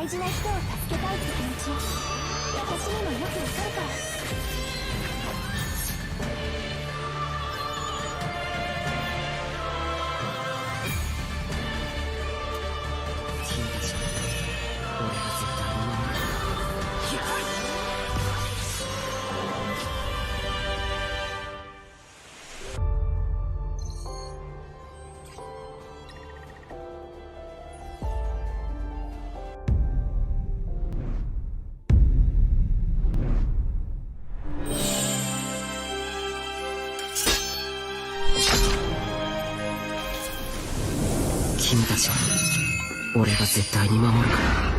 大事な人を助けたいって気持ち、私にもよくわかるから。君たち俺が絶対に守る。君たちは俺が絶対に守るから。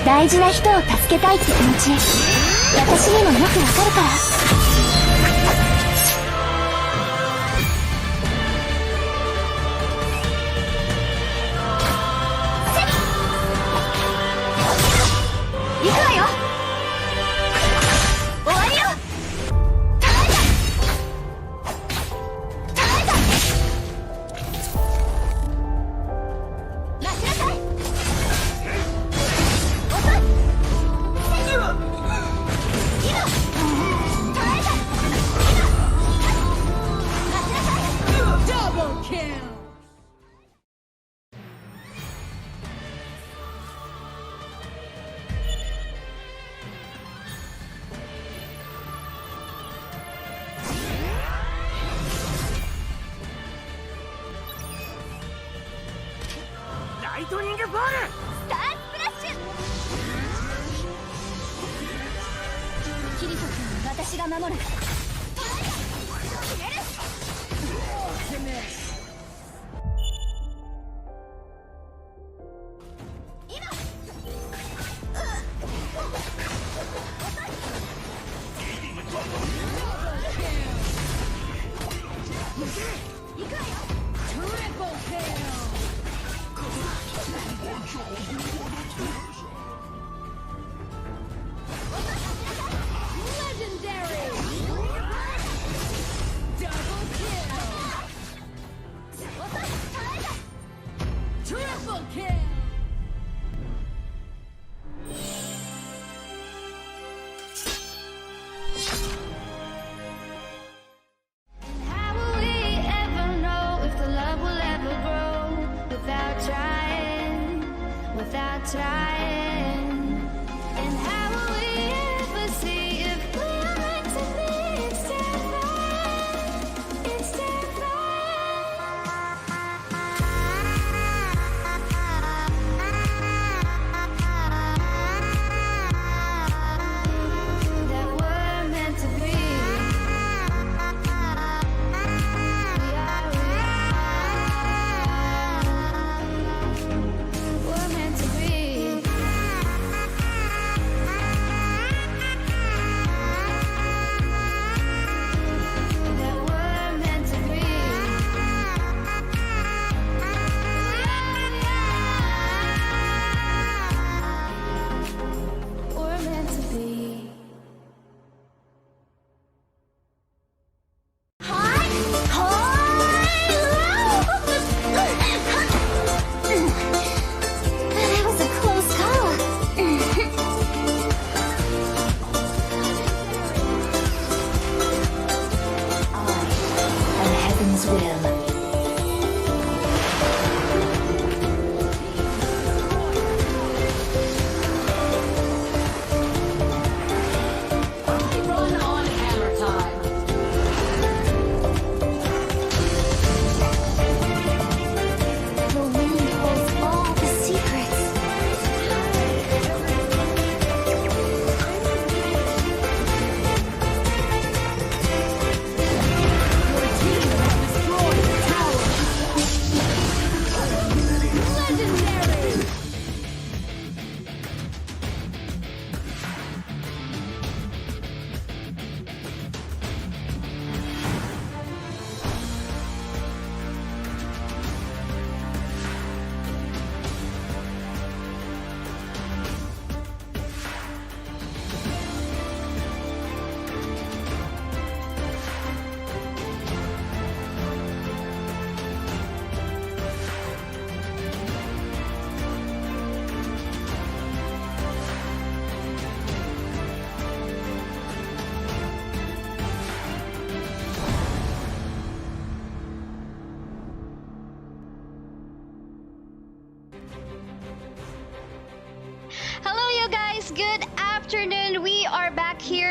大事な人を助けたいって気持ち、私にもよくわかるから。行くわよ。終わりよ。ライトニングボールスタースプラッシュ。キリト君は私が守る。決める。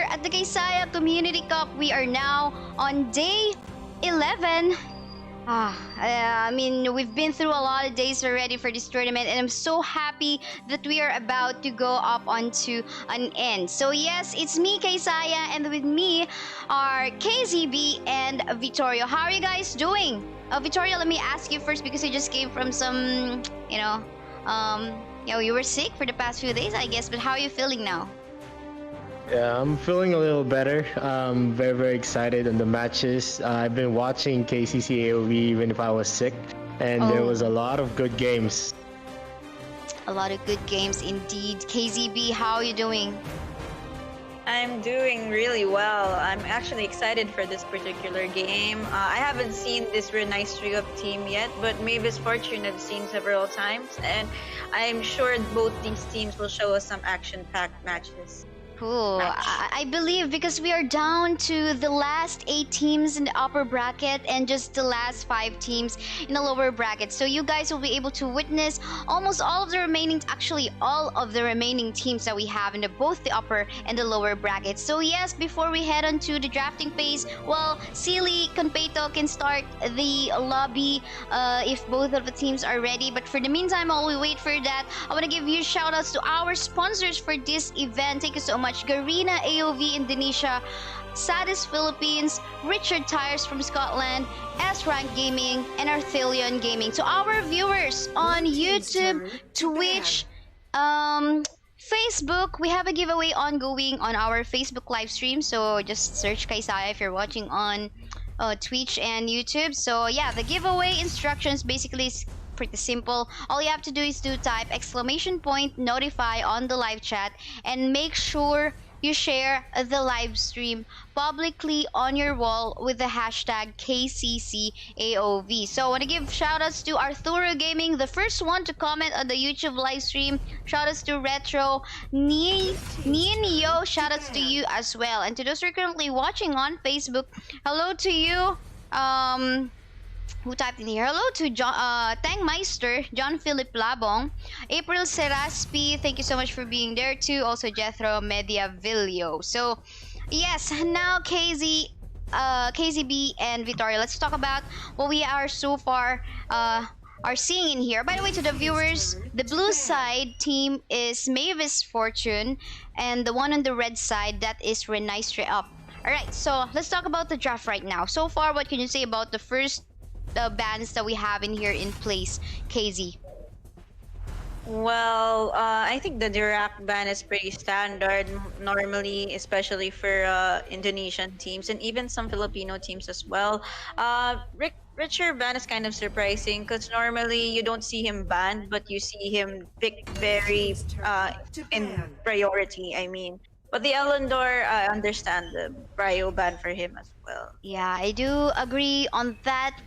here at the Kaisaya Community Cup. We are now on day 11. I mean, we've been through a lot of days already for this tournament, and I'm so happy that we are about to go up onto an end. So yes, it's me, Kaisaya, and with me are KazeeB and Vittorio. How are you guys doing? Vittorio, let me ask you first because you just came from some, you were sick for the past few days, I guess, but how are you feeling now? Yeah, I'm feeling a little better. Very, very excited on the matches. I've been watching KCC AOV even if I was sick, and there was a lot of good games. A lot of good games indeed. KazeeB, how are you doing? I'm doing really well. I'm actually excited for this particular game. I haven't seen this RenaistreUp team yet, but Mavis Fortune I've seen several times, and I'm sure both these teams will show us some action-packed matches. Cool. I believe because we are down to the last 8 teams in the upper bracket and just the last 5 teams in the lower bracket. So you guys will be able to witness almost all of the remaining, actually all of the remaining teams that we have in both the upper and the lower brackets. So yes, before we head on to the drafting phase, well, Silly Conpeto can start the lobby if both of the teams are ready. But for the meantime, while we wait for that, I want to give you shout outs to our sponsors for this event. Thank you so much. Garena AOV Indonesia, Sadis Philippines, Richard Tyers from Scotland, S-Rank Gaming, and Arthelion Gaming. To our viewers on YouTube, Twitch, Facebook, we have a giveaway ongoing on our Facebook live stream. So just search Kaisaya if you're watching on Twitch and YouTube. So yeah, the giveaway instructions basically is pretty simple. All you have to do is to type !notify on the live chat and make sure you share the live stream publicly on your wall with the hashtag KCCAOV. So I want to give shoutouts to Arturo Gaming, the first one to comment on the YouTube live stream. Shoutouts to Retro, Neo, shoutouts to you as well. And to those who are currently watching on Facebook, hello to you. Who typed in here? Hello to Tangmeister, John Philip Labong, April Seraspi, thank you so much for being there too. Also Jethro Mediavillo. So yes, now KazeeB and Vittorio, let's talk about what we are so far are seeing in here. By the way, to the viewers, the blue side team is Mavis Fortune, and the one on the red side, that is RenaistreUp. Alright, so let's talk about the draft right now. So far, what can you say about the first bans that we have in here in place, KZ? Well, I think the Dirac ban is pretty standard normally, especially for Indonesian teams and even some Filipino teams as well. Richard ban is kind of surprising because normally you don't see him banned, but you see him picked very in priority, I mean. But the Elendor, I understand the Brio ban for him as well. Yeah, I do agree on that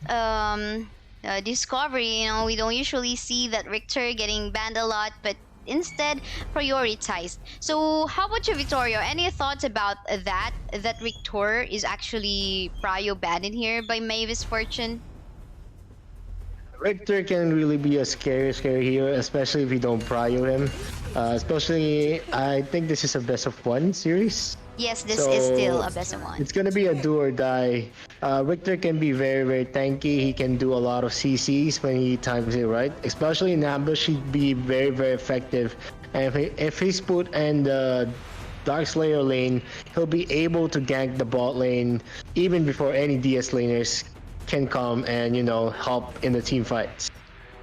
discovery. You know, we don't usually see that Richter getting banned a lot, but instead prioritized. So how about you, Vittorio? Any thoughts about that Richter is actually Brio banned in here by Mavis Fortune? Richter can really be a scary hero, especially if you don't prio him. Especially, I think this is a best of 1 series. Yes, this is still a best of 1. It's gonna be a do or die. Richter can be very, very tanky. He can do a lot of CCs when he times it right. Especially in ambush, he'd be very, very effective. And if he's put in the Dark Slayer lane, he'll be able to gank the bot lane even before any DS laners can come and, you know, help in the team fights.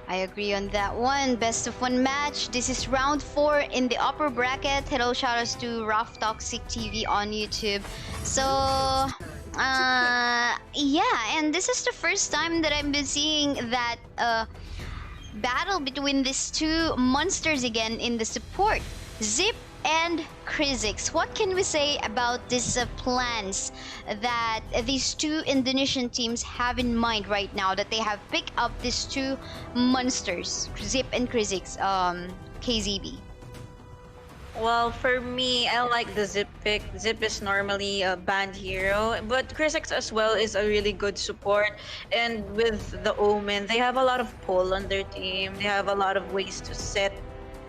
I agree on that one. Best of 1 match. This is round 4 in the upper bracket. Hello, shoutouts to Rough Toxic TV on YouTube. So, yeah, and this is the first time that I've been seeing that battle between these 2 monsters again in the support. Zip and Krizix. What can we say about these plans that these 2 Indonesian teams have in mind right now, that they have picked up these 2 monsters, Zip and Krizix, KazeeB? Well, for me, I like the Zip pick. Zip is normally a banned hero, but Krizix as well is a really good support. And with the Omen, they have a lot of pull on their team. They have a lot of ways to set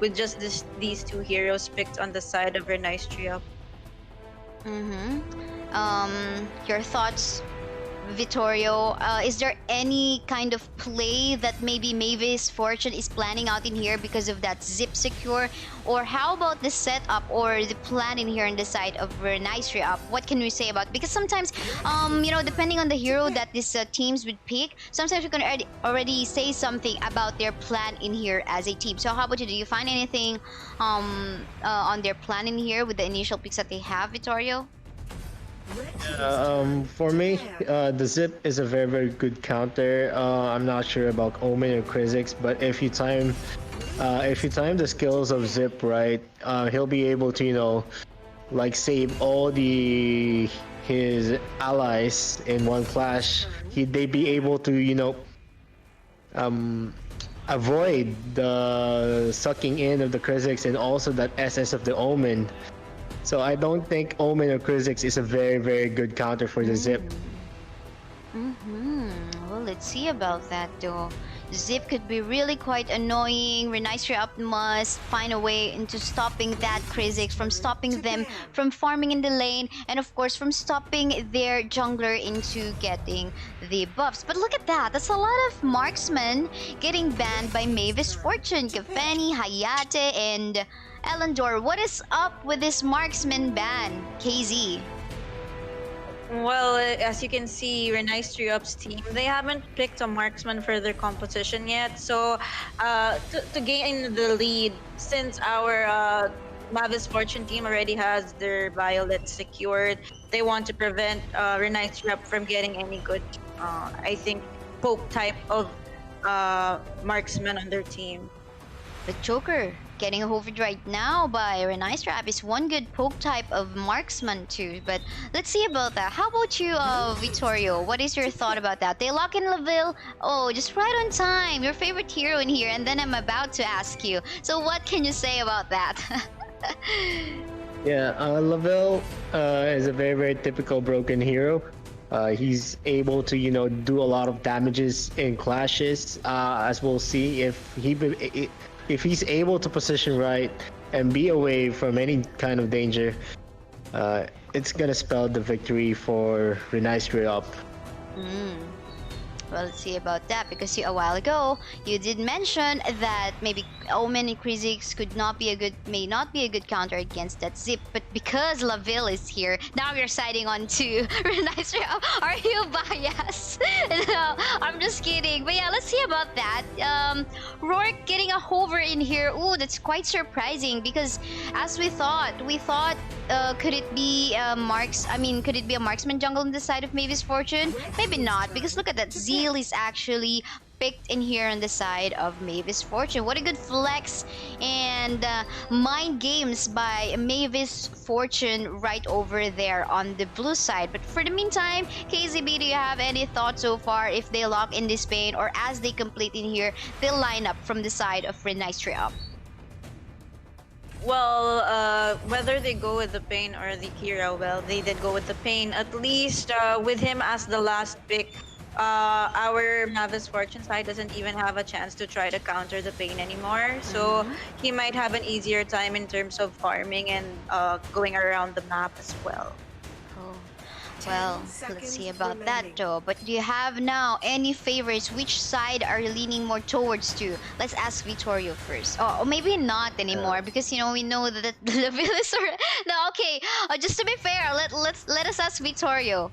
with just these 2 heroes picked on the side of RenaistreUp. Your thoughts, Vittorio? Is there any kind of play that maybe Mavis Fortune is planning out in here because of that zip secure? Or how about the setup or the plan in here on the side of RenaistreUp? What can we say about? Because sometimes, depending on the hero that these teams would pick, sometimes we can already say something about their plan in here as a team. So how about you? Do you find anything on their plan in here with the initial picks that they have, Vittorio? For me, the zip is a very very good counter. I'm not sure about Omen or Krizix, but if you time the skills of Zip right, he'll be able to like save all his allies in one flash. They be able to um avoid the sucking in of the Krizix and also that SS of the Omen. So I don't think Omen or Krizix is a very very good counter for the Zip. Well, let's see about that though. Zip could be really quite annoying. RenaistreUp must find a way into stopping that Krizix, from stopping them from farming in the lane, and of course from stopping their jungler into getting the buffs. But look at that, that's a lot of marksmen getting banned by Mavis Fortune, Gafeni, Hayate, and Elendor. What is up with this marksman ban, KZ? Well, as you can see, RenaistreUp's team, they haven't picked a marksman for their composition yet. So, to gain the lead, since our Mavis Fortune team already has their Violet secured, they want to prevent RenaistreUp from getting any good, I think, poke type of marksman on their team. The Joker getting hovered right now by RenaistreUp is one good poke type of marksman too. But let's see about that. How about you, Vittorio? What is your thought about that? They lock in Laville. Oh, just right on time. Your favorite hero in here, and then I'm about to ask you. So what can you say about that? Yeah, Lavelle is a very very typical broken hero. He's able to do a lot of damages in clashes, as we'll see if he's able to position right and be away from any kind of danger. It's gonna spell the victory for RenaistreUp. Well, let's see about that, because a while ago you did mention that maybe Omen and Krizix may not be a good counter against that Zip, but because Laville is here, now you're siding on to RenaistreUp. Are you biased? No, I'm just kidding. But yeah, let's see about that. Rourke getting a hover in here. Ooh, that's quite surprising, because as we thought, could it be a marksman jungle on the side of Mavis Fortune? Maybe not, because look at that. Zeal is actually picked in here on the side of Mavis Fortune. What a good flex and mind games by Mavis Fortune right over there on the blue side. But for the meantime, KazeeB, do you have any thoughts so far if they lock in this pain, or as they complete in here, they'll line up from the side of RenaistreUp? Well, whether they go with the Pain or the Kira, well, they did go with the Pain. At least with him as the last pick, our Mavis Fortune side doesn't even have a chance to try to counter the Pain anymore. So he might have an easier time in terms of farming and going around the map as well. Well, let's see about that though. But do you have now any favorites? Which side are you leaning more towards to? Let's ask Vittorio first. Or maybe not anymore, because we know that the Villas are... No, okay. Just to be fair, let us ask Vittorio.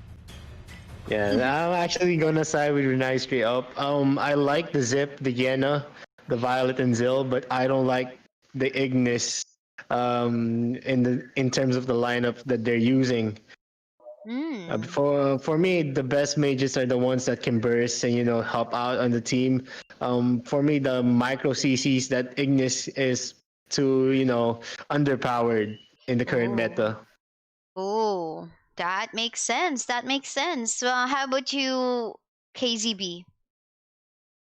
Yeah, I'm actually gonna side with RenaistreUp. I like the Zip, the Yena, the Violet and Zil, but I don't like the Ignis in terms of the lineup that they're using. For me, the best mages are the ones that can burst and help out on the team. For me, the micro CCs that Ignis is too underpowered in the current meta. Oh, that makes sense. That makes sense. How about you, KazeeB?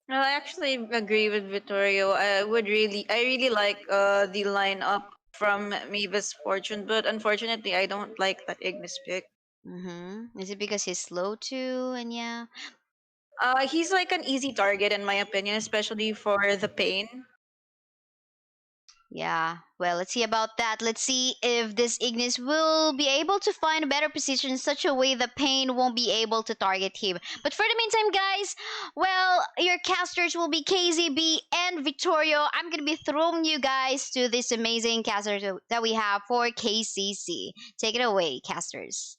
No, I actually agree with Vittorio. I really like the lineup from Mavis Fortune, but unfortunately, I don't like that Ignis pick. Is it because he's slow too? And yeah. He's like an easy target in my opinion, especially for the Pain. Yeah, well, let's see about that. Let's see if this Ignis will be able to find a better position in such a way the Pain won't be able to target him. But for the meantime, guys, well, your casters will be KazeeB and Vittorio. I'm gonna be throwing you guys to this amazing casters that we have for KCC. Take it away, casters.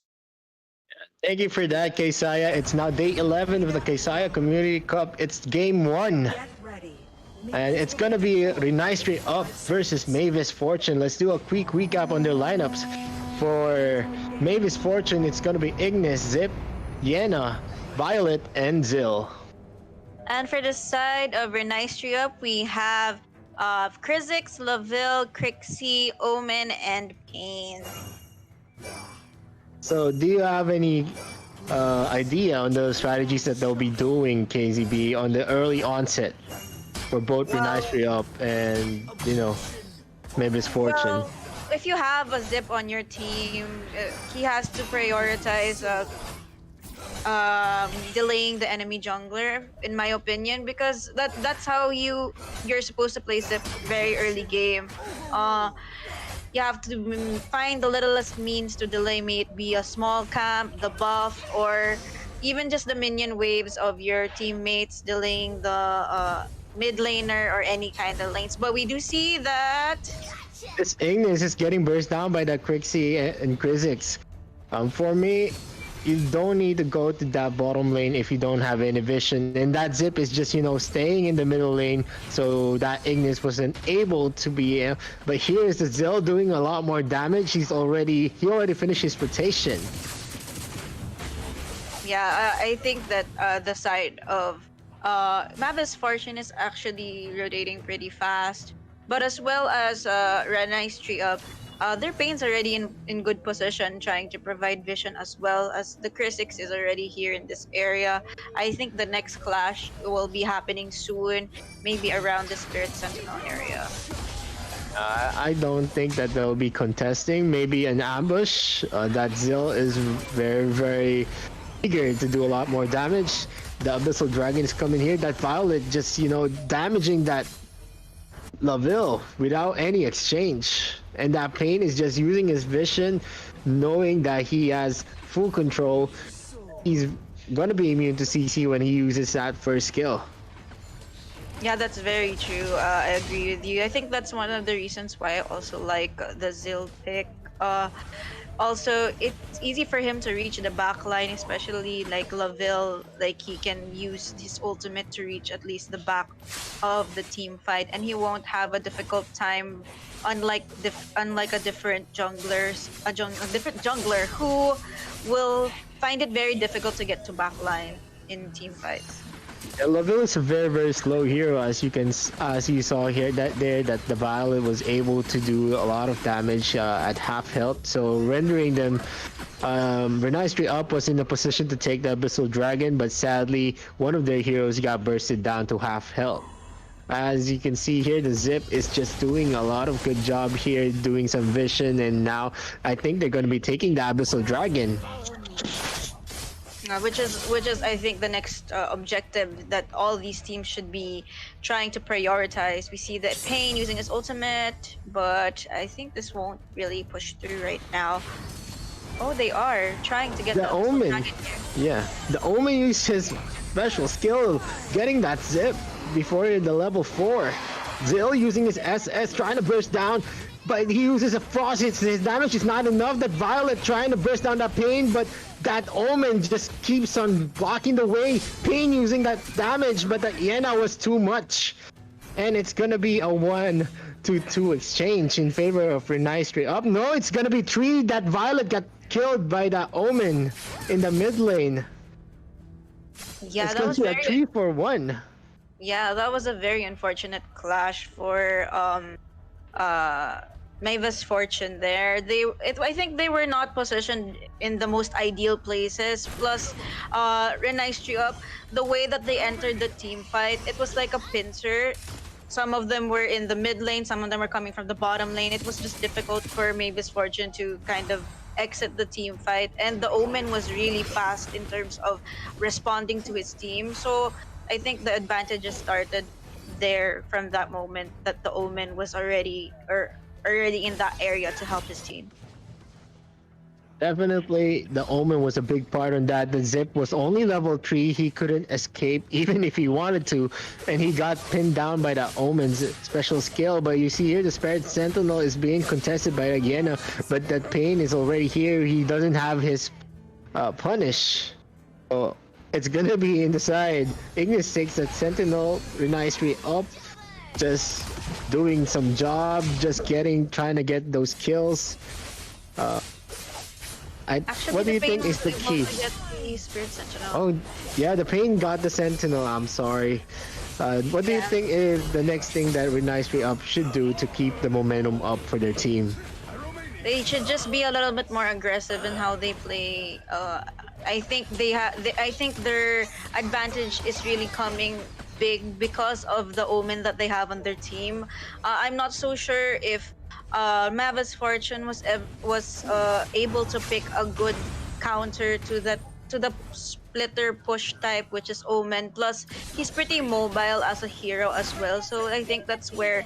Thank you for that, Kaisaya. It's now day 11 of the Kaisaya Community Cup. It's game 1. And it's gonna be RenaistreUp versus Mavis Fortune. Let's do a quick recap on their lineups. For Mavis Fortune, it's gonna be Ignis, Zip, Yena, Violet, and Zill. And for the side of RenaistreUp, we have Krizix, Laville, Crixie, Omen, and Pain. So, do you have any idea on the strategies that they'll be doing, KazeeB, on the early onset for both RenaistreUp and, you know, Mavis Fortune? Well, if you have a Zip on your team, he has to prioritize delaying the enemy jungler, in my opinion, because that's how you're supposed to play Zip very early game. You have to find the littlest means to delay, may it be a small camp, the buff, or even just the minion waves of your teammates delaying the mid laner or any kind of lanes. But we do see that This Ignis is getting burst down by the Crixie and Krizix. For me, you don't need to go to that bottom lane if you don't have any vision. And that Zip is just, you know, staying in the middle lane, so that Ignis wasn't able to be. But here is the Zill doing a lot more damage. He already finished his rotation. yeah, I think that the side of Mavis Fortune is actually rotating pretty fast, but as well as RenaistreUp, their Pain's already in good position, trying to provide vision, as well as the Krizix is already here in this area. I think the next clash will be happening soon, maybe around the Spirit Sentinel area. I don't think that they'll be contesting. Maybe an ambush. That Zill is very, very eager to do a lot more damage. The Abyssal Dragon is coming here. That Violet just, you know, damaging that Laville without any exchange. And that Pain is just using his vision, knowing that he has full control. He's gonna be immune to CC when he uses that first skill. Yeah, that's very true. I agree with you. I think that's one of the reasons why I also like the Zill pick. Also, it's easy for him to reach the back line, especially like Laville. Like, he can use his ultimate to reach at least the back of the team fight, and he won't have a difficult time, unlike a different different jungler who will find it very difficult to get to back line in team fights. Yeah, Laville is a very, very slow hero, as you saw here that the Violet was able to do a lot of damage at half health, so rendering them. RenaistreUp was in a position to take the Abyssal Dragon, but sadly one of their heroes got bursted down to half health. As you can see here, the Zip is just doing a lot of good job here, doing some vision, and now I think they're going to be taking the Abyssal Dragon. Which is I think the next objective that all these teams should be trying to prioritize. We see that Pain using his ultimate, but I think this won't really push through right now. Oh, they are trying to get the Omen. Yeah, the Omen used his special skill, getting that Zip before the level 4. Zill using his SS, trying to burst down, but he uses a Frost. His damage is not enough. That Violet trying to burst down that Pain, but that Omen just keeps on blocking the way. Pain using that damage, but the Yena was too much. And it's gonna be a 1-2 exchange in favor of RenaistreUp. No, it's gonna be 3. That Violet got killed by the Omen in the mid lane. Yeah, it's that was a 3-for-1. Yeah, that was a very unfortunate clash for Mavis Fortune there. I think they were not positioned in the most ideal places. Plus, RenaistreUp, the way that they entered the team fight, it was like a pincer. Some of them were in the mid lane, some of them were coming from the bottom lane. It was just difficult for Mavis Fortune to kind of exit the team fight. And the Omen was really fast in terms of responding to his team. So I think the advantages started there from that moment that the Omen was already in that area to help his team. Definitely, the Omen was a big part on that. The Zip was only level 3. He couldn't escape even if he wanted to. And he got pinned down by the Omen's special skill. But you see here, the Spirit Sentinel is being contested by Garena. But that Pain is already here. He doesn't have his punish. So it's gonna be in the side. Ignis takes that Sentinel. RenaistreUp just doing some job. Just trying to get those kills. Actually, what do you Pain think is the was key? able to get the Spirit Sentinel. Oh, yeah, the Pain got the Sentinel. I'm sorry. What do you think is the next thing that RenaistreUp should do to keep the momentum up for their team? They should just be a little bit more aggressive in how they play. I think I think their advantage is really coming big because of the Omen that they have on their team. I'm not so sure if Mavis Fortune was able to pick a good counter to the splitter push type, which is Omen. Plus, he's pretty mobile as a hero as well. So I think that's where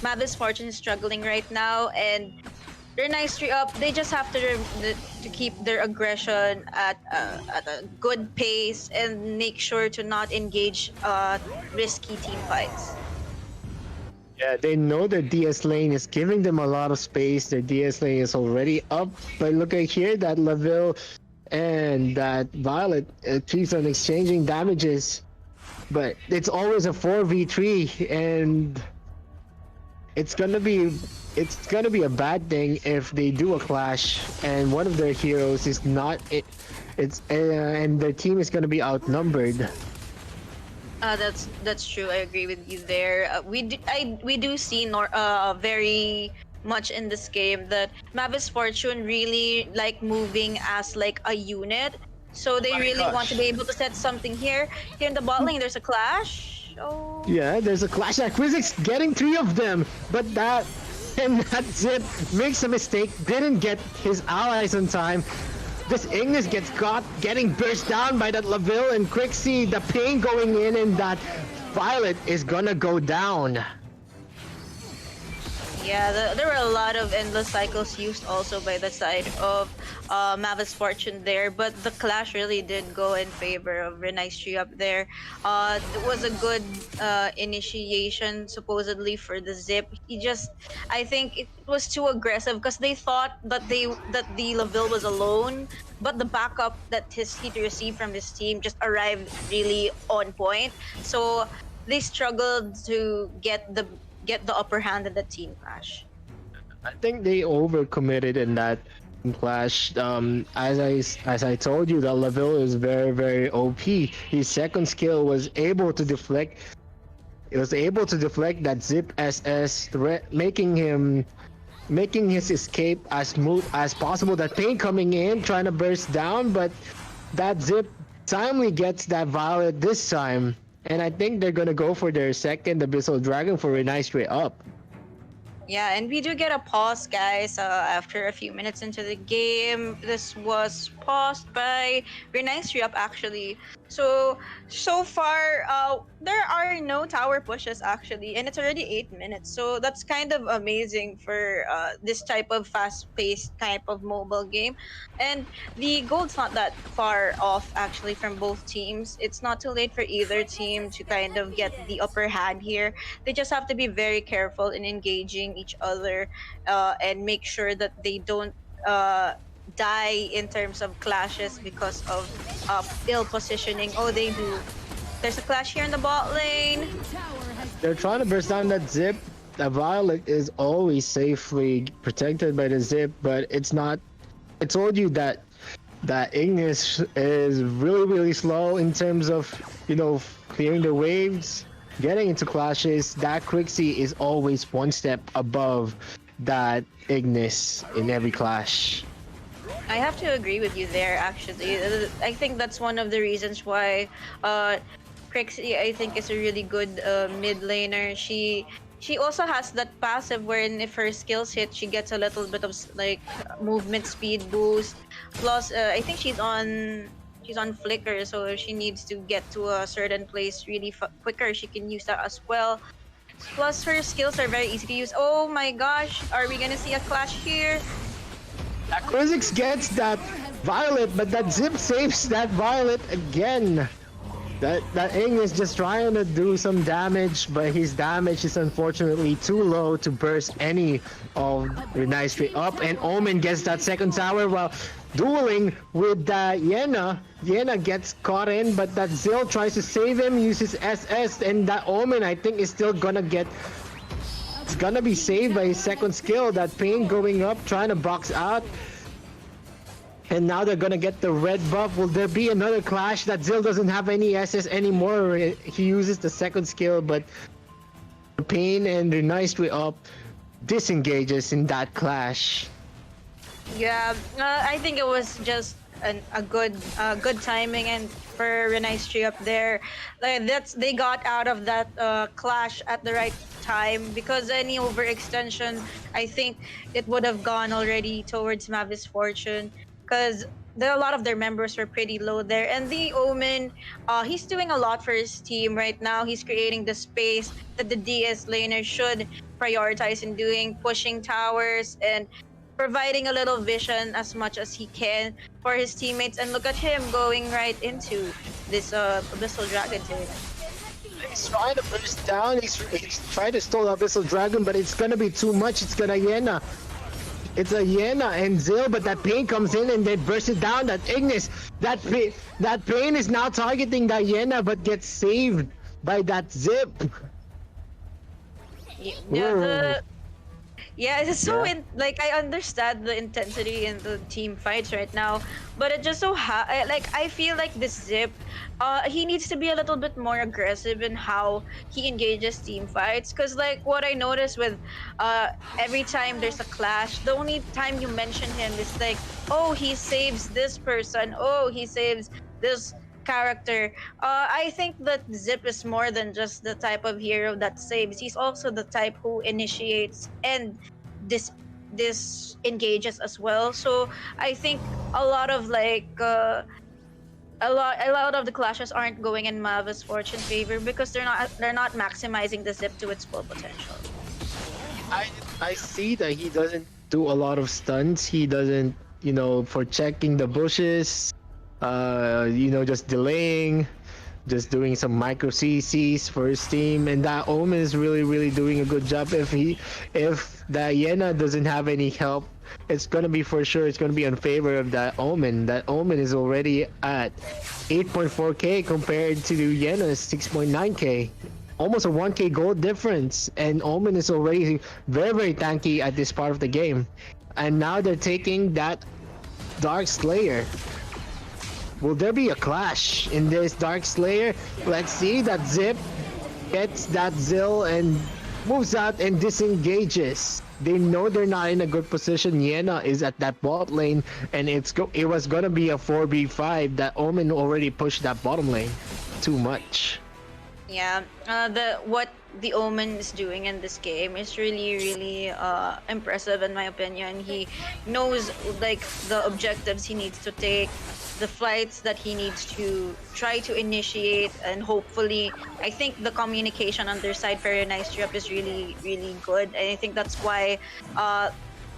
Mavis Fortune is struggling right now, and RenaistreUp, they just have to keep their aggression at a good pace and make sure to not engage risky team fights. Yeah, they know their DS lane is giving them a lot of space. Their DS lane is already up. But look at here, that Laville and that Violet keeps on exchanging damages. But it's always a 4v3, and it's gonna be a bad thing if they do a clash and one of their heroes is not it. And their team is gonna be outnumbered. That's true. I agree with you there. We do see very much in this game that Mavis Fortune really like moving as like a unit. So they really want to be able to set something here. Here in the bot lane, there's a clash. Oh. Yeah, there's a clash. Quizix getting 3 of them, but that Zip makes a mistake. Didn't get his allies on time. This Ignis gets caught getting burst down by that Laville and Quixie. The Pain going in, and that Violet is gonna go down. Yeah, there were a lot of endless cycles used also by the side of Mavis Fortune there, but the clash really did go in favor of RenaistreUp there. It was a good initiation supposedly for the Zip. I think it was too aggressive because they thought that the Laville was alone, but the backup that he received from his team just arrived really on point. So they struggled to get the upper hand in the team clash. I think they overcommitted in that clash. As I told you, that Laville is very, very OP. His second skill was able to deflect. It was able to deflect that Zip SS threat, making his escape as smooth as possible. That Pain coming in, trying to burst down, but that Zip timely gets that Violet this time. And I think they're gonna go for their second Abyssal Dragon for RenaistreUp. Yeah, and we do get a pause, guys, after a few minutes into the game. This was paused by RenaistreUp, actually. So far, there are no tower pushes, actually, and it's already 8 minutes. So that's kind of amazing for this type of fast-paced type of mobile game. And the gold's not that far off, actually, from both teams. It's not too late for either team to kind of get the upper hand here. They just have to be very careful in engaging each other and make sure that they don't die in terms of clashes because of ill positioning. Oh, they do. There's a clash here in the bot lane. They're trying to burst down that Zip. The Violet is always safely protected by the Zip, but it's not. I told you that Ignis is really, really slow in terms of, clearing the waves, getting into clashes. That Quixie is always one step above that Ignis in every clash. I have to agree with you there, actually. I think that's one of the reasons why Quixie, I think, is a really good mid laner. She also has that passive wherein if her skills hit, she gets a little bit of like movement speed boost. Plus, I think she's on she's on flicker, so she needs to get to a certain place really quicker. She can use that as well. Plus, her skills are very easy to use. Oh my gosh, are we gonna see a clash here? Quizix gets that Violet, but that Zip saves that Violet again. That Ing is just trying to do some damage, but his damage is unfortunately too low to burst any of RenaistreUp, and Omen gets that second tower while dueling with Yena. Yena gets caught in, but that Zil tries to save him, uses SS, and that Omen I think is still gonna get... It's gonna be saved by his second skill. That Pain going up, trying to box out. And now they're gonna get the red buff. Will there be another clash? That Zil doesn't have any SS anymore. He uses the second skill, but Pain and RenaistreUp disengages in that clash. Yeah, I think it was just a good timing and for RenaistreUp there. Like they got out of that clash at the right time, because any overextension, I think it would have gone already towards Mavis Fortune, because a lot of their members were pretty low there. And the Omen, he's doing a lot for his team right now. He's creating the space that the DS laner should prioritize in doing, pushing towers and providing a little vision as much as he can for his teammates. And look at him going right into this Abyssal Dragon team. He's trying to burst down, he's trying to stall Abyssal Dragon, but it's gonna be too much. It's gonna Yena. It's a Yena and Zil, but that Pain comes in and they burst it down. That Ignis, that Pain is now targeting that Yena, but gets saved by that Zip. Yeah, it's so like I understand the intensity in the team fights right now, but it just so like I feel like this Zip, he needs to be a little bit more aggressive in how he engages team fights. Cause like what I noticed with every time there's a clash, the only time you mention him is like, oh, he saves this person, oh, he saves this character. I think that Zip is more than just the type of hero that saves. He's also the type who initiates and disengages as well. So I think a lot of like a lot of the clashes aren't going in Mavis Fortune's favor because they're not maximizing the Zip to its full potential. I see that he doesn't do a lot of stunts. He doesn't, you know, for checking the bushes. You know, just delaying, just doing some micro CCs for his team, and that Omen is really doing a good job. If that Yena doesn't have any help, it's gonna be for sure. It's gonna be in favor of that Omen. That Omen is already at 8.4k compared to Yena's 6.9k, almost a 1k gold difference, and Omen is already very tanky at this part of the game. And now they're taking that Dark Slayer. Will there be a clash in this Dark Slayer? Let's see. That Zip gets that Zil and moves out and disengages. They know they're not in a good position. Yena is at that bot lane, and it was gonna be a 4v5. That Omen already pushed that bottom lane too much. Yeah, what the Omen is doing in this game is really impressive in my opinion. He knows like the objectives he needs to take, the flights that he needs to try to initiate, and hopefully I think the communication on their side for RenaistreUp is really good. And I think that's why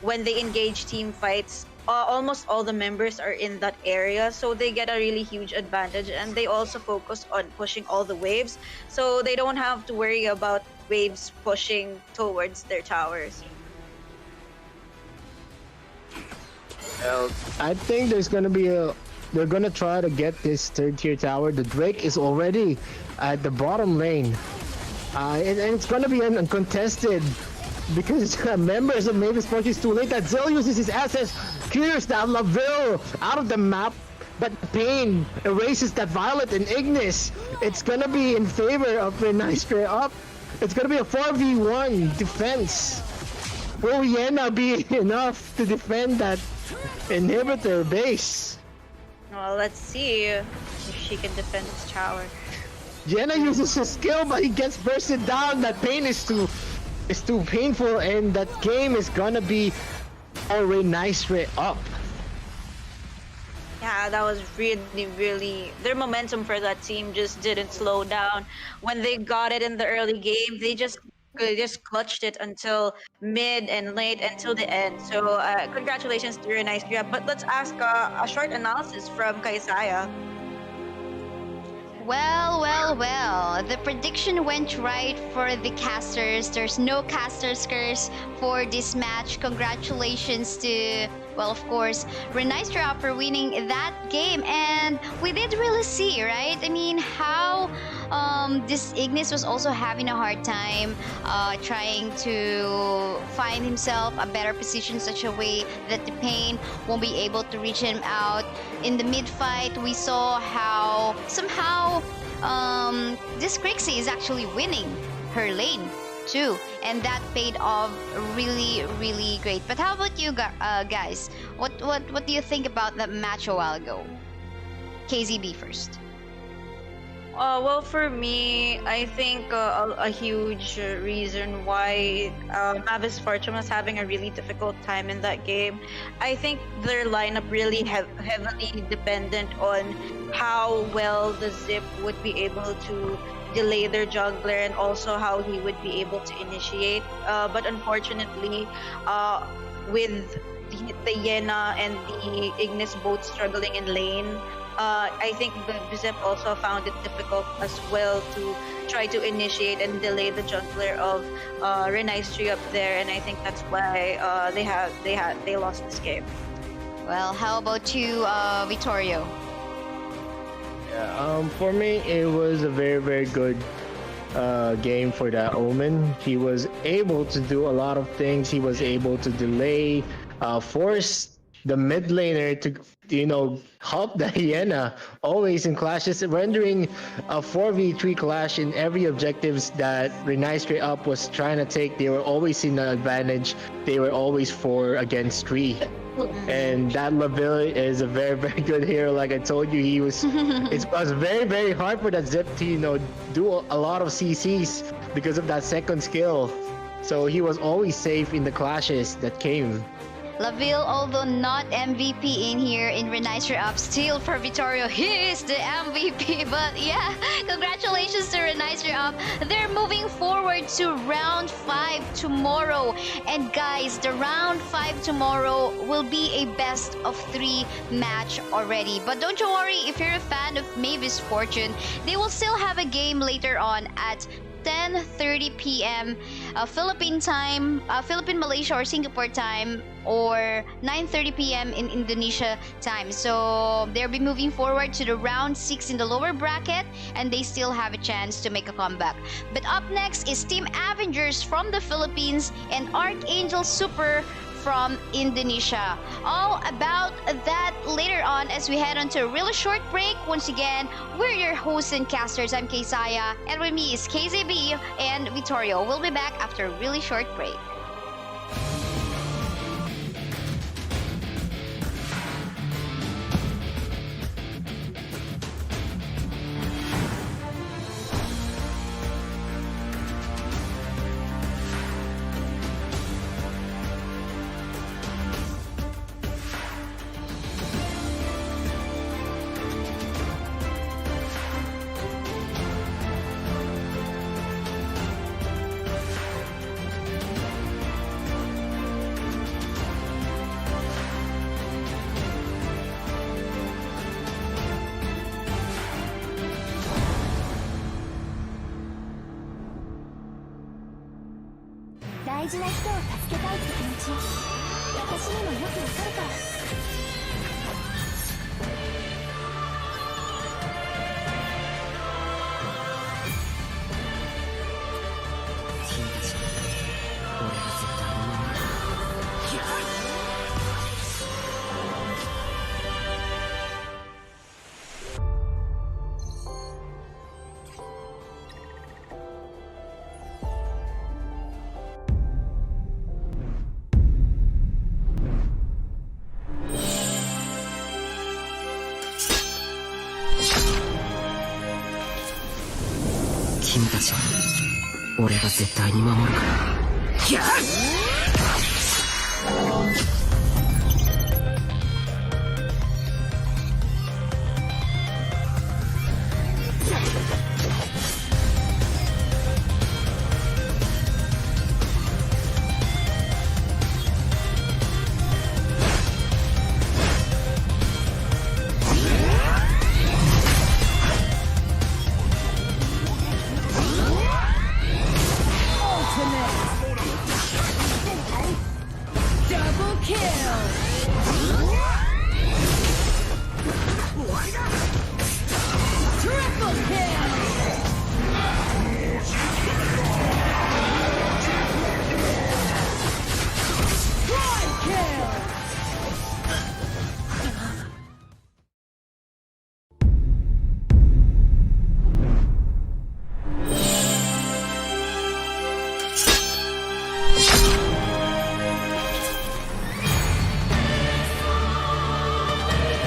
when they engage team fights, almost all the members are in that area, so they get a really huge advantage. And they also focus on pushing all the waves, so they don't have to worry about waves pushing towards their towers. Well, I think there's gonna be they're gonna try to get this third tier tower. The Drake is already at the bottom lane, and it's gonna be uncontested because members of Mavis Fortune is too late. That Zil uses his assets, clears that Laville out of the map, but Pain erases that Violet and Ignis. It's gonna be in favor of RenaistreUp. It's gonna be a 4v1 defense. Will Yena be enough to defend that inhibitor base? Well, let's see if she can defend this tower. Yena uses his skill, but he gets bursted down. That Pain is too painful, and that game is gonna be for RenaistreUp. Yeah, that was really, really. Their momentum for that team just didn't slow down. When they got it in the early game, they just clutched it until mid and late until the end. So congratulations to your nice job. But let's ask a short analysis from Kaisaya. Well. The prediction went right for the casters. There's no caster's curse for this match. Congratulations to, well, of course, RenaistreUp for winning that game. And we did really see, right? I mean, how this Ignis was also having a hard time trying to find himself a better position such a way that the Pain won't be able to reach him out. In the mid-fight, we saw how somehow this Crixie is actually winning her lane too, and that paid off really great. But how about you guys? What do you think about that match a while ago? KazeeB first. Well, for me, I think a huge reason why Mavis Fortune was having a really difficult time in that game. I think their lineup really heavily dependent on how well the Zip would be able to delay their jungler and also how he would be able to initiate. But unfortunately, with the Yena and the Ignis both struggling in lane, I think the Zip also found it difficult as well to try to initiate and delay the jungler of RenaistreUp there, and I think that's why they lost this game. Well, how about you, Vittorio? Yeah, for me, it was a very good game for that Omen. He was able to do a lot of things. He was able to delay, force the mid laner to, help the Hyena always in clashes, rendering a 4v3 clash in every objectives that RenaistreUp was trying to take. They were always in the advantage. They were always 4 against 3. And that Laville is a very good hero. Like I told you, it was very hard for that Zip to do a lot of CCs because of that second skill. So he was always safe in the clashes that came. Laville, although not MVP in here in RenaistreUp, still for Vittorio, he is the MVP. But yeah, congratulations to RenaistreUp. They're moving forward to round 5 tomorrow. And guys, the round 5 tomorrow will be a best of 3 match already. But don't you worry, if you're a fan of Mavis Fortune, they will still have a game later on at 10:30 p.m. Philippine time, Philippine, Malaysia, or Singapore time, or 9:30 p.m. in Indonesia time. So they'll be moving forward to the round 6 in the lower bracket, and they still have a chance to make a comeback. But up next is Team Avengers from the Philippines and ArchAngel Super from Indonesia. All about that later on as we head on to a really short break. Once again, we're your hosts and casters. I'm Kaisaya, and with me is KazeeB and Vittorio. We'll be back after a really short break.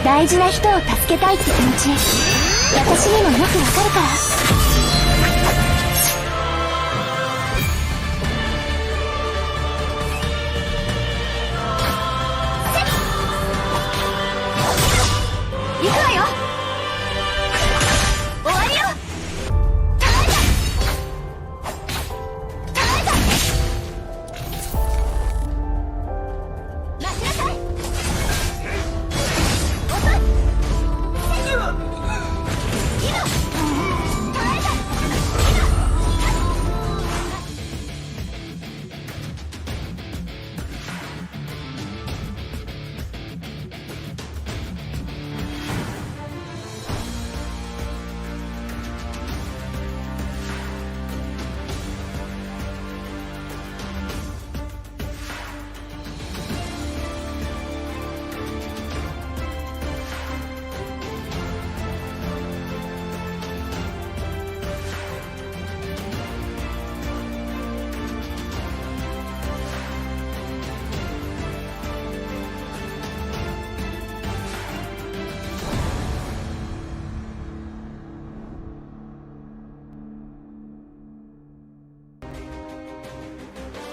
大事な人を助けたいって気持ち、私にもよくわかるから。行くわよ。終わりよ。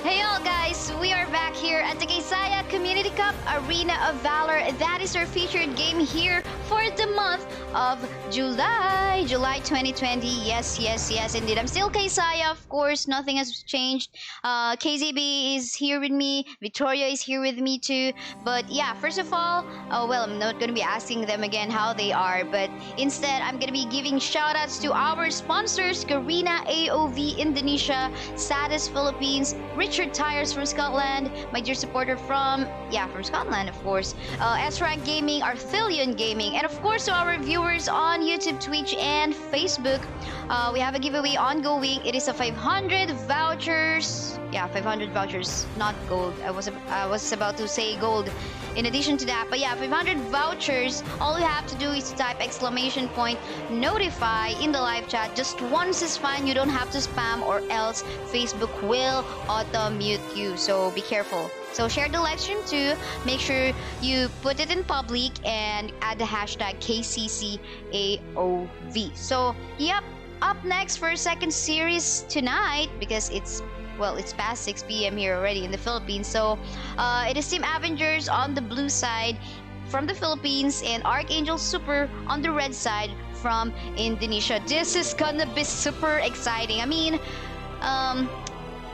Hey all guys, we are back here at the Kaisaya Community Cup Arena of Valor. That is our featured game here for the month of July 2020. Yes, indeed. I'm still Kaisaya, of course. Nothing has changed. KazeeB is here with me. Vittorio is here with me too. But yeah, first of all, well, I'm not going to be asking them again how they are, but instead I'm going to be giving shoutouts to our sponsors: Garena AOV Indonesia, Sadis Philippines, Tyers from Scotland, my dear supporter from Scotland, of course, S-Rank Gaming, Arthelion Gaming, and of course to our viewers on YouTube, Twitch, and Facebook. We have a giveaway ongoing. It is a 500 vouchers. Yeah, 500 vouchers, not gold. I was about to say gold in addition to that, but yeah, 500 vouchers. All you have to do is type !notify in the live chat. Just once is fine. You don't have to spam, or else Facebook will auto-mute you, so be careful. So share the live stream too. Make sure you put it in public and add the hashtag KCCAOV. So yep, up next for a second series tonight, because it's past 6 p.m. here already in the Philippines. So it is Team Avengers on the blue side from the Philippines and ArchAngel Super on the red side from Indonesia. This is gonna be super exciting. I mean,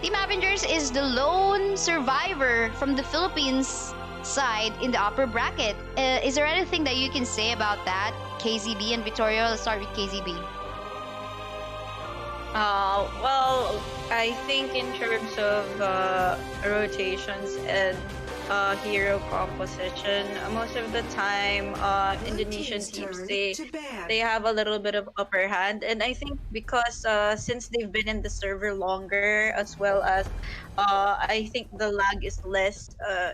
Team Avengers is the lone survivor from the Philippines side in the upper bracket. Is there anything that you can say about that, KazeeB and Vittorio? Let's start with KazeeB. Well, I think in terms of rotations and hero composition, most of the time Indonesian teams, they have a little bit of upper hand, and I think because since they've been in the server longer, as well as I think the lag is less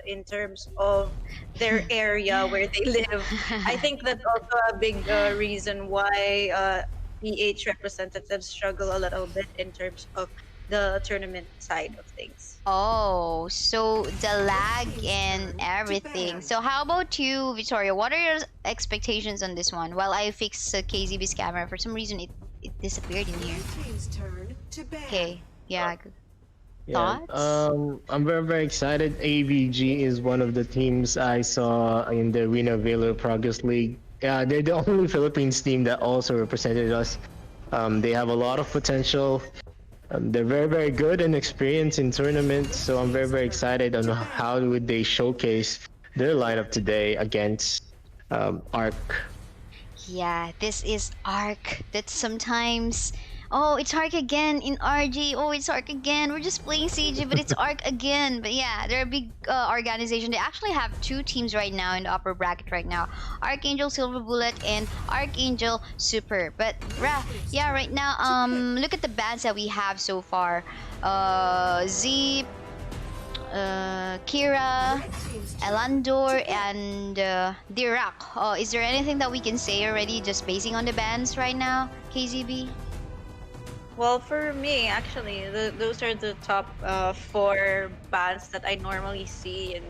in terms of their area where they live. I think that's also a big reason why PH representatives struggle a little bit in terms of the tournament side of things. Oh, so the lag and everything. So how about you, Vittorio? What are your expectations on this one? While I fix KazeeB's camera, for some reason it disappeared in here. Okay, yeah. Thoughts? I'm very excited. AVG is one of the teams I saw in the Arena Valor Progress League. Yeah, they're the only Philippines team that also represented us. They have a lot of potential. They're very good and experienced in tournaments, so I'm very excited on how would they showcase their lineup today against Arch. Yeah, this is Arch. That sometimes, oh, it's Arch again in RG. Oh, it's Arch again. We're just playing CG, but it's Arch again. But yeah, they're a big organization. They actually have 2 teams right now in the upper bracket right now: ArchAngel, SilverBullet, and ArchAngel Super. But yeah, right now, look at the bans that we have so far. Zip, Kira, Elandor, and Dirac. Is there anything that we can say already, just basing on the bans right now, KazeeB? Well, for me, actually, those are the top 4 bans that I normally see, and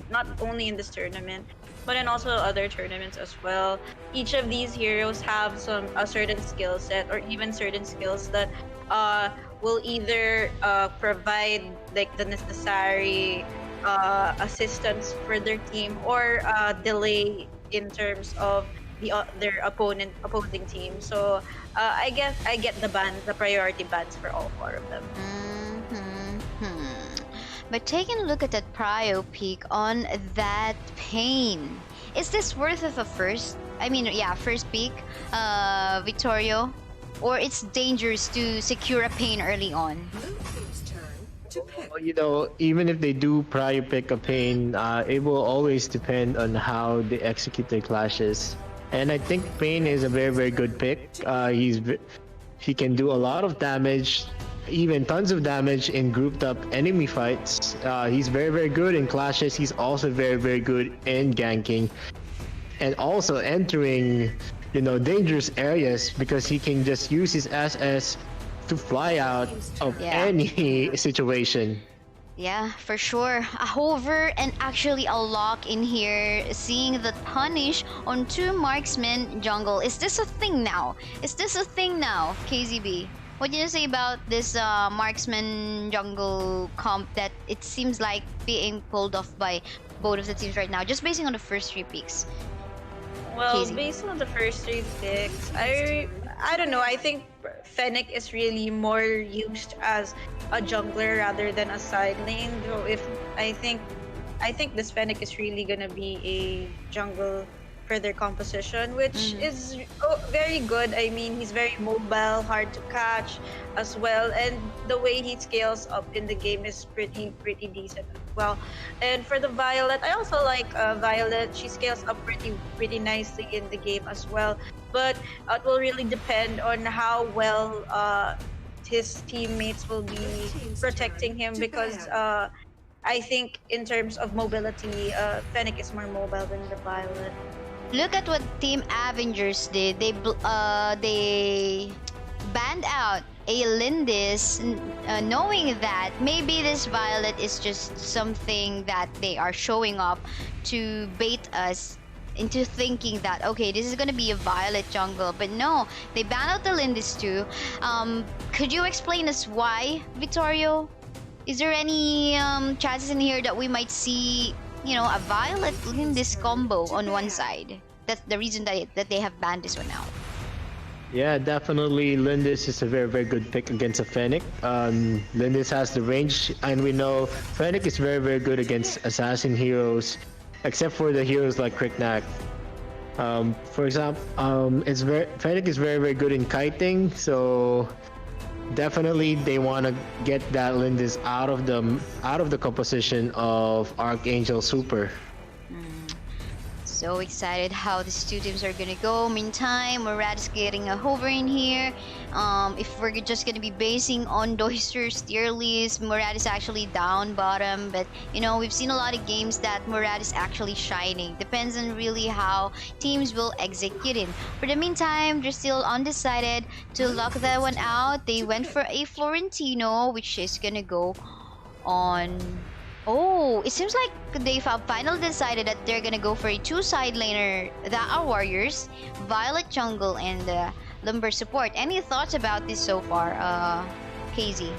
not only in this tournament, but then also other tournaments as well. Each of these heroes have a certain skill set or even certain skills that will either provide like the necessary assistance for their team or delay in terms of their opposing team. So I guess I get the priority bans for all four of them. But taking a look at that prio peak on that Pain, is this worth of a first? I mean, yeah, first peak, Vittorio, or it's dangerous to secure a Pain early on? Well, you know, even if they do prior pick a Pain, it will always depend on how they execute their clashes. And I think Pain is a very, very good pick. He can do a lot of damage, even tons of damage in grouped up enemy fights. He's very, very good in clashes. He's also very, very good in ganking, and also entering, you know, dangerous areas because he can just use his SS to fly out of any situation. Yeah, for sure. A hover and actually a lock in here, seeing the punish on 2 marksmen jungle. Is this a thing now? Is this a thing now, KazeeB? What do you say about this marksman jungle comp that it seems like being pulled off by both of the teams right now, just basing on the first 3 picks? Well, KazeeB. based on the first 3 picks, I don't know. I think Fennec is really more used as a jungler rather than a side lane. So I think this Fennec is really gonna be a jungle for their composition, which is very good. I mean, he's very mobile, hard to catch as well, and the way he scales up in the game is pretty decent as well. And for the Violet, I also like Violet. She scales up pretty nicely in the game as well, but it will really depend on how well his teammates will be protecting him, because I think in terms of mobility, Fennec is more mobile than the Violet. Look at what Team Avengers did. They banned out a Lindis, knowing that maybe this Violet is just something that they are showing up to bait us into thinking that, okay, this is gonna be a Violet jungle. But no, they banned out the Lindis too. Could you explain us why, Vittorio? Is there any chances in here that we might see, you know, a Violet Lindis combo on one side? That's the reason that they have banned this one out. Yeah, definitely. Lindis is a very, very good pick against a Fennec. Lindis has the range, and we know Fennec is very, very good against assassin heroes, except for the heroes like Kriknak. For example, Fennec is very, very good in kiting, so definitely they want to get that Lindis out of the composition of ArchAngel Super. So excited how these two teams are gonna go. Meantime, Murad is getting a hover in here. If we're just gonna be basing on Doister's tier list, Murad is actually down bottom. But you know, we've seen a lot of games that Murad is actually shining. Depends on really how teams will execute it. For the meantime, they're still undecided to lock that one out. They went for a Florentino, which is gonna go on. Oh, it seems like they finally decided that they're gonna go for a 2 side laner that are warriors, Violet jungle, and Lumbar support. Any thoughts about this so far, KazeeB?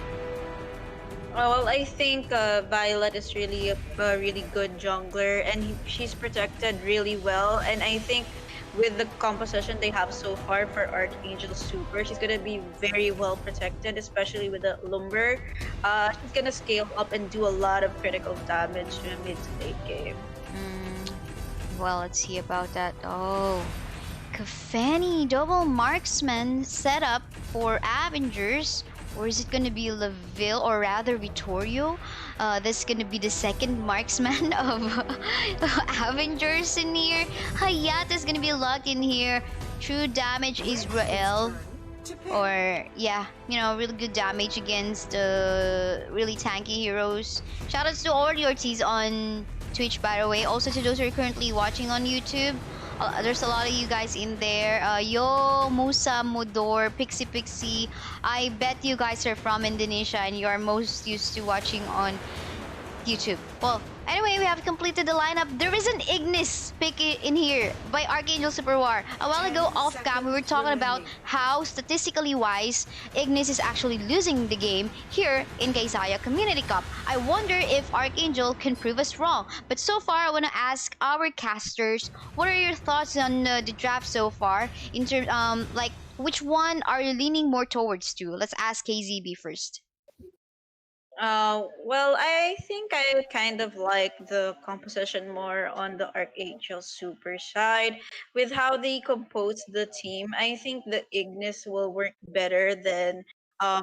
Well, I think Violet is really a really good jungler, and she's protected really well. And I think with the composition they have so far for ArchAngel Super, she's gonna be very well protected, especially with the Lumbar. She's gonna scale up and do a lot of critical damage in a mid to late game. Well, let's see about that. Oh, Kafani double marksman setup for Avengers. Or is it gonna be Leville, or rather Vittorio? This is gonna be the second marksman of Avengers in here. Hayate is gonna be locked in here. True damage Israel. Or yeah, you know, really good damage against really tanky heroes. Shoutouts to all your T's on Twitch, by the way. Also to those who are currently watching on YouTube. There's a lot of you guys in there. Yo, Musa, Mudor, Pixie. I bet you guys are from Indonesia and you are most used to watching on YouTube. Well, anyway, we have completed the lineup. There is an Ignis pick in here by ArchAngel Super War. A while ago, off cam, we were talking about how statistically wise, Ignis is actually losing the game here in Kaisaya Community Cup. I wonder if ArchAngel can prove us wrong. But so far, I want to ask our casters, what are your thoughts on the draft so far? In terms, like, which one are you leaning more towards to? Let's ask KazeeB first. Well, I think I kind of like the composition more on the Archangel Super side. With how they compose the team, I think the Ignis will work better than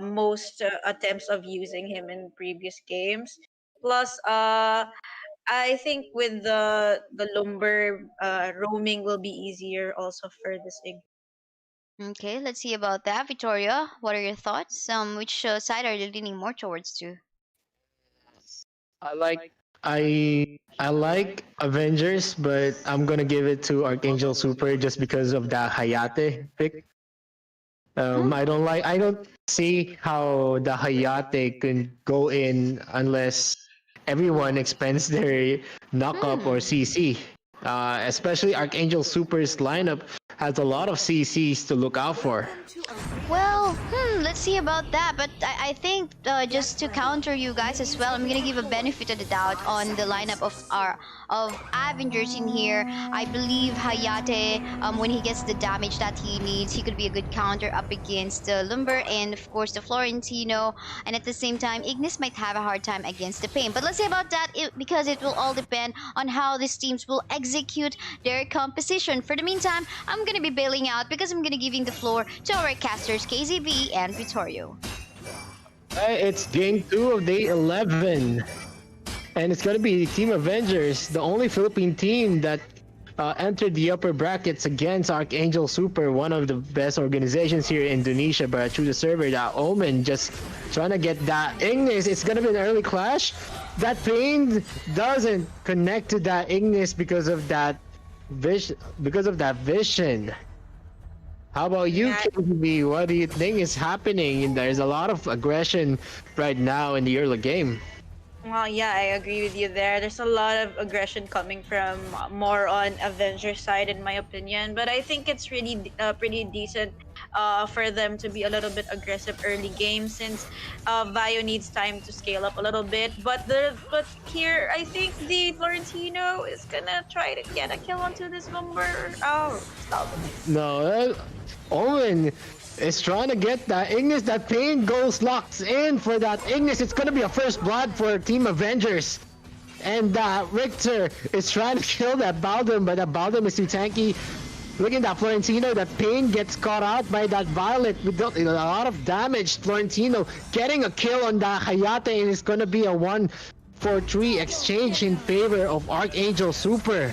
most attempts of using him in previous games. Plus, I think with the Lumbar roaming will be easier also for this Ignis. Okay, let's see about that. Vittorio, what are your thoughts? Which side are you leaning more towards to? I like I like Avengers, but I'm gonna give it to Archangel Super just because of that Hayate pick. I don't see how the Hayate can go in unless everyone expends their knock up or CC. Especially Archangel Super's lineup has a lot of CCs to look out for. Well, let's see about that. But I think just to counter you guys as well, I'm gonna give a benefit of the doubt on the lineup of Avengers in here. I believe Hayate, when he gets the damage that he needs, he could be a good counter up against the Lumbar and of course the Florentino. And at the same time, Ignis might have a hard time against the Pain. But let's see about that because it will all depend on how these teams will execute their composition. For the meantime, I'm gonna be bailing out because I'm gonna giving the floor to our casters KazeeB and Vittorio. It's game 2 of day 11. And it's going to be Team Avengers, the only Philippine team that entered the upper brackets against ArchAngel Super, one of the best organizations here in Indonesia. But through the server, that Omen just trying to get that Ignis. It's going to be an early clash. That Pain doesn't connect to that Ignis because of that vision. How about you, KazeeB? What do you think is happening? There's a lot of aggression right now in the early game. Well, yeah, I agree with you there. There's a lot of aggression coming from more on Avengers side, in my opinion. But I think it's really pretty decent for them to be a little bit aggressive early game since Vio needs time to scale up a little bit. But here, I think the Florentino is gonna try to get a kill onto this Lumbar. Oh, stop it. No, Owen is trying to get that Ignis. That Pain goes locks in for that Ignis. It's gonna be a first blood for Team Avengers. And Richter is trying to kill that Baldum, but that Baldum is too tanky. Look at that Florentino. That Pain gets caught out by that Violet with a lot of damage. Florentino getting a kill on that Hayate, and it's gonna be a 1-4-3 exchange in favor of ArchAngel Super.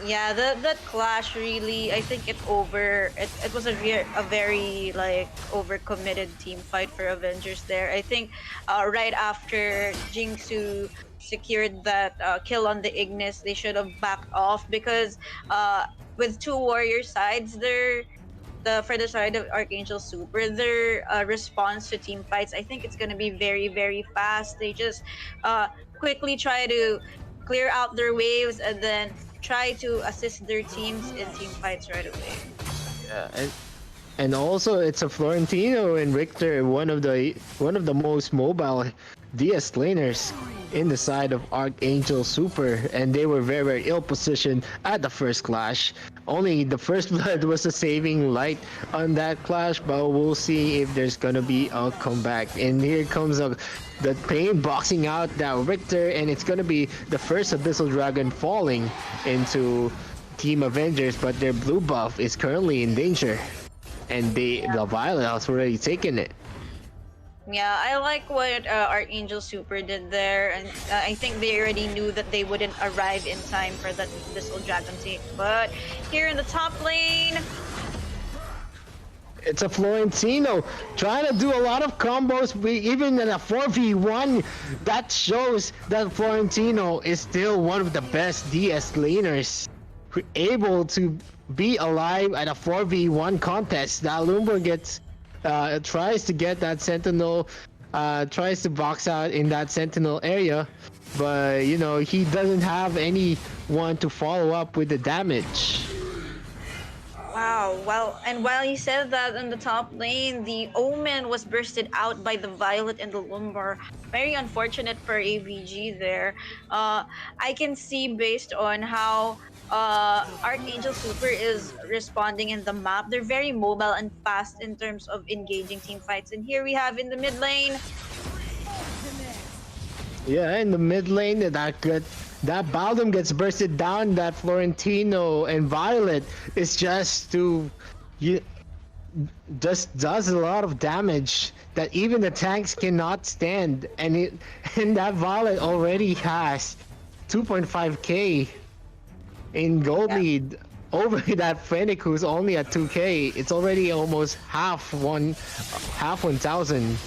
Yeah, that clash really, I think it was a very like overcommitted team fight for Avengers there. I think right after Jingsu secured that kill on the Ignis, they should have backed off because with two warrior sides there, for the side of ArchAngel Super, their response to team fights, I think it's gonna be very, very fast. They just quickly try to clear out their waves and then try to assist their teams in team fights right away. Yeah, and also it's a Florentino and Richter, one of the most mobile DS laners in the side of ArchAngel Super, and they were very, very ill positioned at the first clash. Only the first blood was a saving light on that clash, but we'll see if there's gonna be a comeback. And here comes the Pain boxing out that Richter, and it's gonna be the first Abyssal Dragon falling into Team Avengers, but their blue buff is currently in danger, and the Violet has already taken it. Yeah, I like what ArchAngel Super did there, and I think they already knew that they wouldn't arrive in time for that Abyssal Dragon take. But here in the top lane, it's a Florentino trying to do a lot of combos. Even in a 4v1, that shows that Florentino is still one of the best DS laners, able to be alive at a 4v1 contest. That Lumbar tries to get that Sentinel tries to box out in that Sentinel area, but you know, he doesn't have anyone to follow up with the damage. Wow. Well, and while he said that in the top lane, the Omen was bursted out by the Violet and the Lumbar. Very unfortunate for AVG there. I can see based on how ArchAngel Super is responding in the map. They're very mobile and fast in terms of engaging team fights. And here we have in the mid lane. Yeah, in the mid lane, that Baldum gets bursted down. That Florentino and Violet is just just does a lot of damage that even the tanks cannot stand. And that Violet already has 2.5k in gold lead over that Fennec, who's only at 2k. It's already almost half 1,000.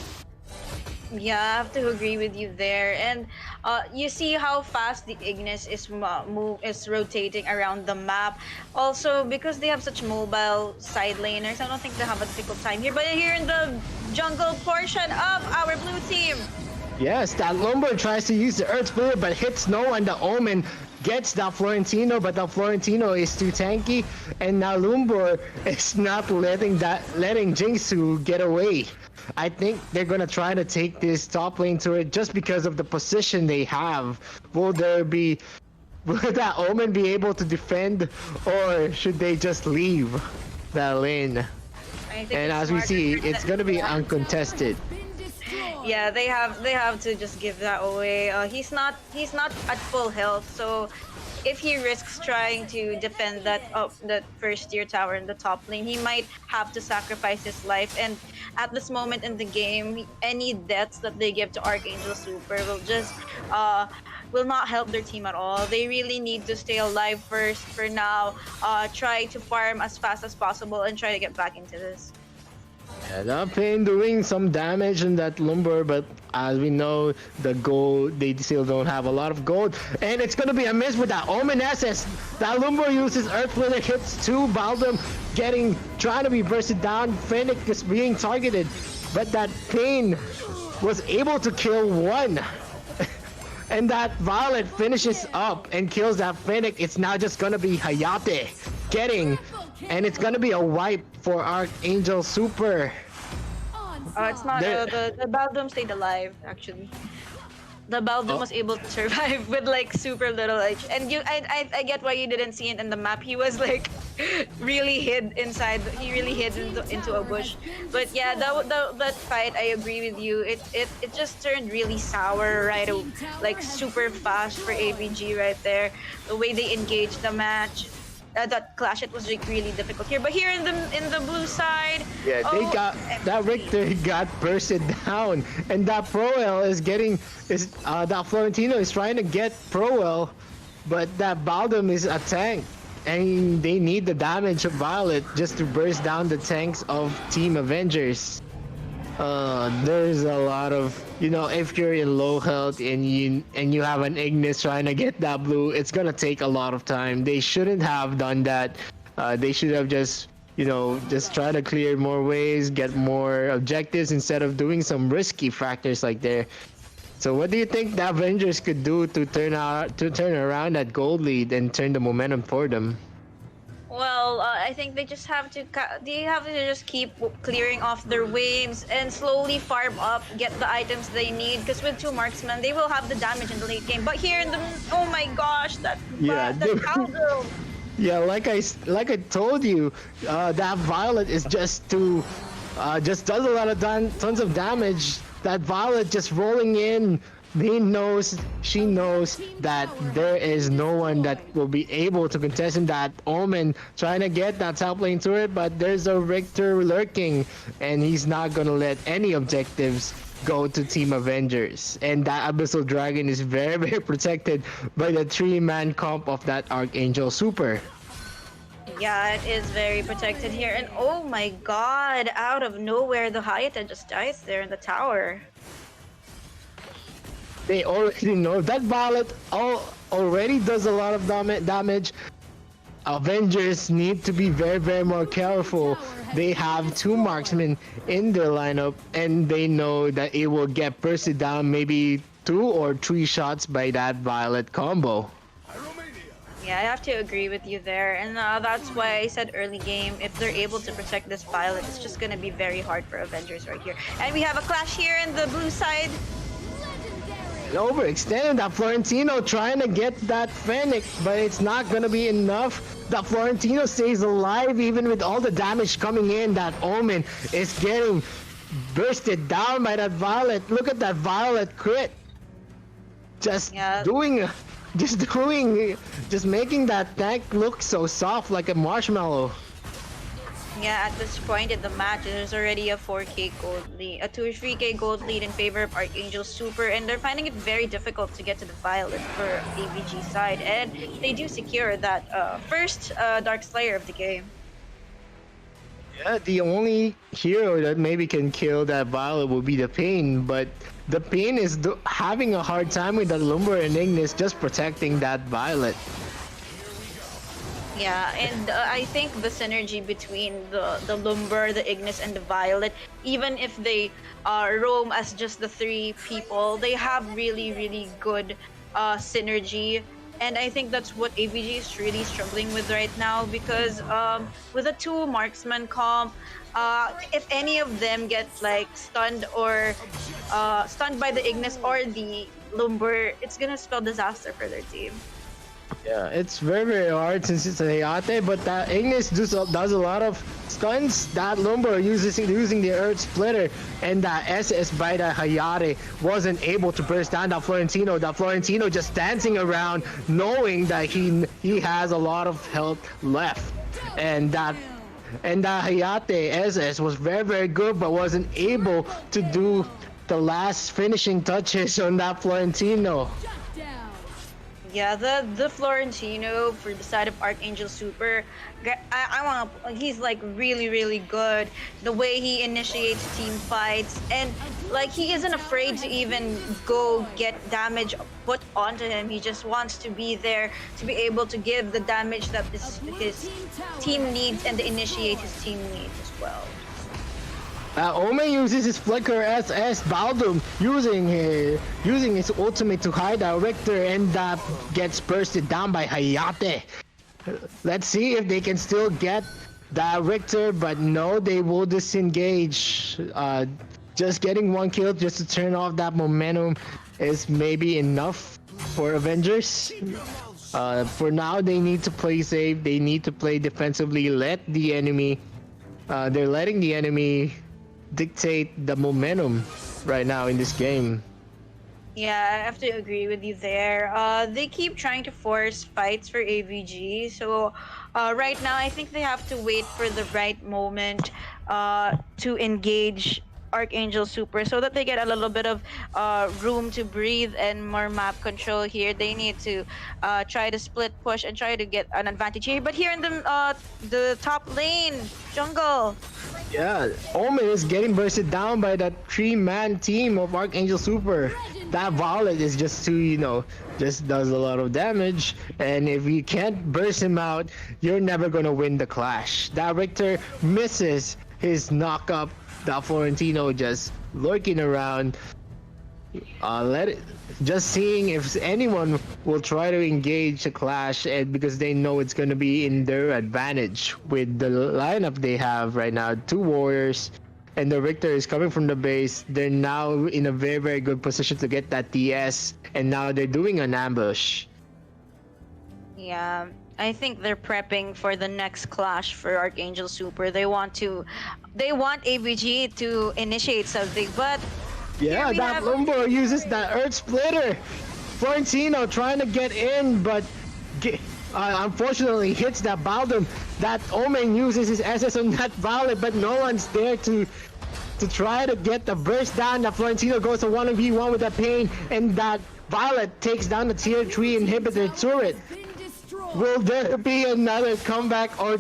Yeah, I have to agree with you there. And you see how fast the Ignis is rotating around the map. Also, because they have such mobile side laners, I don't think they have a difficult time here. But here in the jungle portion of our blue team. Yes, that Lumbar tries to use the Earth Spirit, but hits no one. The Omen gets that Florentino, but the Florentino is too tanky. And now Lumbar is not letting Jingsu get away. I think they're gonna try to take this top lane turret just because of the position they have. Will that Omen be able to defend, or should they just leave that lane? And as we see, it's gonna be uncontested. Yeah, they have to just give that away. He's not at full health, so if he risks trying to defend that first tier tower in the top lane, he might have to sacrifice his life. And at this moment in the game, any deaths that they give to ArchAngel Super will not help their team at all. They really need to stay alive first for now. Try to farm as fast as possible and try to get back into this. Yeah, that Pain doing some damage in that Lumbar, but as we know, the gold, they still don't have a lot of gold. And it's gonna be a miss with that Omen SS. That Lumbar uses Earth Splitter, hits two, Baldum trying to be bursted down. Fennec is being targeted, but that Pain was able to kill one. And that Violet finishes up and kills that Fennec. It's now just gonna be Hayate and it's gonna be a wipe for ArchAngel Super. It's not the Baldum stayed alive actually. The Baldum was able to survive with like super little HP. And I get why you didn't see it in the map. He was like really hid inside. He really hid into a bush. But yeah, that fight, I agree with you. It just turned really sour like super fast for AVG right there. The way they engaged the match. That clash, it was like really difficult here. But here in the blue side, yeah, that Richter got bursted down, and that Proel that Florentino is trying to get Proel, but that Baldum is a tank, and they need the damage of Violet just to burst down the tanks of Team Avengers. There's a lot of, if you're in low health and you have an Ignis trying to get that blue, it's gonna take a lot of time. They shouldn't have done that. They should have just try to clear more waves, get more objectives instead of doing some risky factors like there. So what do you think the Avengers could do to turn around that gold lead and turn the momentum for them? Well, I think they just have to just keep clearing off their waves and slowly farm up, get the items they need. Because with two marksmen, they will have the damage in the late game. But here in the oh my gosh, that cowgirl. Yeah, like I told you, that Violet is just does a lot of tons of damage. That Violet just rolling in. She knows that there is no one that will be able to contest in that Omen trying to get that top lane turret, but there's a Richter lurking, and he's not gonna let any objectives go to Team Avengers. And that Abyssal Dragon is very, very protected by the 3-man comp of that ArchAngel Super. Yeah, it is very protected here. And oh my god, out of nowhere, the Hayate just dies there in the tower. They already know that Violet already does a lot of damage. Avengers need to be very more careful. They have 2 marksmen in their lineup, and they know that it will get bursted down maybe 2 or 3 shots by that Violet combo. Yeah, I have to agree with you there, and that's why I said early game, if they're able to protect this Violet, it's just gonna be very hard for Avengers right here. And we have a clash here in the blue side. Overextended. That Florentino trying to get that Fennec, but it's not gonna be enough. That Florentino stays alive even with all the damage coming in. That Omen is getting bursted down by that Violet. Look at that Violet crit. Just making that tank look so soft like a marshmallow. Yeah, at this point in the match, there's already a 4k gold lead, a 2 or 3k gold lead in favor of ArchAngel Super, and they're finding it very difficult to get to the Violet for AVG side, and they do secure that first Dark Slayer of the game. Yeah, the only hero that maybe can kill that Violet will be the Pain, but the Pain is having a hard time with the Lumbar and Ignis just protecting that Violet. Yeah, and I think the synergy between the Lumbar, the Ignis, and the Violet, even if they roam as just the 3 people, they have really good synergy. And I think that's what AVG is really struggling with right now, because with a 2 marksman comp, if any of them get like stunned or stunned by the Ignis or the Lumbar, it's gonna spell disaster for their team. Yeah, it's very hard since it's a Hayate, but that Ignis does a lot of stuns. That Lumbar using the Earth Splitter, and that SS by the Hayate wasn't able to burst down that Florentino. That Florentino just dancing around, knowing that he has a lot of health left, and that Hayate SS was very good, but wasn't able to do the last finishing touches on that Florentino. Yeah, the Florentino for the side of ArchAngel Super, he's like really good. The way he initiates team fights, and like he isn't afraid to even go get damage put onto him. He just wants to be there to be able to give the damage that his team needs and to initiate his team needs as well. Omen uses his Flicker SS Baldum, using his ultimate to hide out Richter, and that gets bursted down by Hayate. Let's see if they can still get that Richter, but no, they will disengage. Just getting 1 kill just to turn off that momentum is maybe enough for Avengers. For now, they need to play safe. They need to play defensively. Let the enemy. They're letting the enemy dictate the momentum right now in this game. Yeah, I have to agree with you there. They keep trying to force fights for AVG, so right now I think they have to wait for the right moment to engage ArchAngel Super so that they get a little bit of room to breathe and more map control here. They need to try to split push and try to get an advantage here. But here in the top lane, jungle. Yeah, Omen is getting bursted down by that 3-man team of ArchAngel Super. That Violet is just too, just does a lot of damage. And if you can't burst him out, you're never gonna win the clash. That Richter misses his knock-up. That Florentino just lurking around. Just seeing if anyone will try to engage the clash, and because they know it's gonna be in their advantage with the lineup they have right now. 2 warriors, and the Richter is coming from the base. They're now in a very good position to get that TS, and now they're doing an ambush. Yeah, I think they're prepping for the next clash for ArchAngel Super. They want AVG to initiate something, but yeah, that Lumbar uses that Earth Splitter. Florentino trying to get in, but unfortunately hits that Baldum. That Omen uses his SS on that Violet, but no one's there to try to get the burst down. That Florentino goes to 1v1 with that Pain, and that Violet takes down the tier 3 inhibitor turret. Will there be another comeback, or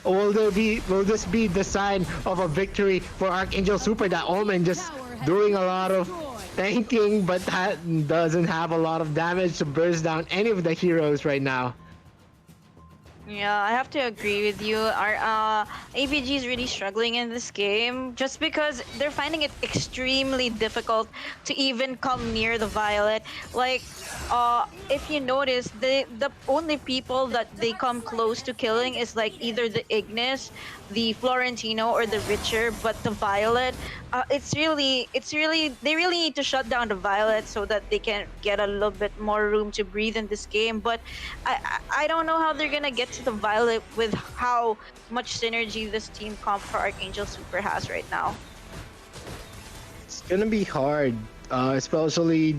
will this be the sign of a victory for ArchAngel Super? That Omen just doing a lot of tanking, but doesn't have a lot of damage to burst down any of the heroes right now. Yeah, I have to agree with you. Our AVG is really struggling in this game just because they're finding it extremely difficult to even come near the Violet. Like, if you notice, the only people that they come close to killing is like either the Ignis, the Florentino, or the Richer. But the Violet, they really need to shut down the Violet so that they can get a little bit more room to breathe in this game. But I don't know how they're gonna get to the Violet with how much synergy this team comp for Archangel Super has right now. It's gonna be hard, especially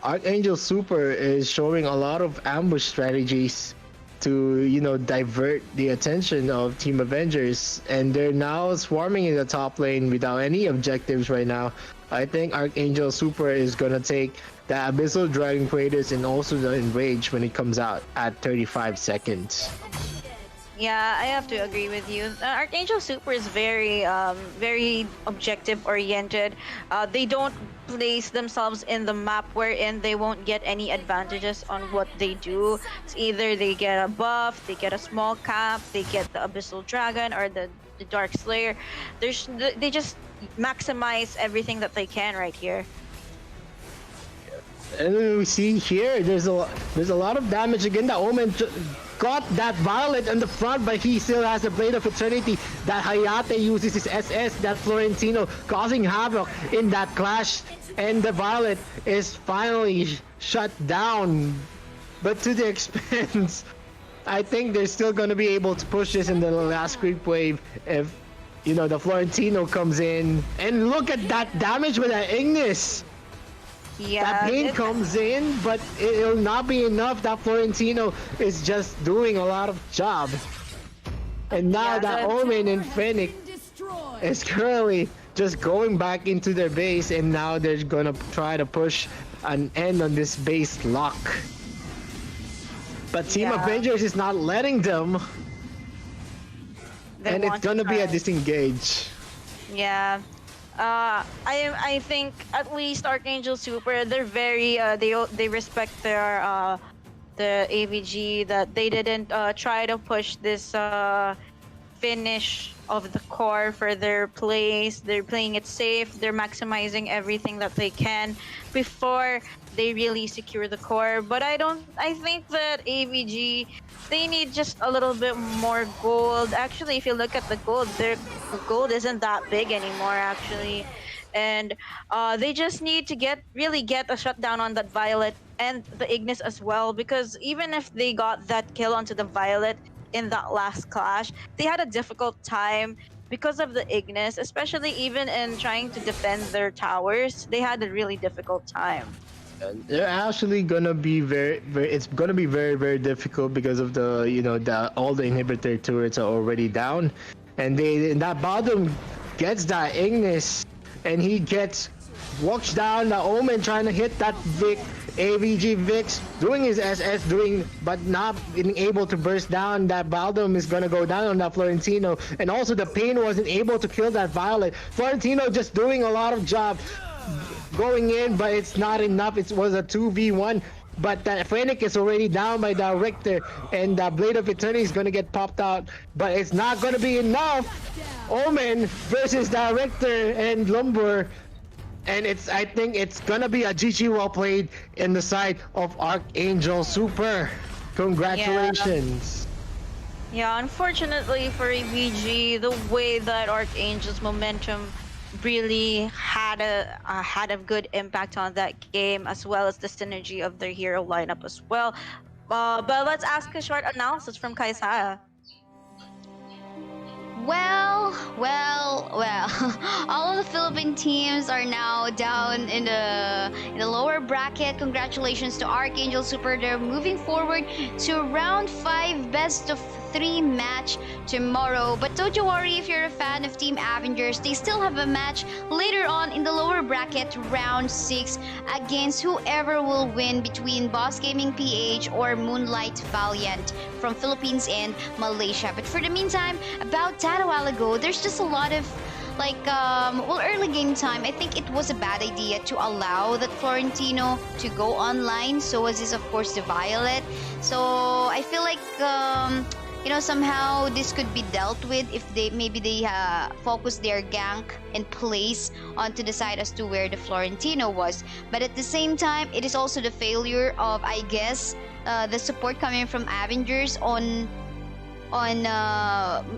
Archangel Super is showing a lot of ambush strategies to, you know, divert the attention of Team Avengers, and they're now swarming in the top lane without any objectives right now. I think Archangel Super is gonna take the Abyssal Dragon Kratos and also the Enrage when it comes out at 35 seconds. Yeah, I have to agree with you. Archangel Super is very, very objective oriented. They don't place themselves in the map wherein they won't get any advantages on what they do. It's either they get a buff, they get a small cap, they get the Abyssal Dragon or the Dark Slayer. They just maximize everything that they can right here. And we see here, there's a lot of damage again. The Omen got that Violet in the front, but he still has the Blade of Eternity. That Hayate uses his SS, that Florentino causing havoc in that clash, and the Violet is finally shut down. But to the expense, I think they're still gonna be able to push this in the last creep wave if, you know, the Florentino comes in. And look at that damage with that Ignis. Yeah, That pain comes in, but it'll not be enough. That Florentino is just doing a lot of job. And now that Omen and Fennec is currently just going back into their base, and now they're gonna try to push an end on this base lock. But Team Avengers is not letting them. And it's gonna be a disengage. Yeah. I think at least Archangel Super, they're very they respect their the AVG, that they didn't try to push this finish of the core for their plays. They're playing it safe. They're maximizing everything that they can before they really secure the core. But I think that AVG, they need just a little bit more gold. Actually, if you look at the gold, their gold isn't that big anymore, actually. And they just need to really get a shutdown on that Violet and the Ignis as well, because even if they got that kill onto the Violet in that last clash, they had a difficult time because of the Ignis, especially even in trying to defend their towers. They had a really difficult time. They're actually gonna be it's gonna be very, very difficult because of the, you know, all the inhibitor turrets are already down, and that bottom gets that Ignis, and he walks down the Omen trying to hit that Vic, AVG Vix, doing his SS, but not being able to burst down. That Baldom is gonna go down on that Florentino, and also the Pain wasn't able to kill that Violet. Florentino just doing a lot of job going in, but it's not enough. It was a 2v1, but that Fennec is already down by the Richter, and the Blade of Eternity is gonna get popped out, but it's not gonna be enough. Omen versus the Richter and Lumbar, and I think it's gonna be a GG well played in the side of Archangel Super. Congratulations. Yeah, unfortunately for AVG, the way that Archangel's momentum really had a good impact on that game, as well as the synergy of their hero lineup as well. But let's ask a short analysis from Kaisaya. Well. All of the Philippine teams are now down in the lower bracket. Congratulations to Archangel Super. They're moving forward to round 5 best of 3 match tomorrow. But don't you worry if you're a fan of Team Avengers. They still have a match later on in the lower bracket, round 6, against whoever will win between BossGamingPH or Moonlight Valiant from Philippines and Malaysia. But for the meantime, about that a while ago, there's just a lot of early game time, I think it was a bad idea to allow that Florentino to go online. So was this, of course, the Violet. So I feel like somehow this could be dealt with if they focus their gank and plays onto the side as to where the Florentino was. But at the same time, it is also the failure of, I guess, the support coming from Avengers on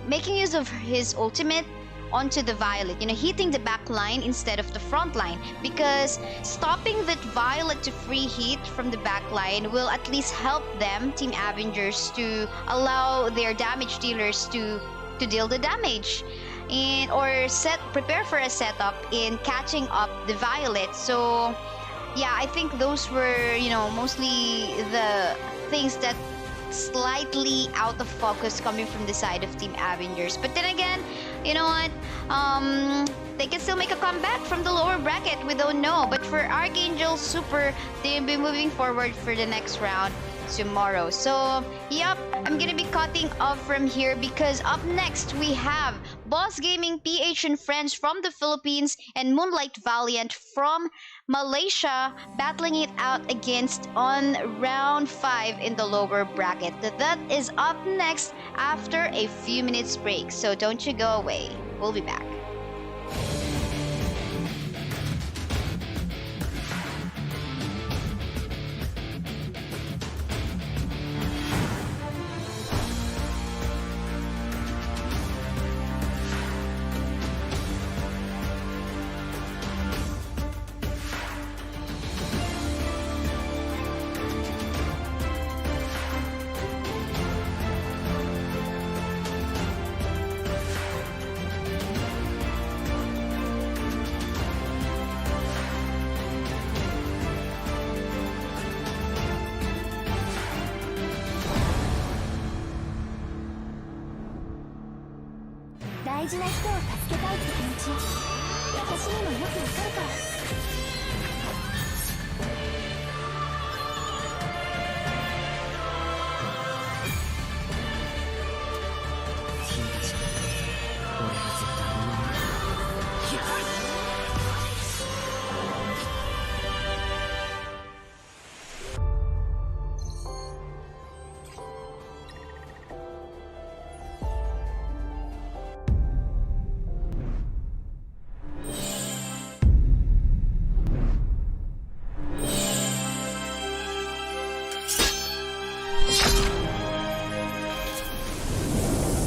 making use of his ultimate onto the Violet, hitting the back line instead of the front line, because stopping that Violet to free hit from the back line will at least help them, Team Avengers, to allow their damage dealers to deal the damage or prepare for a setup in catching up the Violet. So yeah, I think those were mostly the things that slightly out of focus coming from the side of Team Avengers. But then again, you know what? They can still make a comeback from the lower bracket. We don't know. But for ArchAngel Super, they'll be moving forward for the next round tomorrow. So, yep, I'm gonna be cutting off from here because up next we have BossGamingPH and friends from the Philippines and Moonlight Valiant from Malaysia battling it out against on round 5 in the lower bracket. That is up next after a few minutes break. So don't you go away. We'll be back.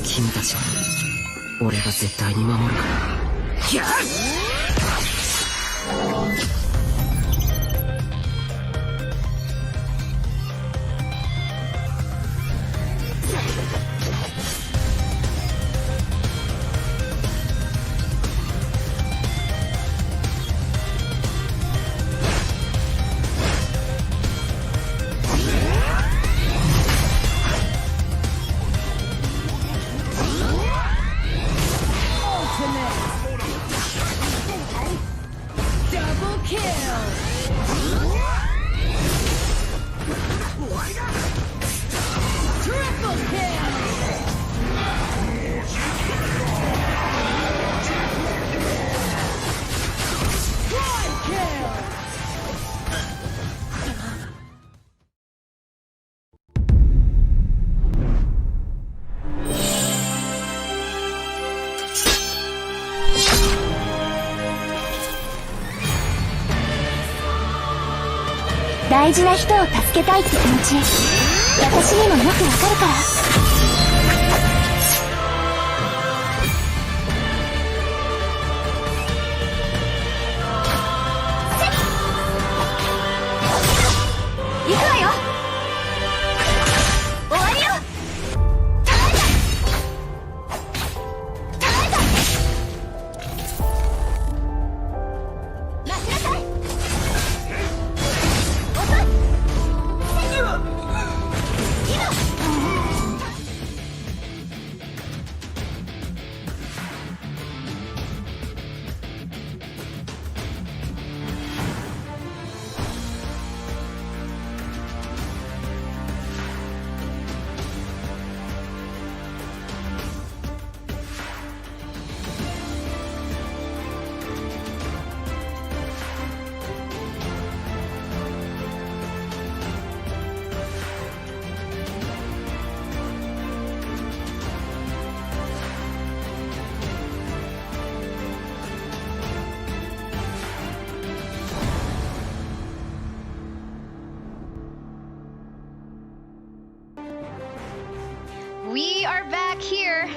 君たちは俺が絶対に守るから。大事な人を助けたいって気持ち、私にもよくわかるから。行くわよ。終わりよ。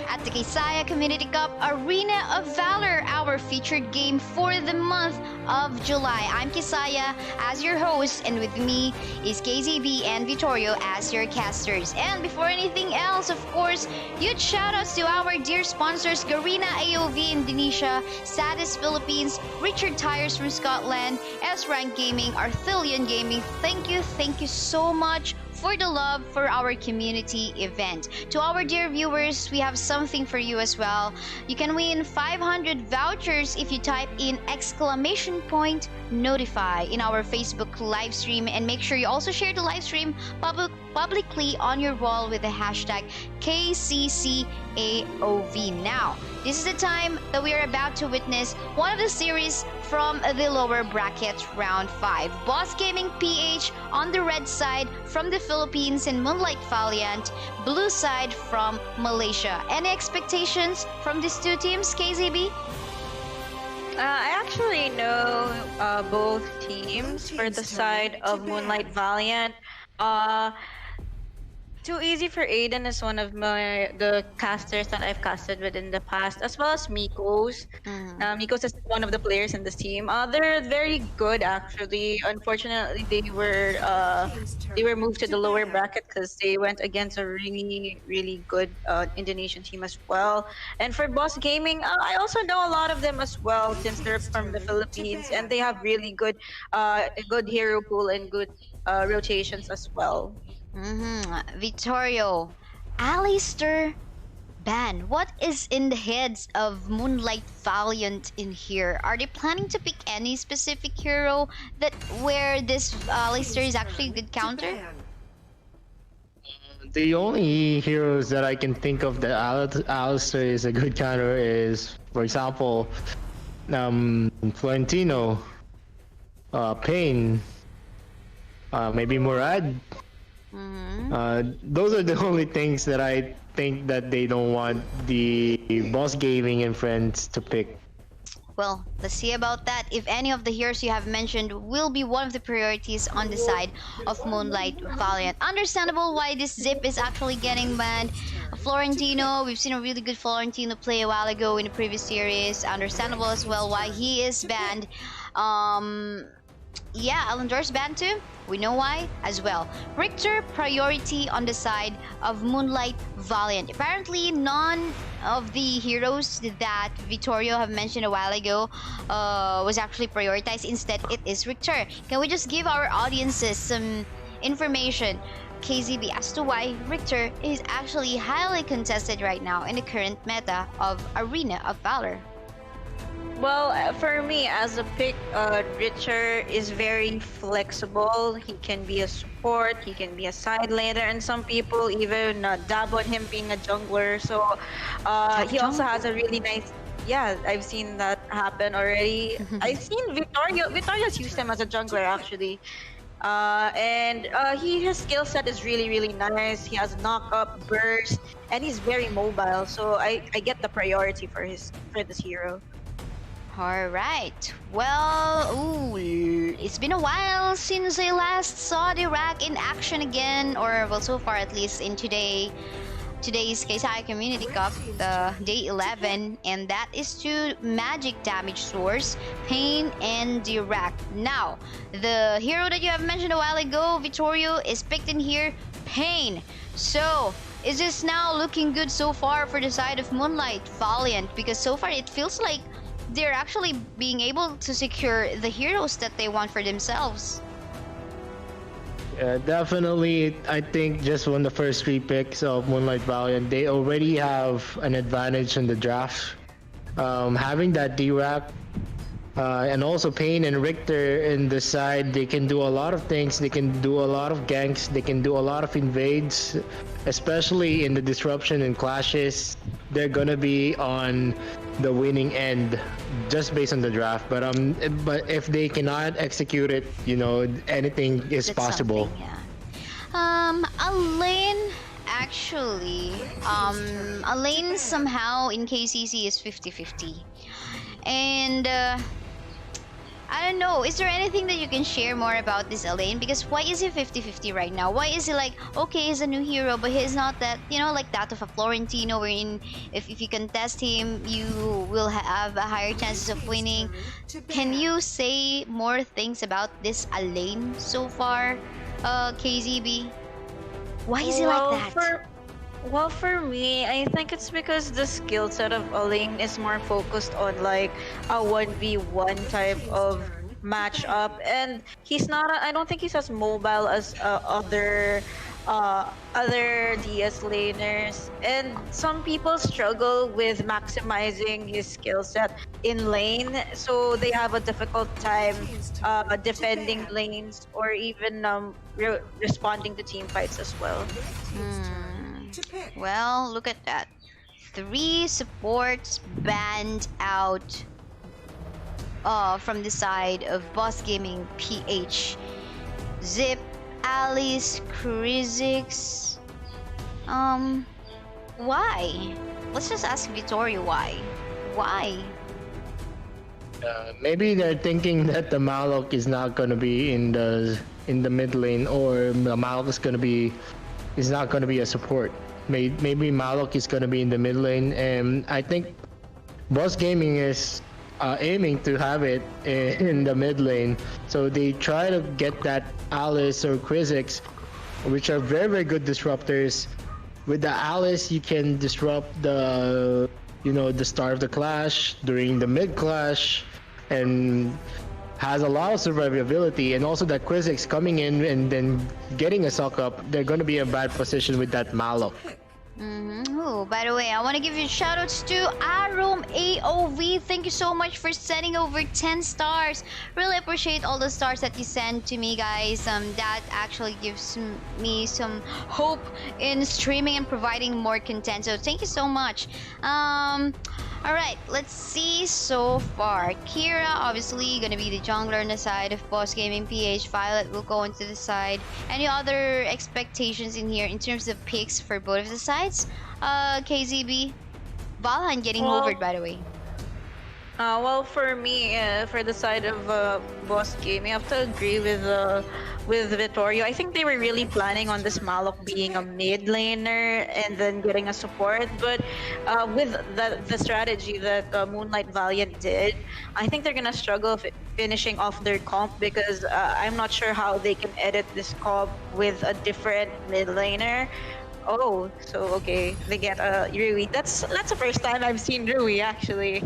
at the Kaisaya Community Cup Arena of Valor, our featured game for the month of July. I'm Kaisaya as your host, and with me is KazeeB and Vittorio as your casters. And before anything else, of course, huge shoutouts to our dear sponsors, Garena AOV Indonesia, Sadis Philippines, Richard Tyers from Scotland, S-Rank Gaming, Arthilian Gaming. Thank you so much for the love for our community event. To our dear viewers, we have something for you as well. You can win 500 vouchers if you type in !notify in our Facebook live stream, and make sure you also share the live stream publicly on your wall with the hashtag KCCAOV. Now, this is the time that we are about to witness one of the series from the lower bracket round 5. BossGamingPH on the red side from the Philippines and Moonlight Valiant, blue side from Malaysia. Any expectations from these two teams, KazeeB? I actually know both teams. For the side of Moonlight Valiant, Too Easy for Aiden is one of the casters that I've casted with in the past, as well as Mikos. Mikos is one of the players in this team. They're very good actually. Unfortunately, they were moved to the lower bracket because they went against a really good Indonesian team as well. And for Boss Gaming, I also know a lot of them as well since they're from the Philippines, and they have really good hero pool and good rotations as well. Vittorio, Alistair ban. What is in the heads of Moonlight Valiant in here? Are they planning to pick any specific hero where this Alistair is actually a good counter? The only heroes that I can think of that Alistair is a good counter is, for example, Florentino, Pain, maybe Murad. Those are the only things that I think that they don't want the Boss Gaming and friends to pick. Well, let's see about that. If any of the heroes you have mentioned will be one of the priorities on the side of Moonlight Valiant. Understandable why this Zip is actually getting banned. Florentino, we've seen a really good Florentino play a while ago in the previous series. Understandable as well why he is banned. Yeah, Alandar's banned too. We know why as well. Richter, priority on the side of Moonlight Valiant. Apparently, none of the heroes that Vittorio have mentioned a while ago was actually prioritized. Instead, it is Richter. Can we just give our audiences some information, KazeeB, as to why Richter is actually highly contested right now in the current meta of Arena of Valor? Well, for me, as a pick, Richter is very flexible. He can be a support, he can be a side laner, and some people even dab on him being a jungler. So he also has a really nice... Yeah, I've seen that happen already. I've seen Vittorio's used him as a jungler actually. His skill set is really nice. He has knock-up, burst, and he's very mobile. So I get the priority for this hero. Alright, well, it's been a while since I last saw the rack in action again, or well, so far at least in today's Kaisaya Community Cup, day 11, and that is to magic damage source, Pain, and the rack. Now, the hero that you have mentioned a while ago, Vittorio, is picked in here, Pain. So, is this now looking good so far for the side of Moonlight Valiant? Because so far it feels like they're actually being able to secure the heroes that they want for themselves. Definitely, I think just from the first 3 picks of Moonlight Valiant, they already have an advantage in the draft. Having that D-Rack and also Pain and Richter in the side, they can do a lot of things. They can do a lot of ganks. They can do a lot of invades, especially in the disruption and clashes. They're gonna be on the winning end just based on the draft. But if they cannot execute it, you know, anything is possible. Yeah. Elaine actually, Elaine somehow in KCC is 50-50. And I don't know. Is there anything that you can share more about this Elaine? Because why is he 50-50 right now? Why is he like, okay, he's a new hero, but he's not that, you know, like that of a Florentino, wherein if you contest him, you will have a higher chances of winning. Can you say more things about this Elaine so far, KazeeB? Why is he like that? Well, for me, I think it's because the skill set of Oling is more focused on like a 1v1 type of matchup, and he's not. I don't think he's as mobile as other DS laners, and some people struggle with maximizing his skill set in lane, so they have a difficult time defending lanes or even responding to team fights as well. Well, look at that. 3 supports banned out from the side of BossGamingPH. Zip, Alice, Krizix. Why? Let's just ask Vittorio why. Why? Maybe they're thinking that the Malok is not gonna be in the mid lane, or the Malok is not gonna be a support. Maybe Malok is gonna be in the mid lane, and I think Boss Gaming is aiming to have it in the mid lane. So they try to get that Alice or Krizix, which are very, very good disruptors. With the Alice, you can disrupt the start of the clash during the mid clash, and has a lot of survivability. And also that Krizix coming in and then getting a suck up, they're going to be in a bad position with that Malok. Oh, by the way, I want to give you shoutouts to Arum AOV. Thank you so much for sending over 10 stars. Really appreciate all the stars that you send to me, guys. That actually gives me some hope in streaming and providing more content. So thank you so much. Alright, let's see so far. Kira, obviously, gonna be the jungler on the side of BossGamingPH. Violet will go into the side. Any other expectations in here in terms of picks for both of the sides? KazeeB? Valhan getting hovered, by the way. Well, for me, for the side of Boss Gaming, I have to agree with Vittorio. I think they were really planning on this Malok being a mid laner and then getting a support. But with the strategy that Moonlight Valiant did, I think they're gonna struggle finishing off their comp, because I'm not sure how they can edit this comp with a different mid laner. Oh, so okay, they get Rui. That's the first time I've seen Rui actually.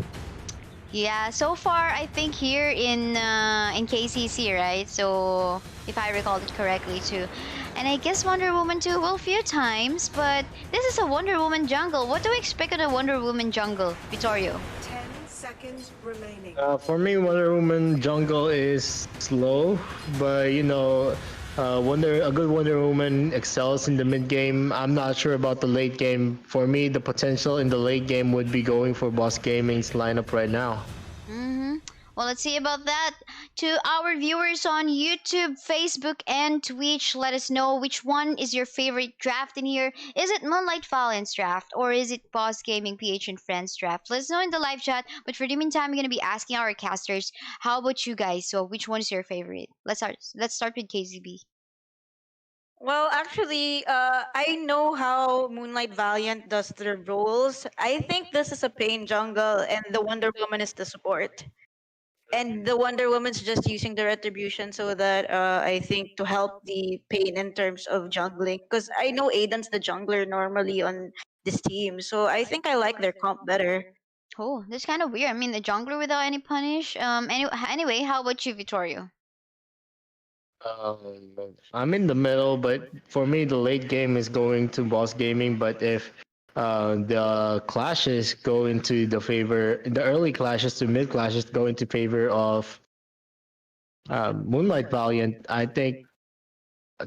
Yeah, so far I think here in KCC, right? So if I recall it correctly too. And I guess Wonder Woman too, well, few times, but this is a Wonder Woman jungle. What do we expect of a Wonder Woman jungle, Vittorio? 10 seconds remaining. For me, Wonder Woman jungle is slow, but a good Wonder Woman excels in the mid game. I'm not sure about the late game. For me, the potential in the late game would be going for Boss Gaming's lineup right now. Well, let's see about that. To our viewers on YouTube, Facebook, and Twitch, let us know which one is your favorite draft in here. Is it Moonlight Valiant's draft, or is it BossGamingPH and Friends draft? Let us know in the live chat. But for the meantime, we're gonna be asking our casters, how about you guys? So, which one is your favorite? Let's start with KazeeB. Well, actually, I know how Moonlight Valiant does their roles. I think this is a pain jungle, and the Wonder Woman is the support. And the Wonder Woman's just using the retribution so that I think to help the pain in terms of jungling. Because I know Aiden's the jungler normally on this team, so I think I like their comp better. Oh, that's kind of weird. I mean, the jungler without any punish. Anyway, how about you, Vittorio? I'm in the middle, but for me, the late game is going to Boss Gaming. But if the clashes go into the early clashes to mid clashes go into favor of Moonlight Valiant, I think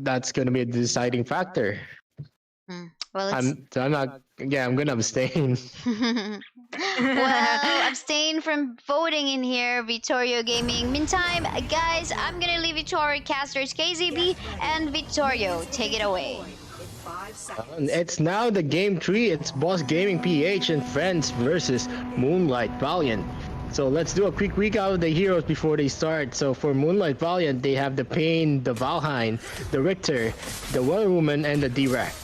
that's going to be a deciding factor. Well, I'm gonna abstain. Well, abstain from voting in here, Vittorio Gaming. Meantime, guys, I'm gonna leave it to our casters, KazeeB and Vittorio. Take it away. It's now the game 3. It's BossGamingPH and Friends versus Moonlight Valiant. So let's do a quick recap of the heroes before they start. So for Moonlight Valiant, they have the Pain, the Valheim, the Richter, the Wonder Woman, and the D-Rack.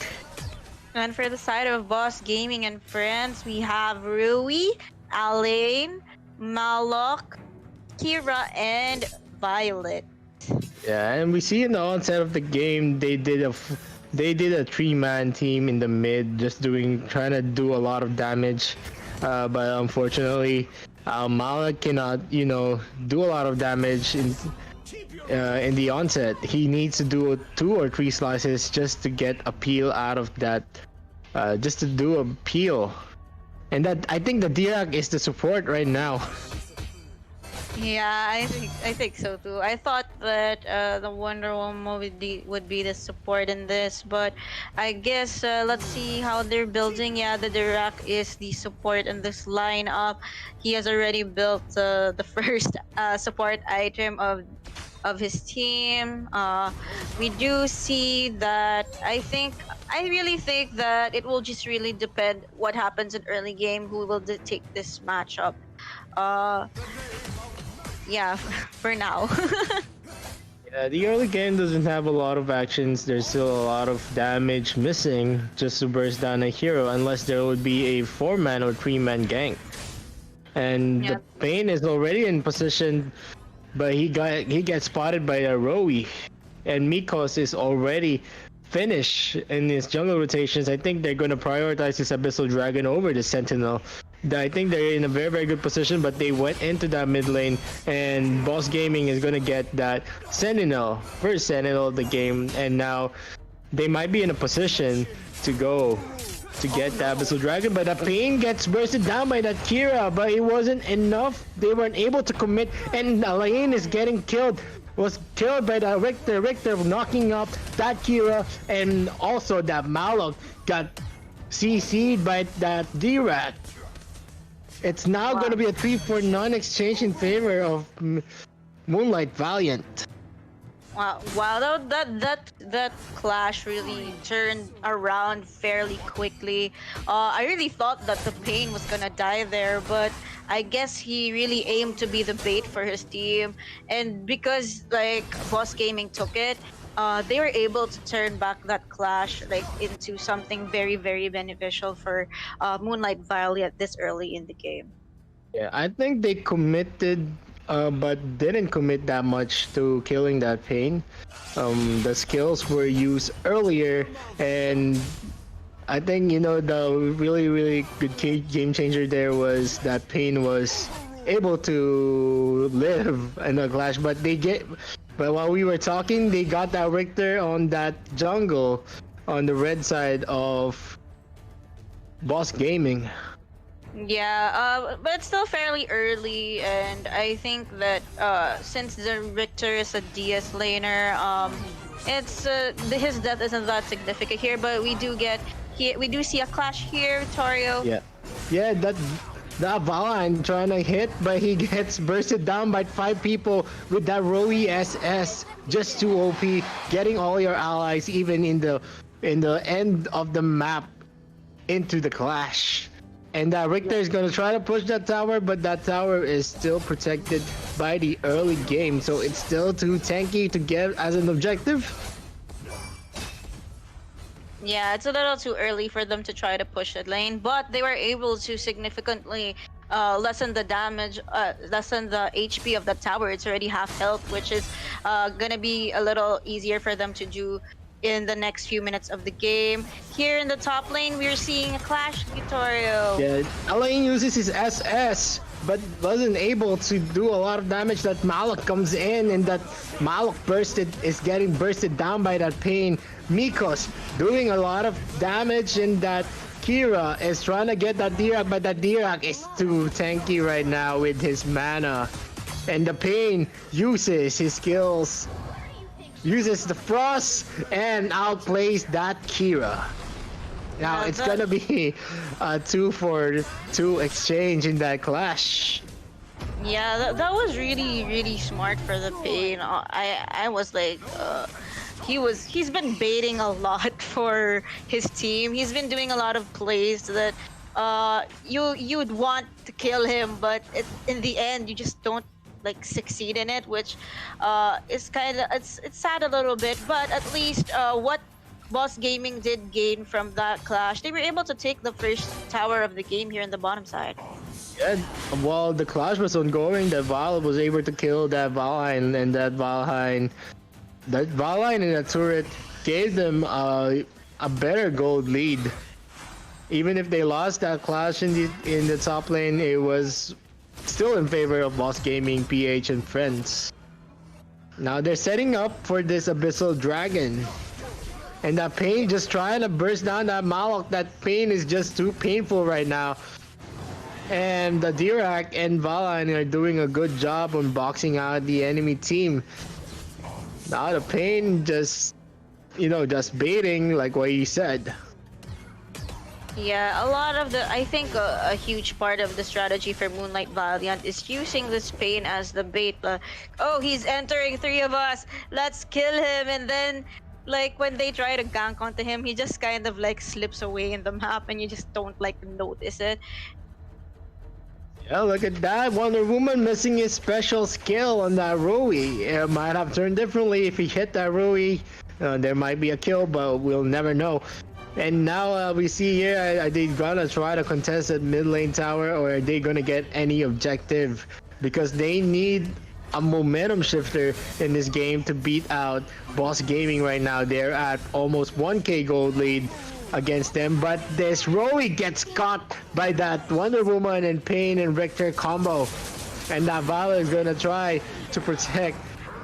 And for the side of Boss Gaming and Friends, we have Rui, Alain, Malok, Kira, and Violet. Yeah, and we see in the onset of the game, they did a 3-man team in the mid, just trying to do a lot of damage. But unfortunately, Malak cannot, do a lot of damage in the onset. He needs to do 2 or 3 slices just to get a peel out of that, just to do a peel. And that, I think the Dirak is the support right now. Yeah, I think so too. I thought that the Wonder Woman would be the support in this, but I guess let's see how they're building. Yeah, the Dirac is the support in this lineup. He has already built the first support item of his team. We do see that. I really think that it will just really depend what happens in early game, who will take this matchup. Yeah, for now. Yeah, the early game doesn't have a lot of actions. There's still a lot of damage missing just to burst down a hero, unless there would be a 4-man or 3-man gank. And the Pain is already in position, but he gets spotted by a Roi, and Mikos is already finished in his jungle rotations. I think they're gonna prioritize this Abyssal Dragon over the Sentinel. I think they're in a very, very good position, but they went into that mid lane, and Boss Gaming is gonna get that Sentinel, first Sentinel of the game, and now they might be in a position to go to get the Abyssal Dragon, but the Pain gets bursted down by that Kira, but it wasn't enough. They weren't able to commit, and Alain is getting killed. Was killed by the Richter knocking up that Kira, and also that Malok got CC'd by that D-Rat. It's now going to be a 3-for-none exchange in favor of Moonlight Valiant. Wow, that clash really turned around fairly quickly. I really thought that the Pain was gonna die there, but I guess he really aimed to be the bait for his team, and because like Boss Gaming took it, they were able to turn back that clash into something very, very beneficial for Moonlight Valiant this early in the game. Yeah, I think they committed, but didn't commit that much to killing that Pain. The skills were used earlier, and I think the really, really good game changer there was that Pain was able to live in the clash, but while we were talking, they got that Richter on that jungle on the red side of Boss Gaming. Yeah, but it's still fairly early, and I think that since the Richter is a DS laner, his death isn't that significant here. But we do see a clash here, Vittorio. Yeah, that Valiant trying to hit, but he gets bursted down by 5 people with that Roi SS. Just too OP, getting all your allies even in the end of the map into the clash. And that Richter is gonna try to push that tower, but that tower is still protected by the early game, so it's still too tanky to get as an objective. Yeah, it's a little too early for them to try to push the lane, but they were able to significantly lessen the damage, lessen the HP of the tower. It's already half health, which is gonna be a little easier for them to do in the next few minutes of the game. Here in the top lane, we're seeing a clash, Vittorio. Yeah, Alain uses his SS, but wasn't able to do a lot of damage. That Malok comes in, and that Malok is getting bursted down by that Pain. Mikos doing a lot of damage, and that Kira is trying to get that Dirac, but that Dirac is too tanky right now with his mana. And the Pain uses his skills, uses the Frost, and outplays that Kira. Now it's gonna be a 2-for-2 exchange in that clash. Yeah, that was really, really smart for the Pain. I was like, he's been baiting a lot for his team. He's been doing a lot of plays that you would want to kill him, but in the end you just don't like succeed in it, which is kind of it's sad a little bit. But at least what Boss Gaming did gain from that clash, they were able to take the first tower of the game here in the bottom side. Yeah, while the clash was ongoing, that Val was able to kill that Valheim, and that Valheim in the turret gave them a better gold lead. Even if they lost that clash in the top lane, it was still in favor of Boss Gaming, PH, and friends. Now they're setting up for this Abyssal Dragon. And that Pain just trying to burst down that Malok. That Pain is just too painful right now. And the Dirac and Valiant are doing a good job on boxing out the enemy team. Now the Pain just, just baiting like what you said. Yeah, a lot of I think a huge part of the strategy for Moonlight Valiant is using this Pain as the bait. Oh, he's entering 3 of us. Let's kill him. And then, like, when they try to gank onto him, he just kind of like slips away in the map and you just don't like notice it. Yeah, look at that. Wonder Woman missing his special skill on that Rui. It might have turned differently if he hit that Rui. There might be a kill, but we'll never know. And now we see here, are they gonna try to contest at mid lane tower, or are they gonna get any objective? Because they need a momentum shifter in this game to beat out Boss Gaming right now. They're at almost 1k gold lead against them, but this Rowie gets caught by that Wonder Woman and Pain and Richter combo. And that Vala is gonna try to protect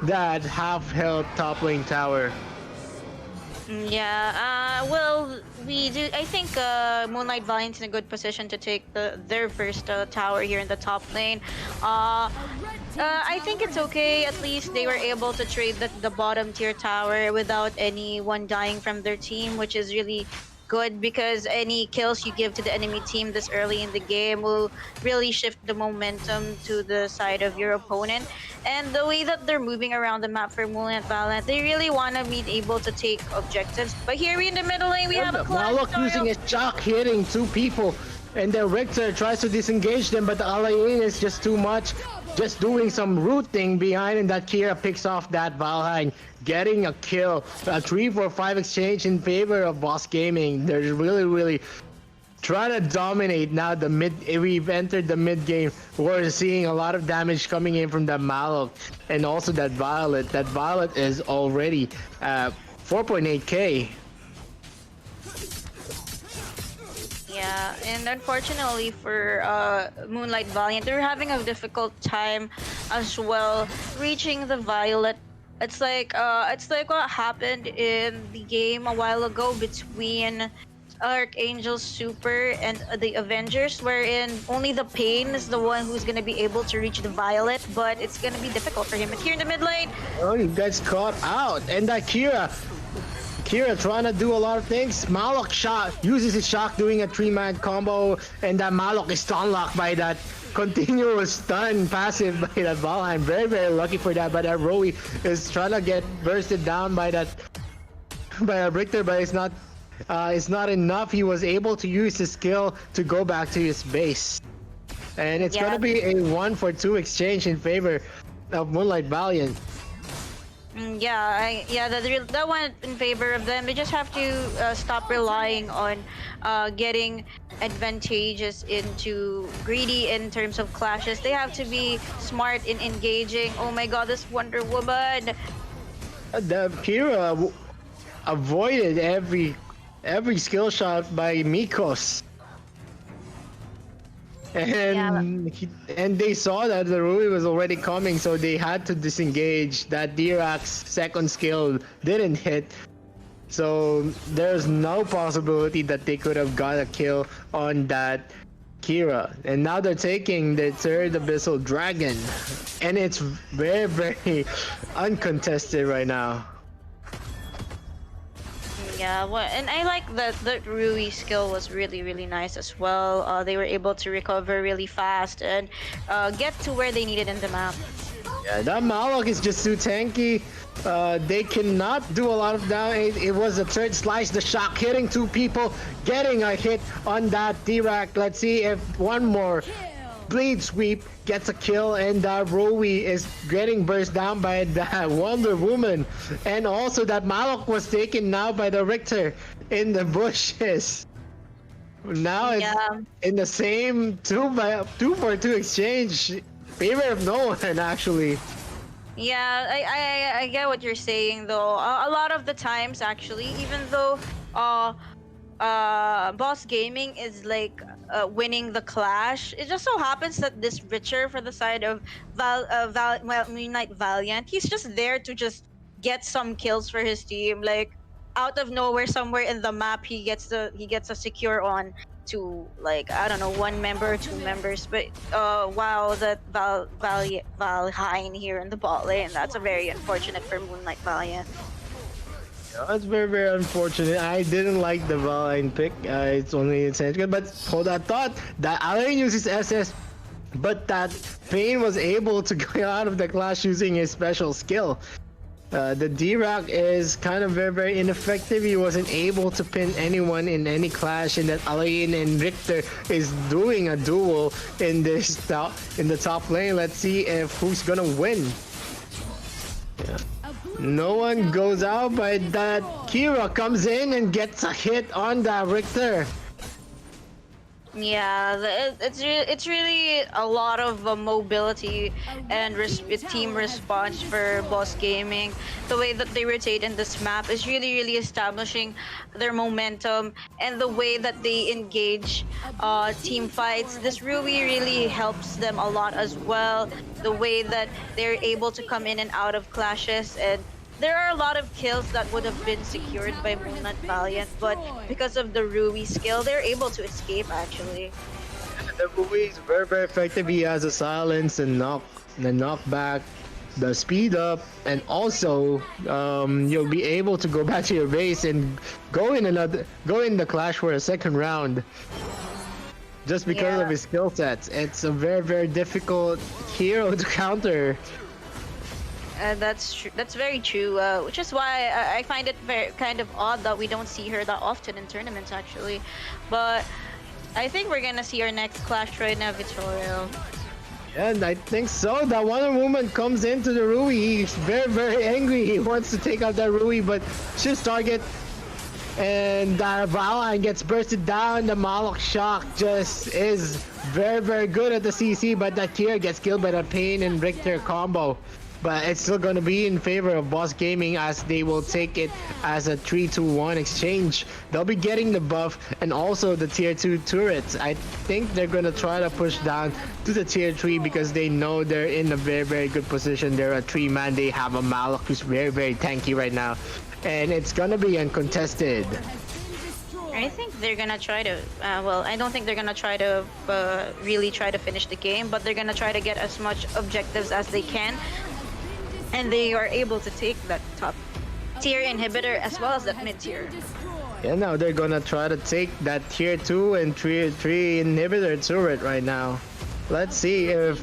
that half-health top lane tower. Yeah, well, I think Moonlight Valiant's in a good position to take their first tower here in the top lane. I think it's okay. At least they were able to trade the bottom tier tower without anyone dying from their team, which is really good, because any kills you give to the enemy team this early in the game will really shift the momentum to the side of your opponent. And the way that they're moving around the map for Moonlight Valiant, they really want to be able to take objectives. But here in the middle lane, we have a clash. Malok using his shock, hitting 2 people. And then Richter tries to disengage them, but the Alain is just too much. Just doing some rooting behind, and that Kira picks off that Valheim, getting a kill. A 3-4-5 exchange in favor of Boss Gaming. They're really trying to dominate now the mid. We've entered the mid game. We're seeing a lot of damage coming in from that Malok and also that Violet. That Violet is already 4.8k. Yeah, and unfortunately for Moonlight Valiant, they're having a difficult time as well reaching the Violet. It's like what happened in the game a while ago between ArchAngel Super and the Avengers, wherein only the Pain is the one who's gonna be able to reach the Violet, but it's gonna be difficult for him. And here in the mid lane, oh, he gets caught out, and that Kira trying to do a lot of things. Malok uses his shock, doing a 3-man combo, and that Malok is stun locked by that continuous stun passive by that Valheim. Very lucky for that, but that Rowie is trying to get bursted down by a Richter, but it's not enough. He was able to use his skill to go back to his base. And it's gonna be a 1-for-2 exchange in favor of Moonlight Valiant. That one in favor of them. They just have to stop relying on getting advantageous into greedy in terms of clashes. They have to be smart in engaging. Oh my god, this Wonder Woman! The Kira avoided every skill shot by Mikos. And they saw that the Rui was already coming, so they had to disengage. That Dirac's second skill didn't hit, so there's no possibility that they could have got a kill on that Kira. And now they're taking the third Abyssal Dragon, and it's very uncontested right now. Yeah, and I like that the Rui skill was really nice as well. They were able to recover really fast and get to where they needed in the map. Yeah, that Malok is just too tanky. They cannot do a lot of damage. It was a third slice, the shock hitting 2 people, getting a hit on that Dirac. Let's see if one more blade sweep, gets a kill, and Rui is getting burst down by that Wonder Woman. And also that Malok was taken now by the Richter in the bushes. Now it's in the same 2-for-2 exchange. Favor of no one, actually. Yeah, I get what you're saying though. A lot of the times, actually, even though Boss Gaming is like winning the clash, it just so happens that this Richer for the side of Moonlight Valiant, he's just there to just get some kills for his team. Like out of nowhere, somewhere in the map, he gets a secure on to, like, I don't know, 1 member or 2 members. But wow, that Valheim here in the bot lane, that's a very unfortunate for Moonlight Valiant. That's very, very unfortunate. I didn't like the Valiant pick. It's only essential, but hold that thought. That Alain uses SS, but that Pain was able to go out of the clash using his special skill. The D-Rock is kind of very, very ineffective. He wasn't able to pin anyone in any clash, and that Alain and Richter is doing a duel in this in the top lane. Let's see if who's gonna win. Yeah. No one goes out, but that Kira comes in and gets a hit on that Richter. Yeah, it's really a lot of mobility and team response for Boss Gaming. The way that they rotate in this map is really establishing their momentum, and the way that they engage team fights. This really helps them a lot as well. The way that they're able to come in and out of clashes, and there are a lot of kills that would have been secured by Moonlight Valiant, but because of the Rui skill, they're able to escape actually. The Rui is very, very effective. He has a silence and knockback, the speed up, and also you'll be able to go back to your base and go in the clash for a second round. Just because of his skill sets. It's a very, very difficult hero to counter. That's true. That's very true. Which is why I find it very kind of odd that we don't see her that often in tournaments, actually. But I think we're gonna see our next clash right now, Vittorio. Yeah, and I think so. That Wonder Woman comes into the Rui. He's very, very angry. He wants to take out that Rui, but shifts target. And that Valiant gets bursted down. The Malok Shock just is very, very good at the CC, but that Kira gets killed by the Pain and Richter combo. But it's still going to be in favor of Boss Gaming, as they will take it as a 3-2-1 exchange. They'll be getting the buff and also the tier 2 turrets. I think they're going to try to push down to the tier 3 because they know they're in a very, very good position. They're a 3-man. They have a Malok who's very, very tanky right now. And it's going to be uncontested. I think they're gonna try to, well, I don't think they're gonna try to really try to finish the game, but they're gonna try to get as much objectives as they can. And they are able to take that top tier inhibitor as well as that mid tier. Yeah, now they're gonna try to take that tier 2 and tier 3 inhibitor turret right now. Let's see if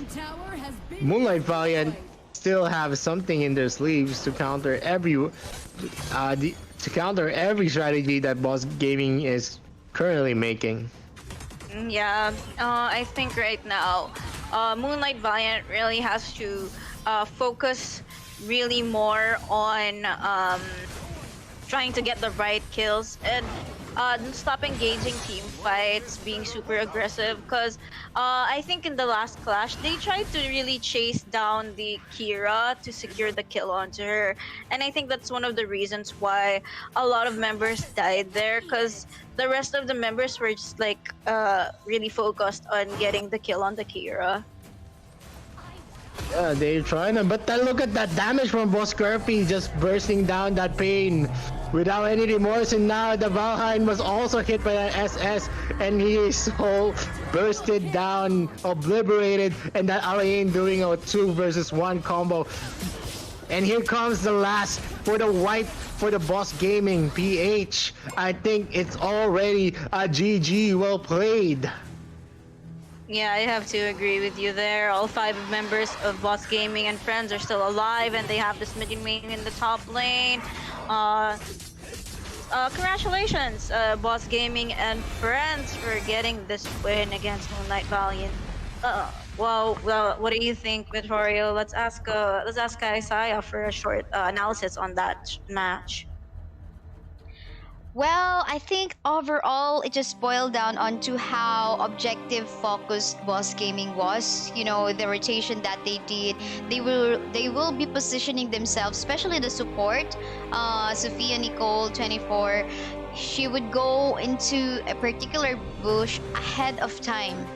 Moonlight Valiant still have something in their sleeves to counter every strategy that Boss Gaming is currently making. Yeah, I think right now Moonlight Valiant really has to focus really more on trying to get the right kills and stop engaging team fights, being super aggressive, because I think in the last clash they tried to really chase down the Kira to secure the kill onto her, and I think that's one of the reasons why a lot of members died there, because the rest of the members were just like really focused on getting the kill on the Kira. Yeah, they're trying to, but look at that damage from Boss Scorpy, just bursting down that Pain without any remorse. And now the Valheim was also hit by an SS, and he is so bursted down, obliterated, and that Alain doing a 2 versus 1 combo. And here comes the last for the white for the Boss Gaming PH. I think it's already a GG. Well played. Yeah, I have to agree with you there. All 5 members of Boss Gaming and Friends are still alive, and they have this mid main in the top lane. Congratulations, Boss Gaming and Friends, for getting this win against Moonlight Valiant. Well, what do you think, Vittorio? Let's ask Isaiah for a short analysis on that match. Well, I think overall it just boiled down onto how objective focused Boss Gaming was. You know, the rotation that they did, they will be positioning themselves, especially the support. Sophia Nicole 24, she would go into a particular bush ahead of time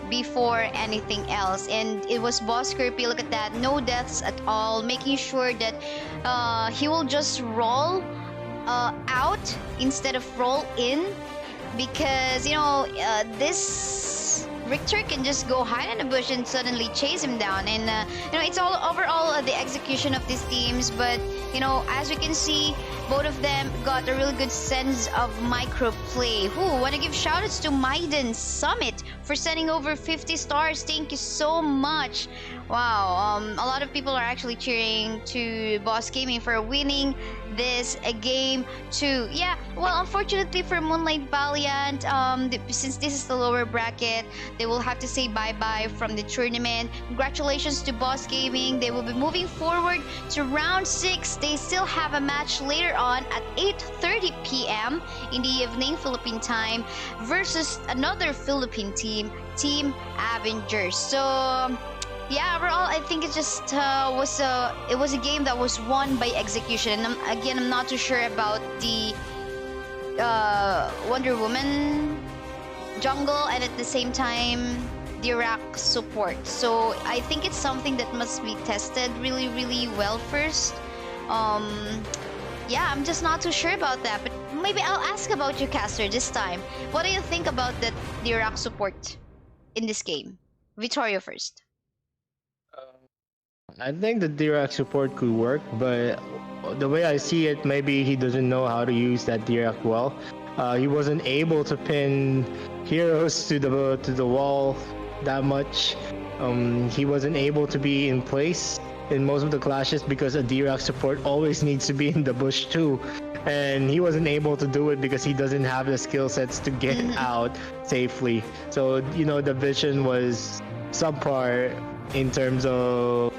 before anything else, and it was Boss Kirby. Look at that, no deaths at all, making sure that he will just roll out instead of roll in, because this Richter can just go hide in a bush and suddenly chase him down. And it's all overall the execution of these teams. But as we can see, both of them got a really good sense of micro play. Want to give shoutouts to Maiden Summit for sending over 50 stars. Thank you so much. Wow, a lot of people are actually cheering to Boss Gaming for winning this game too. Yeah, well, unfortunately for Moonlight Valiant, since this is the lower bracket, they will have to say bye-bye from the tournament. Congratulations to Boss Gaming. They will be moving forward to round 6. They still have a match later on at 8:30 p.m. in the evening Philippine time versus another Philippine team, Team Avengers. So yeah, overall, I think it just was a game that was won by execution. And I'm not too sure about the Wonder Woman jungle and at the same time the Iraq support. So I think it's something that must be tested really, really well first. Yeah, I'm just not too sure about that. But maybe I'll ask about you, Caster, this time. What do you think about the Iraq support in this game? Vittorio first. I think the direct support could work, but the way I see it, maybe he doesn't know how to use that direct well. He wasn't able to pin heroes to the wall that much. He wasn't able to be in place in most of the clashes because a direct support always needs to be in the bush too. And he wasn't able to do it because he doesn't have the skill sets to get out safely. So, the vision was subpar in terms of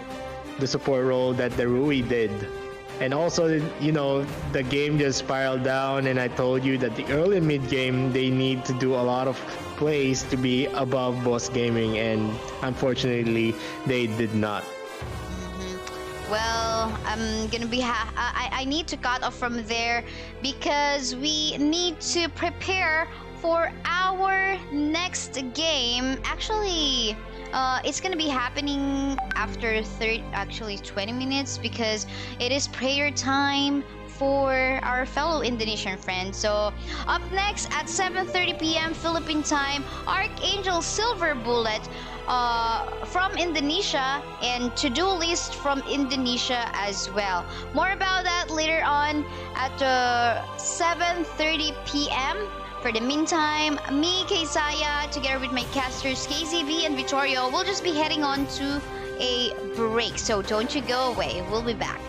the support role that the Rui did. And also, the game just spiraled down, and I told you that the early mid game, they need to do a lot of plays to be above Boss Gaming, and unfortunately, they did not. Well, I'm gonna be I need to cut off from there because we need to prepare for our next game. Actually, it's gonna be happening after 20 minutes because it is prayer time for our fellow Indonesian friends. So up next at 7:30 p.m. Philippine time, ArchAngel SilverBullet from Indonesia and Todolist from Indonesia as well. More about that later on at 7:30 p.m. For the meantime, me, Kaisaya, together with my casters KazeeB and Vittorio, will just be heading on to a break. So don't you go away. We'll be back.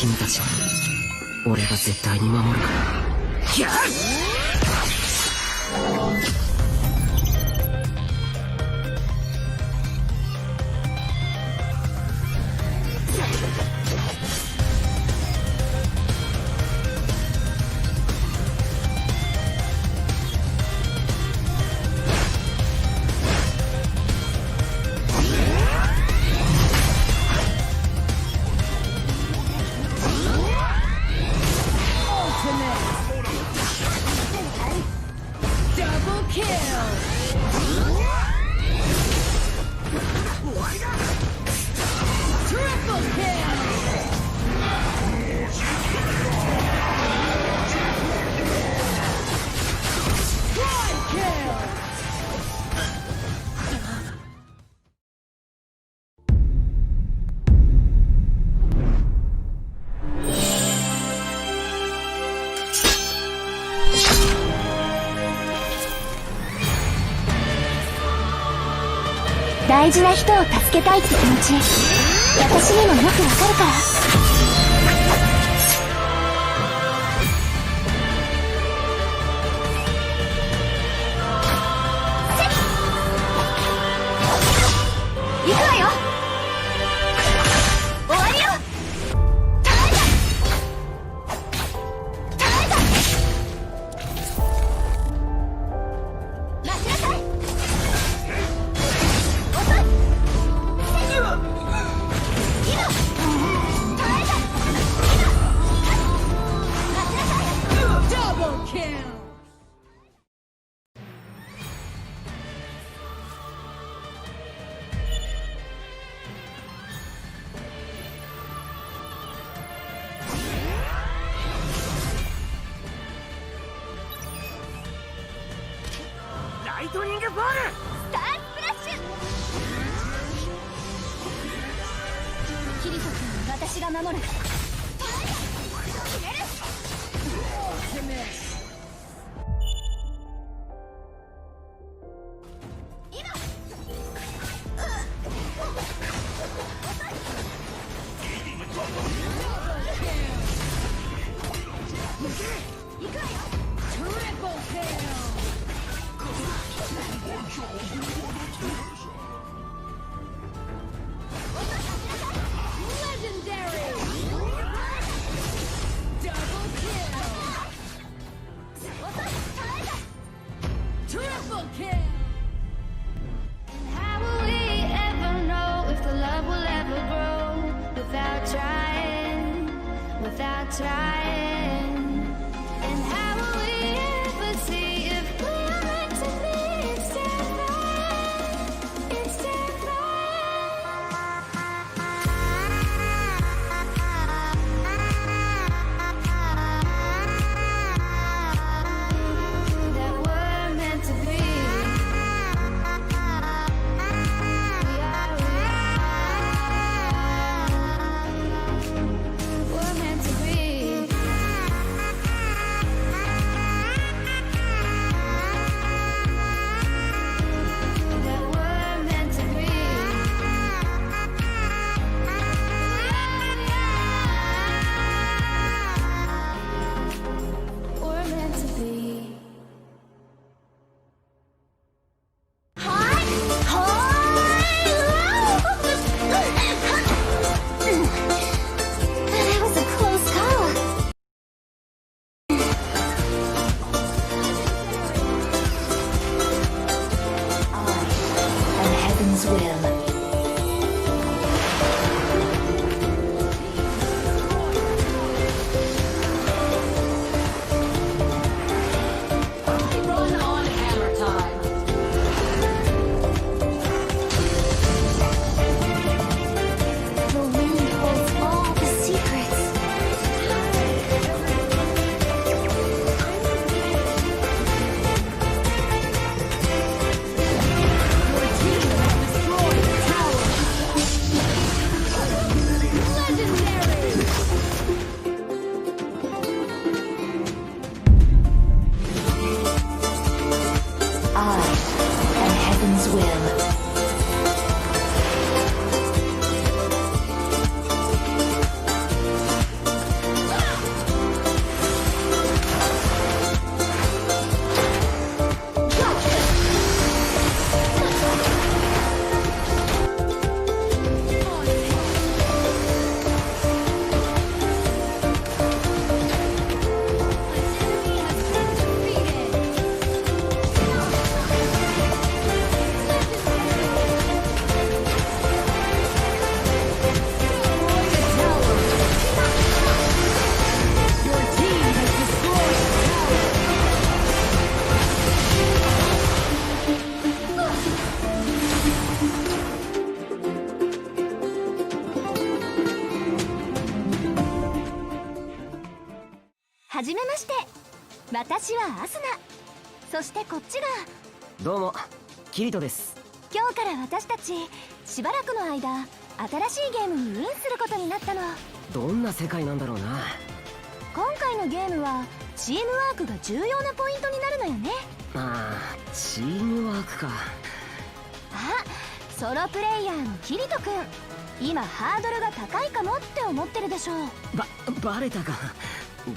君たち俺が絶対に守るから。やっ大事な人を助けたいって気持ち、私にもよくわかるから。行くわよ。終わりよ。耐えた。待ちなさい。ライトニングボールスタースプラッシュ。キリト君は私が守る。私はアスナ。そしてこっちが。どうもキリトです。今日から私たちしばらくの間新しいゲームにインすることになったの。どんな世界なんだろうな。今回のゲームはチームワークが重要なポイントになるのよね。ああ、チームワークか。あ、ソロプレイヤーのキリトくん、今ハードルが高いかもって思ってるでしょ。バレたか。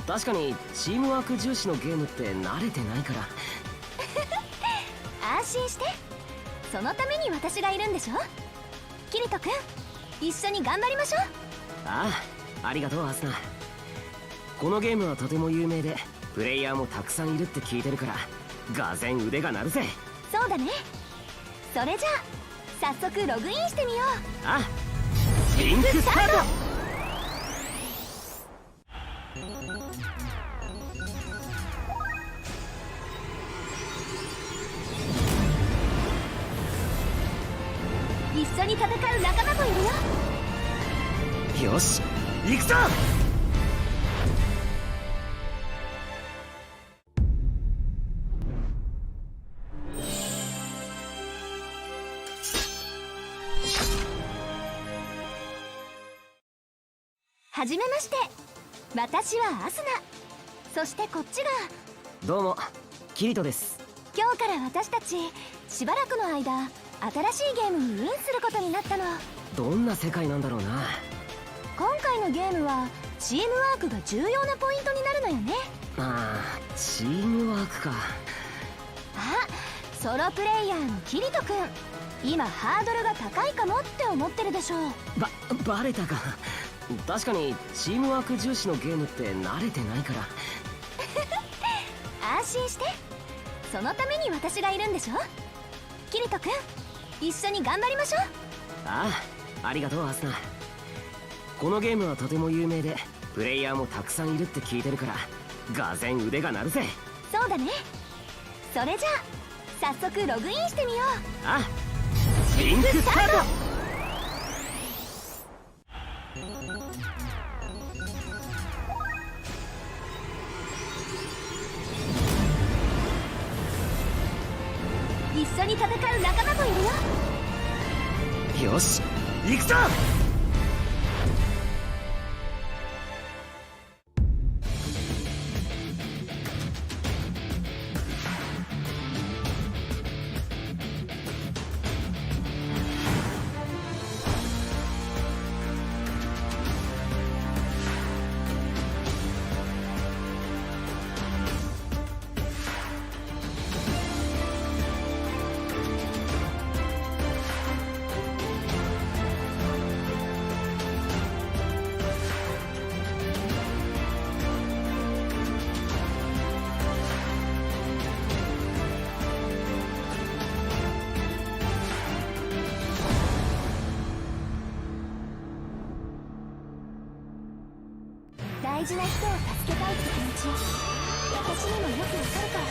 確かにチームワーク重視のゲームって慣れてないから。安心して、そのために私がいるんでしょ。キリトくん、一緒に頑張りましょう。ああ、ありがとうアスナ。このゲームはとても有名でプレイヤーもたくさんいるって聞いてるからがぜん腕が鳴るぜ。そうだね。それじゃあ早速ログインしてみよう。ああ、リンクスタート。一緒に戦う仲間もいるよ。よし行くぞ。はじめまして、私はアスナ。そしてこっちが。どうもキリトです。今日から私たちしばらくの間新しいゲームにインすることになったの。どんな世界なんだろうな。今回のゲームはチームワークが重要なポイントになるのよね。ああ、チームワークか。あ、ソロプレイヤーのキリトくん、今ハードルが高いかもって思ってるでしょ。バレたか。確かにチームワーク重視のゲームって慣れてないから。安心して、そのために私がいるんでしょ。キリトくん、一緒に頑張りましょう。ああ、ありがとうアスナ。このゲームはとても有名でプレイヤーもたくさんいるって聞いてるからがぜん腕が鳴るぜ。そうだね。それじゃあ早速ログインしてみよう。ああ、リンクスタート。一緒に戦う仲間もいるよ。よし行くぞ。大事な人を助けたいって気持ち、私にもよくわかるから。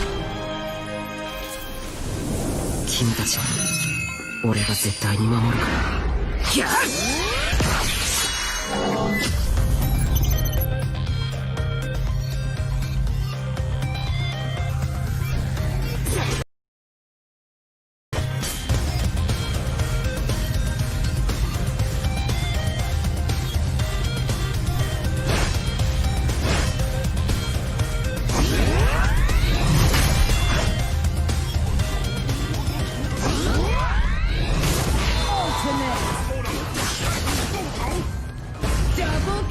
君たち、俺が絶対に守る。君たちは俺が絶対に守るから。ダブル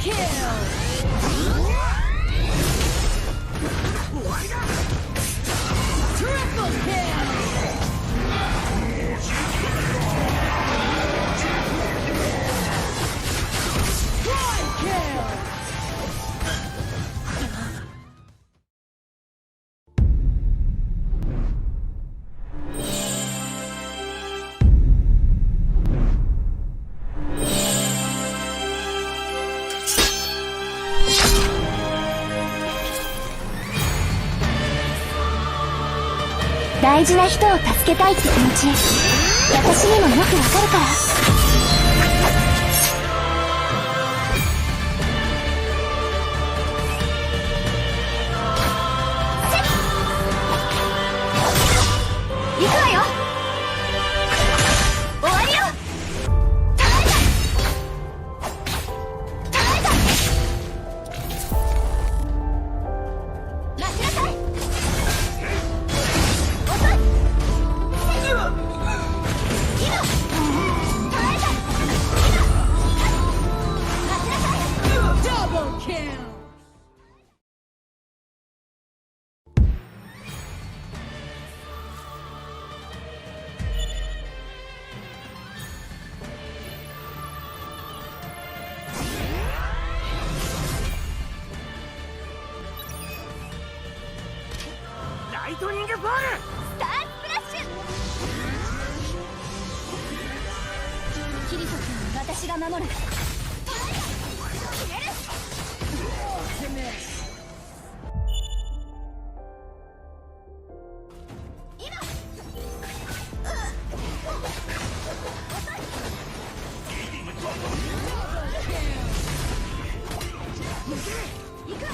大事な人を助けたいって気持ち、私にもよくわかるから。行くわよ。終わりよ。耐えた。待ちなさい。遅い。今。耐えた。今。待ちなさい。Double kill。ライトニングボール。スタースプラッシュ。キリト君は私が守る。決める。今。行くわよ。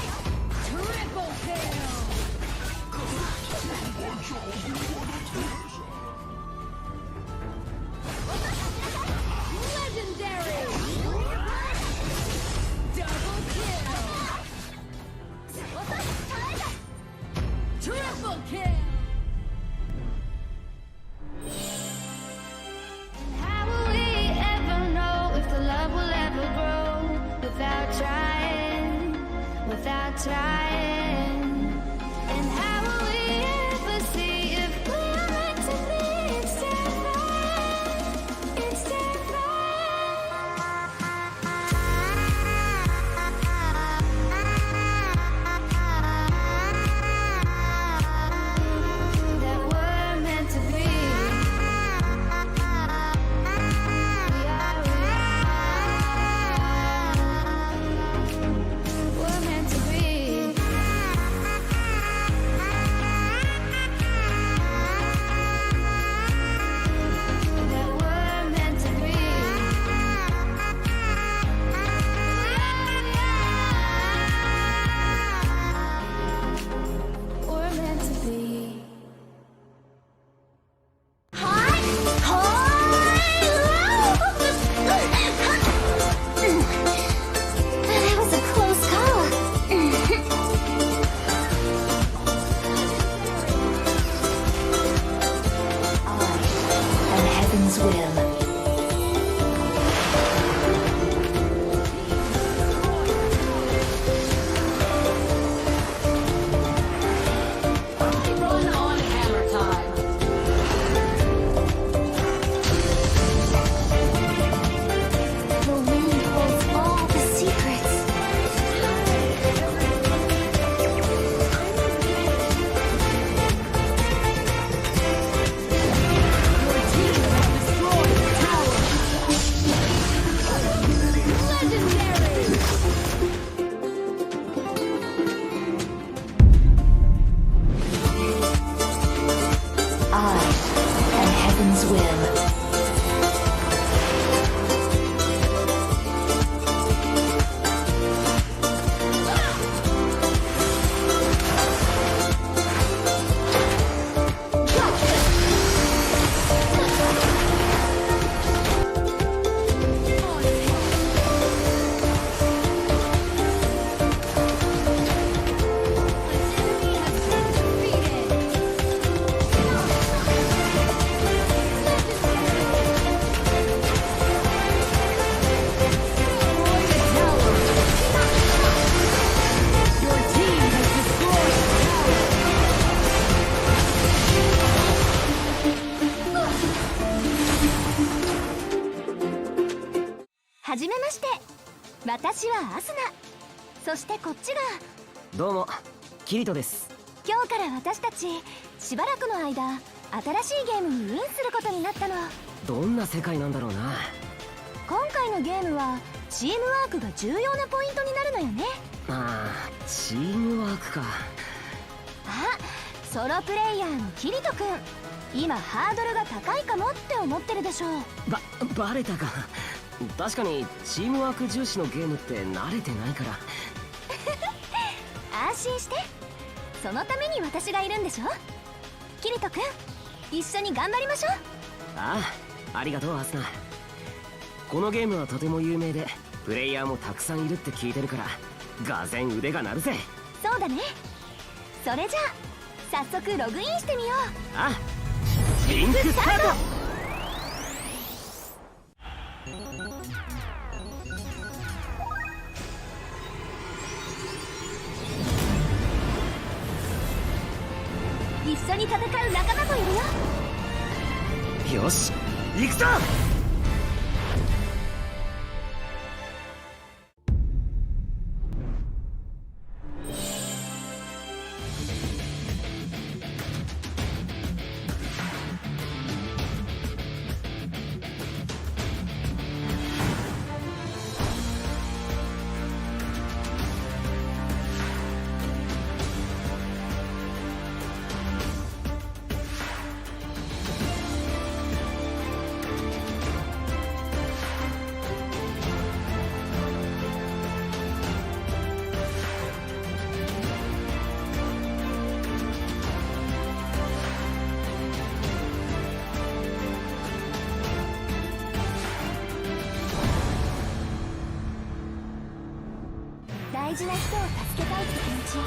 How will we ever know if the love will ever grow without trying, without trying? And how will we ever see if we're meant to be instead of that we're meant to be? We're meant to be. That we're meant to be. We're meant to be. That was a close call. And heaven's will. Run on hammer time. The wind holds all the secrets. I am heaven's will. Your team has destroyed the tower. はじめまして。私はアスナ。そしてこっちがどうもキリトです。今日から私たちしばらくの間新しいゲームにインすることになったの。どんな世界なんだろうな。今回のゲームはチームワークが重要なポイントになるのよね。ああ、チームワークか。あ、ソロプレイヤーのキリト君、今ハードルが高いかもって思ってるでしょ。バレたか。確かにチームワーク重視のゲームって慣れてないから。安心して、そのために私がいるんでしょ。キリト君、一緒に頑張りましょう。ありがとうアスナ。このゲームはとても有名でプレイヤーもたくさんいるって聞いてるからがぜん腕が鳴るぜ。そうだね。それじゃあ早速ログインしてみよう。リンクスタート。一緒に戦う仲間もいるよ。よし行くぞ。大事な人を助けたいって気持ち、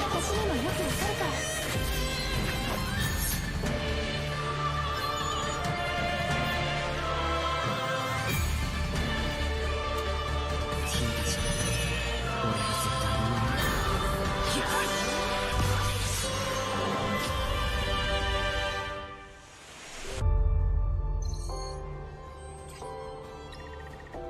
私にもよくわかるから。君たち俺は絶対に守る。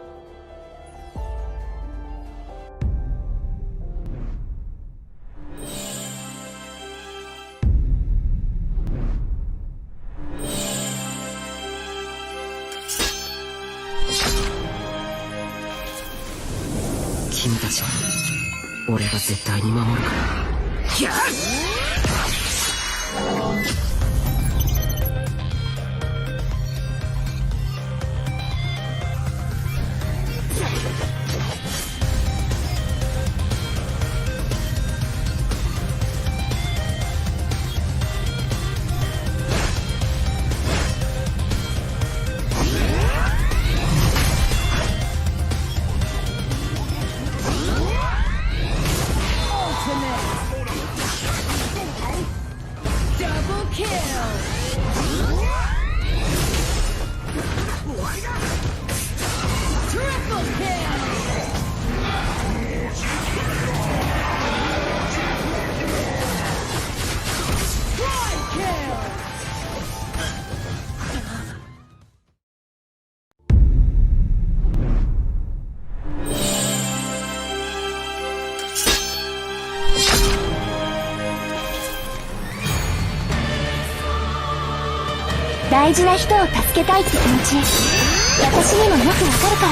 君たちは俺が絶対に守るから。大事な人を助けたいって気持ち、私にもよくわかるから。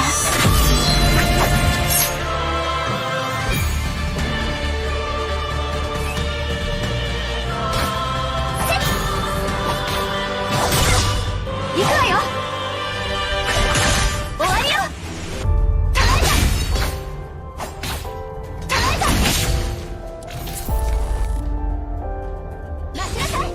行くわよ。終わりよ。待ちなさい。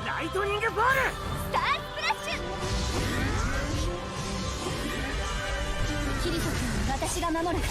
ライトニングボールスタースプラッシュ。キリト君、私が守る。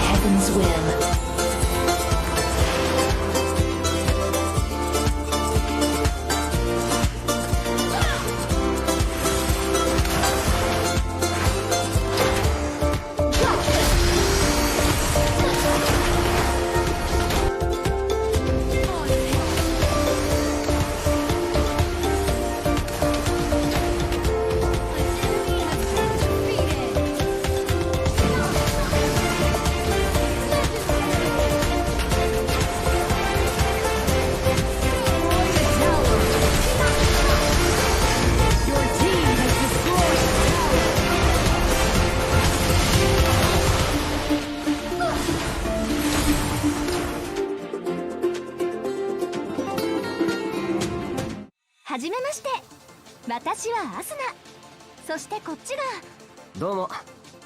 heavens win.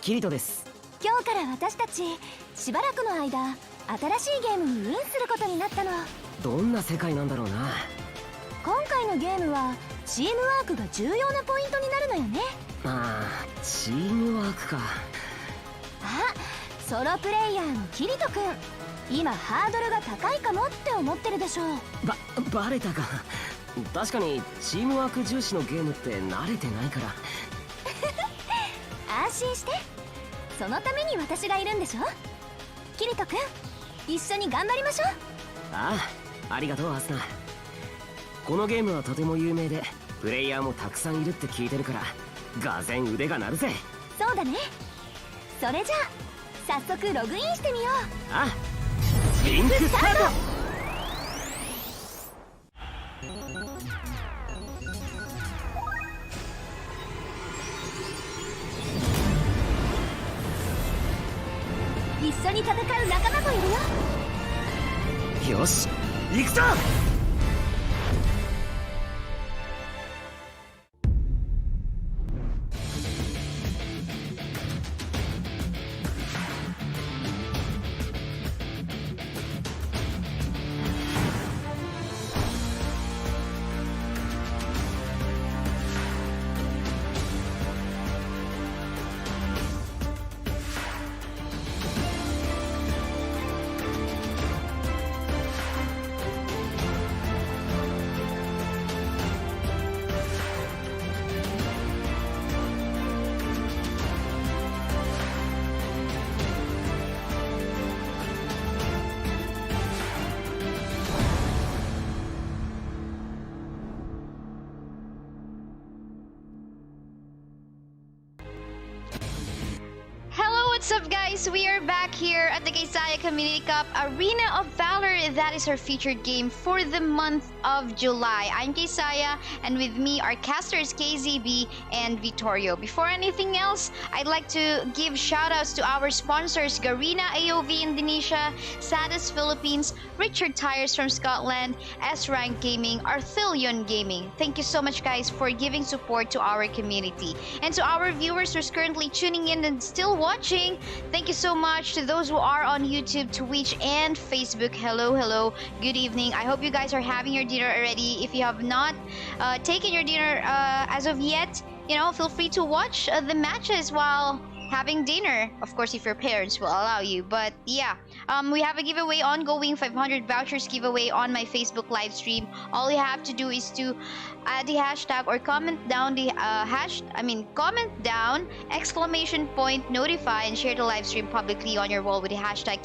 Kirito 今日から私たちしばらくの間新しいゲームにインすることになったの。どんな世界なんだろうな。今回のゲームはチームワークが重要なポイントになるのよね。ああ、チームワークか。あ、ソロプレイヤーのキリトくん、今ハードルが高いかもって思ってるでしょ。バレたか。確かにチームワーク重視のゲームって慣れてないから。安心して、そのために私がいるんでしょ。キリトくん、一緒に頑張りましょう。ああ、ありがとうアスナ。このゲームはとても有名でプレイヤーもたくさんいるって聞いてるからがぜん腕が鳴るぜ。そうだね。それじゃあ早速ログインしてみよう。ああ、リンクスタート。一緒に戦う仲間もいるよ。よし、行くぞ。What's up, guys? We are back here at the Kaisaya Community Cup Arena of Valor. That is our featured game for the month of July. I'm Kaisaya, and with me are casters KazeeB and Vittorio. Before anything else, I'd like to give shoutouts to our sponsors, Garena AOV Indonesia, Sadis Philippines, Richard Tyers from Scotland, S-Rank Gaming, Arthilion Gaming. Thank you so much, guys, for giving support to our community. And to our viewers who's currently tuning in and still watching, thank you so much. To those who are on YouTube, Twitch, and Facebook, hello, good evening. I hope you guys are having your dinner already. If you have not taken your dinner as of yet, feel free to watch the matches while having dinner. Of course, if your parents will allow you. But yeah, we have a giveaway ongoing, 500 vouchers giveaway on my Facebook live stream. All you have to do is to add the hashtag or comment down the comment down !notify and share the live stream publicly on your wall with the hashtag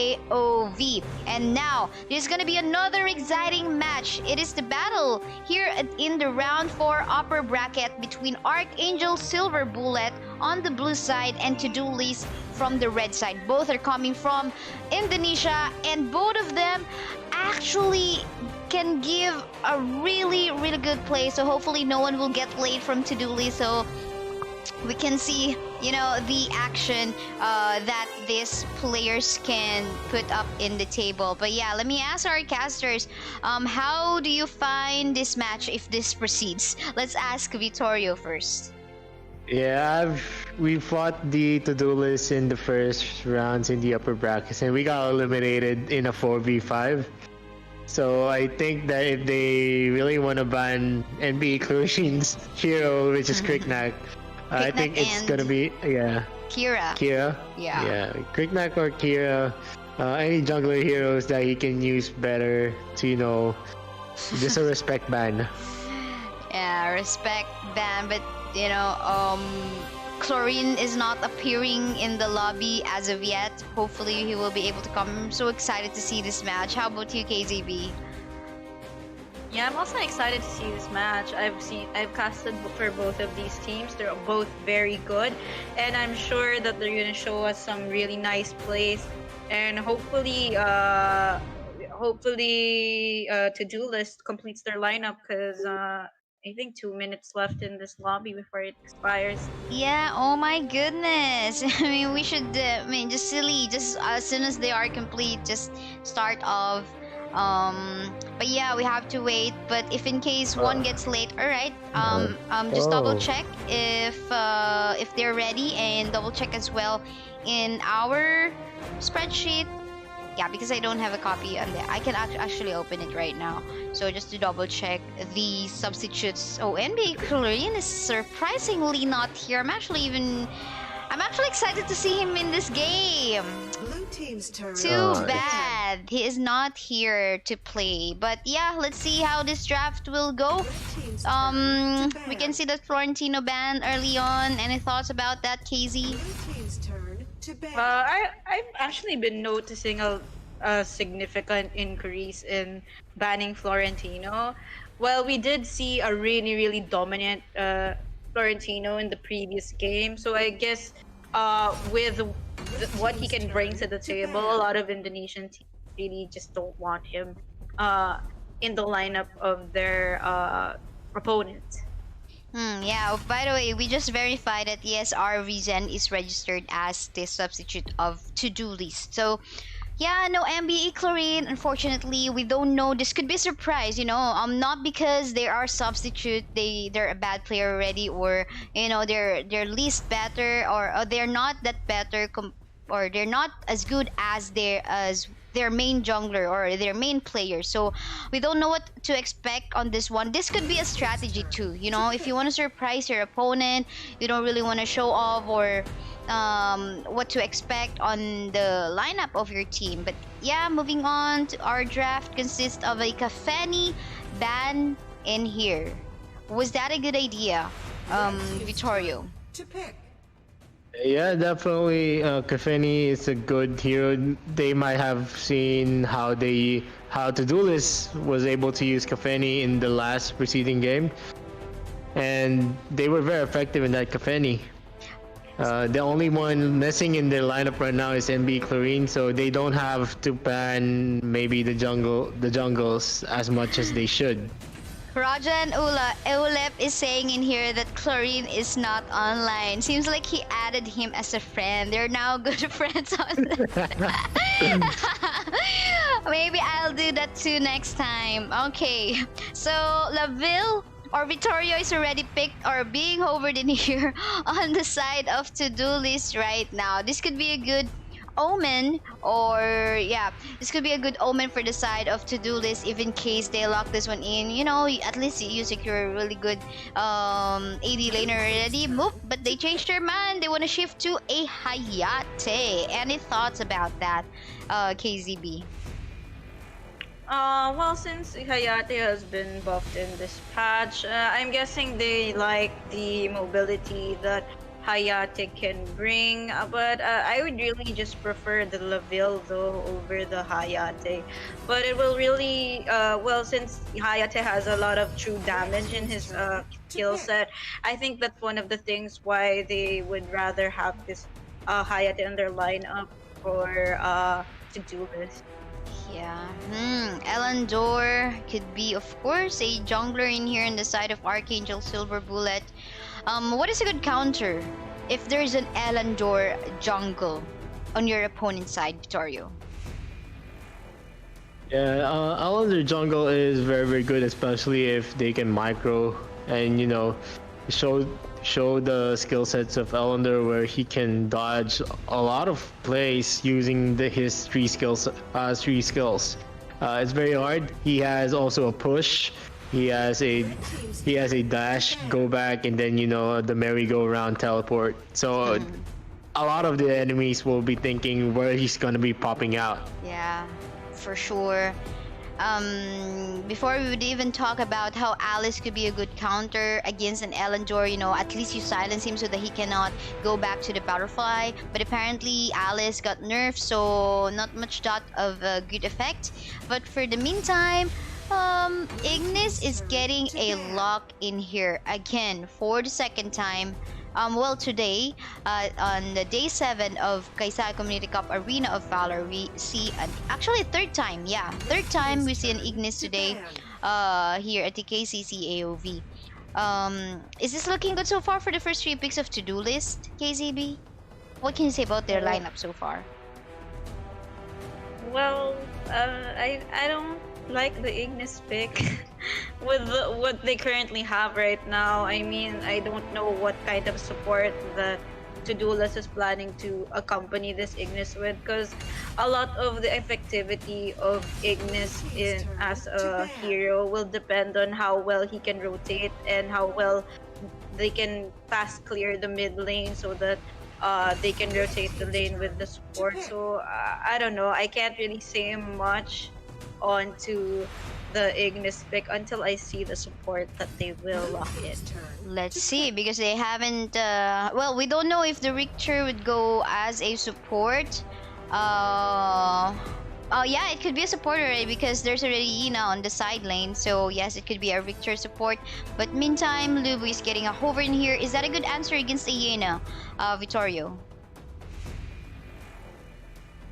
KCCAOV. And now there's gonna be another exciting match. It is the battle here in the round 4 upper bracket between ArchAngel SilverBullet on the blue side and Todolist from the red side. Both are coming from Indonesia, and both of them actually can give a really good play. So hopefully no one will get late from Todolist, so we can see, you know, the action that these players can put up in the table. But yeah, let me ask our casters, how do you find this match if this proceeds? Let's ask Vittorio first. Yeah, we fought the Todolist in the first rounds in the upper brackets, and we got eliminated in a 4v5. So I think that if they really want to ban NBA Chlorine's hero, which is Kriknak, I think it's gonna be Kira. Yeah. Kriknak or Kira, any jungler heroes that he can use better to, you know, just a respect ban. Yeah, respect ban, but you know, Chlorine is not appearing in the lobby as of yet. Hopefully he will be able to come. I'm so excited to see this match. How about you, KazeeB? Yeah, I'm also excited to see this match. I've casted for both of these teams. They're both very good, and I'm sure that they're gonna show us some really nice plays. And hopefully, Todolist completes their lineup, because I think 2 minutes left in this lobby before it expires. Yeah, oh my goodness. I mean, we should, just silly, just as soon as they are complete, just start off. But yeah, we have to wait. But if in case one gets late, all right, just double check if they're ready, and double check as well in our spreadsheet. Yeah, because I don't have a copy on there. I can actually open it right now. So just to double check the substitutes. Oh, NBA Chlorine is surprisingly not here. I'm actually excited to see him in this game. Blue team's turn. Too bad he is not here to play. But yeah, let's see how this draft will go. We can see that Florentino banned early on. Any thoughts about that, KZ? Blue team's turn to ban. I've actually been noticing a significant increase in banning Florentino. Well, we did see a really dominant Florentino in the previous game, so I guess with what he can bring to the table, a lot of Indonesian teams really just don't want him in the lineup of their opponent. Yeah, by the way, we just verified that yes, our Zen is registered as the substitute of Todolist. So yeah, no MBE Chlorine, unfortunately. We don't know. This could be a surprise, you know. Not because they are substitute, they're a bad player already, or you know, they're least better, or they're not that better, or they're not as good as their main jungler or their main player. So we don't know what to expect on this one. This could be a strategy too, you know. If you want to surprise your opponent, you don't really want to show off or what to expect on the lineup of your team. But yeah, moving on to our draft consists of a Kafeni ban in here. Was that a good idea, Vittorio? To pick. Yeah, definitely. Kafeni is a good hero. They might have seen how Todolist was able to use Kafeni in the last preceding game, and they were very effective in that Kafeni. The only one missing in their lineup right now is MB Chlorine, so they don't have to ban maybe the jungles as much as they should. Rajan Eulep is saying in here that Chlorine is not online. Seems like he added him as a friend. They're now good friends on Maybe I'll do that too next time. Okay, so Laville or Vittorio is already picked or being hovered in here on the side of Todolist right now. This could be a good omen, or yeah, this could be a good omen for the side of Todolist if in case they lock this one in. You know, at least you secure a really good AD laner already. Move, but they changed their mind. They want to shift to a Hayate. Any thoughts about that, KazeeB? Well, since Hayate has been buffed in this patch, I'm guessing they like the mobility that Hayate can bring. But I would really just prefer the Laville though over the Hayate. But it will really well, since Hayate has a lot of true damage in his skill set. I think that's one of the things why they would rather have this Hayate in their lineup for to-do list. Yeah. Elandor could be, of course, a jungler in here on the side of ArchAngel SilverBullet. What is a good counter if there's an Elandor jungle on your opponent's side, Vittorio? Yeah, Islander jungle is very very good, especially if they can micro and show the skill sets of Islander where he can dodge a lot of plays using his three skills. It's very hard. He has also a push. He has a dash, go back, and then the merry-go-round teleport. So a lot of the enemies will be thinking where he's gonna be popping out. Yeah, for sure. Before we would even talk about how Alice could be a good counter against an Elandor, at least you silence him so that he cannot go back to the butterfly. But apparently Alice got nerfed, so not much that of a good effect. But for the meantime, Ignis is getting a lock in here again for the second time. Well, today, on the day 7 of Kaisaya Community Cup Arena of Valor, we see actually third time we see an Ignis today here at the KCC AOV. Is this looking good so far for the first 3 picks of Todolist, KazeeB? What can you say about their lineup so far? Well, I don't like the Ignis pick with what they currently have right now. I mean, I don't know what kind of support the Todolist is planning to accompany this Ignis with, because a lot of the effectivity of Ignis as a hero will depend on how well he can rotate and how well they can fast clear the mid lane so that they can rotate the lane with the support. So I don't know. I can't really say much onto the Ignis pick until I see the support that they will lock in. Let's see, because they haven't well, we don't know if the Richter would go as a support. Oh yeah, it could be a support already because there's already Yina on the side lane. So yes, it could be a Richter support. But meantime, Lubu is getting a hover in here. Is that a good answer against the Yina, Vittorio?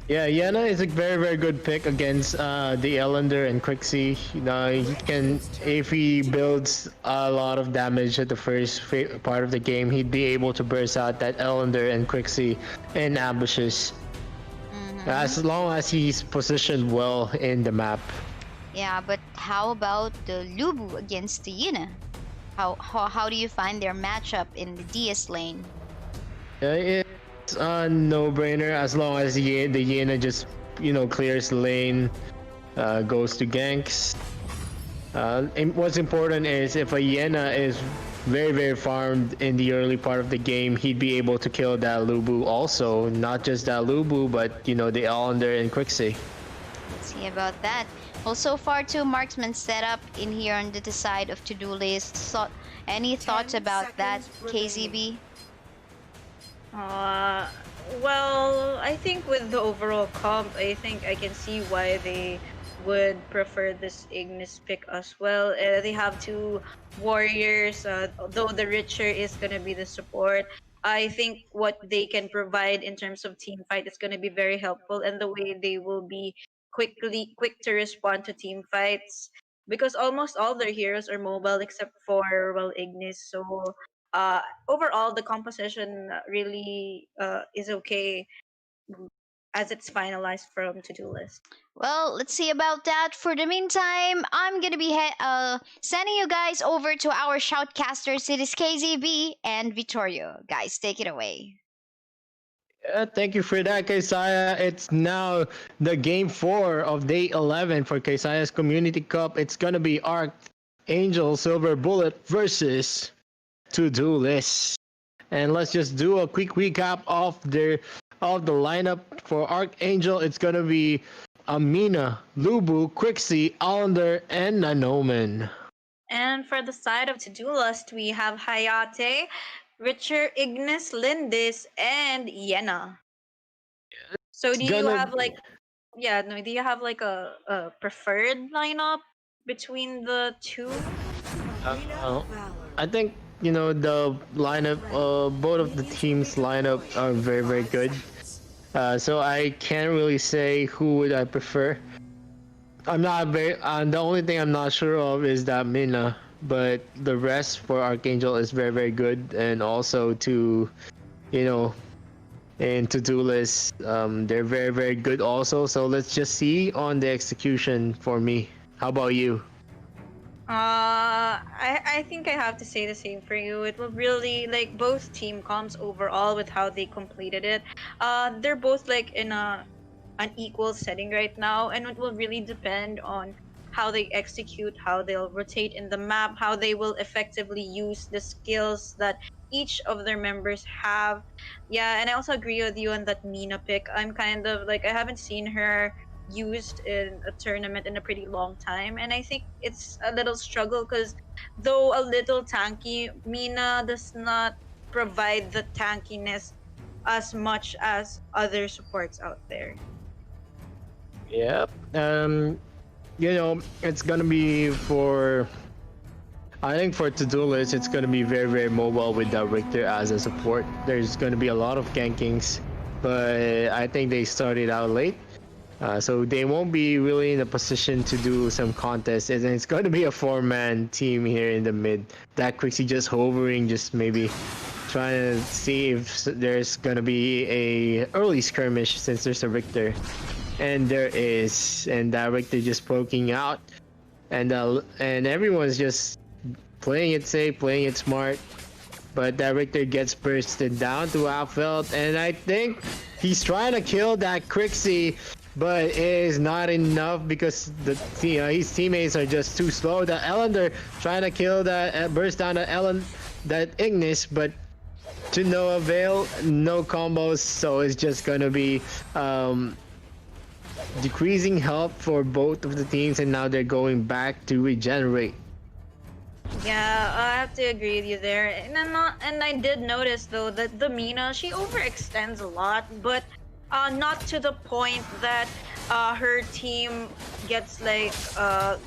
Yeah, Yana is a very very good pick against the Elander and Quixie. He can, if he builds a lot of damage at the first part of the game, he'd be able to burst out that Elander and Quixie in ambushes. As long as he's positioned well in the map. Yeah, but how about the Lubu against the Yina? How do you find their matchup in the DS lane? It's a no-brainer as long as the Yena just clears the lane, goes to ganks. And what's important is if a Yena is very very farmed in the early part of the game, he'd be able to kill that Lubu also. Not just that Lubu, but the Elander and Quixie. Let's see about that. Well, so far 2 marksmen set up in here on the side of Todolist. So, any thoughts about that, KazeeB? Well, I think with the overall comp, I think I can see why they would prefer this Ignis pick as well. They have 2 warriors, though the Richer is gonna be the support. I think what they can provide in terms of team fight is gonna be very helpful, and the way they will be quick to respond to team fights, because almost all their heroes are mobile except for Ignis. So overall the composition really is okay as it's finalized from Todolist. Well, let's see about that. For the meantime, I'm gonna be sending you guys over to our shoutcasters. It is KazeeB and Vittorio. Guys, take it away. Thank you for that, Kaisaya. It's now the game 4 of day 11 for Kaisaya's Community Cup. It's gonna be ArchAngel SilverBullet versus Todolist. And let's just do a quick recap of the lineup for ArchAngel. It's gonna be Amina, Lubu, Quixie, Allender, and an Omen. And for the side of Todolist, we have Hayate, Richer, Ignis, Lindis, and Yena. So It's do you gonna have like yeah, no, do you have like a preferred lineup between the two? uh, I think the lineup, both of the teams lineup are very very good. So I can't really say who would I prefer. I'm not very. The only thing I'm not sure of is that Mina, but the rest for Archangel is very very good, and also to, you know, and Todolist, they're very very good also. So let's just see on the execution for me. How about you? I think I have to say the same for you. It will really like both team comps overall with how they completed it. They're both like in an equal setting right now, and it will really depend on how they execute, how they'll rotate in the map, how they will effectively use the skills that each of their members have. Yeah, and I also agree with you on that Mina pick. I'm kind of like I haven't seen her used in a tournament in a pretty long time, and I think it's a little struggle because though a little tanky, Mina does not provide the tankiness as much as other supports out there. Yep. It's gonna be for. I think for to-do list, it's gonna be very very mobile with Richter as a support. There's gonna be a lot of gankings, but I think they started out late. So they won't be really in a position to do some contests, and it's going to be a four-man team here in the mid. That Quixie just hovering, just maybe trying to see if there's going to be a early skirmish since there's a Richter, and there is, and that Richter just poking out, and everyone's just playing it safe, playing it smart. But that Richter gets bursted down to outfelt, and I think he's trying to kill that Quixie. But it is not enough because his teammates are just too slow. The Ellender trying to kill that, burst down that Ignis, but to no avail, no combos. So it's just gonna be decreasing health for both of the teams, and now they're going back to regenerate. Yeah, I have to agree with you there. And I did notice though that the Mina, she overextends a lot, but not to the point that her team gets like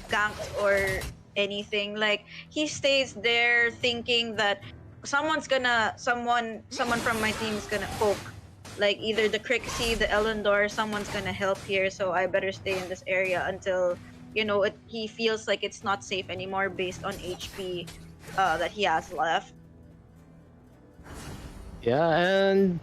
ganked or anything. Like he stays there thinking that someone from my team is gonna poke. Like either the Crixie, the Elendor, someone's gonna help here, so I better stay in this area until he feels like it's not safe anymore based on HP that he has left. Yeah, and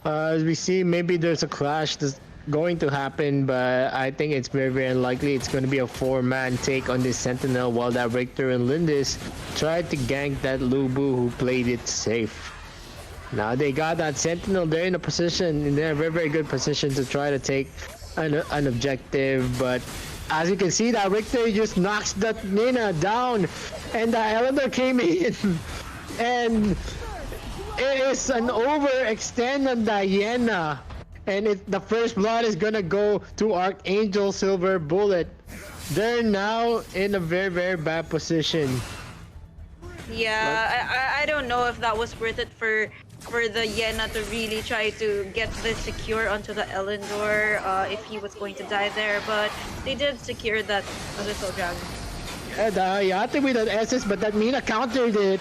as we see, maybe there's a clash that's going to happen, but I think it's very, very unlikely. It's going to be a four-man take on this Sentinel, while that Richter and Lindis tried to gank that Lubu who played it safe. Now they got that Sentinel. They're in a very, very good position to try to take an objective, but as you can see, that Richter just knocks that Nina down, and the Elender came in, and it is an overextend on Diana, and the first blood is gonna go to Archangel SilverBullet. They're now in a very, very bad position. Yeah, I don't know if that was worth it for the Yena to really try to get this secure onto the Elendor if he was going to die there, but they did secure that Abyssal Dragon. Yeah, the Hayate with that SS, but that Mina countered it.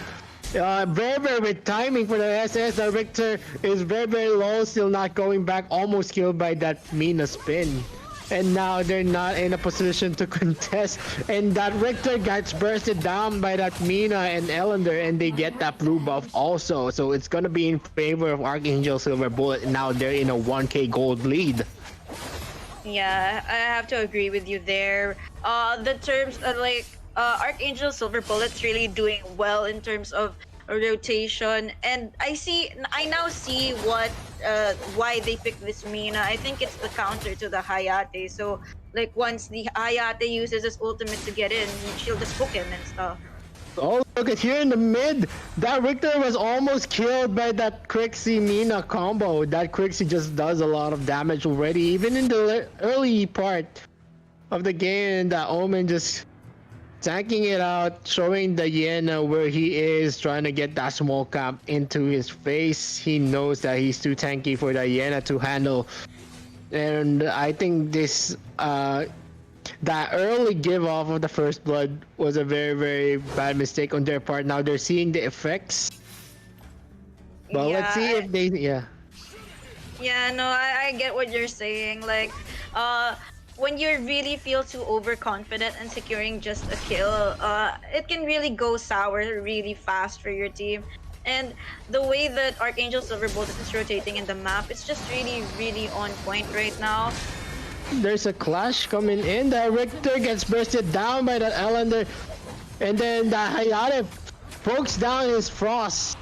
Very, very with timing for the SS. The Richter is very, very low, still not going back, almost killed by that Mina spin. And now they're not in a position to contest, and that Richter gets bursted down by that Mina and Elender, and they get that blue buff also. So it's gonna be in favor of Archangel SilverBullet, and now they're in a 1k gold lead. Yeah, I have to agree with you there. The terms Archangel SilverBullet's really doing well in terms of rotation, and I now see why they picked this Mina. I think it's the counter to the Hayate. So like once the Hayate uses his ultimate to get in, she'll just hook him and stuff. Oh, look at here in the mid. That Richter was almost killed by that Crixie Mina combo. That Crixie just does a lot of damage already, even in the early part of the game. That Omen just tanking it out, showing the Yena where he is, trying to get that small cap into his face. He knows that he's too tanky for the Yena to handle. And I think this that early give off of the first blood was a very, very bad mistake on their part. Now they're seeing the effects. But let's see if they Yeah, no, I get what you're saying. Like, when you really feel too overconfident and securing just a kill, it can really go sour really fast for your team. And the way that ArchAngel SilverBullet is rotating in the map, it's just really, really on point right now. There's a clash coming in. The Richter gets bursted down by that Ellender. And then the Hayate pokes down his Frost.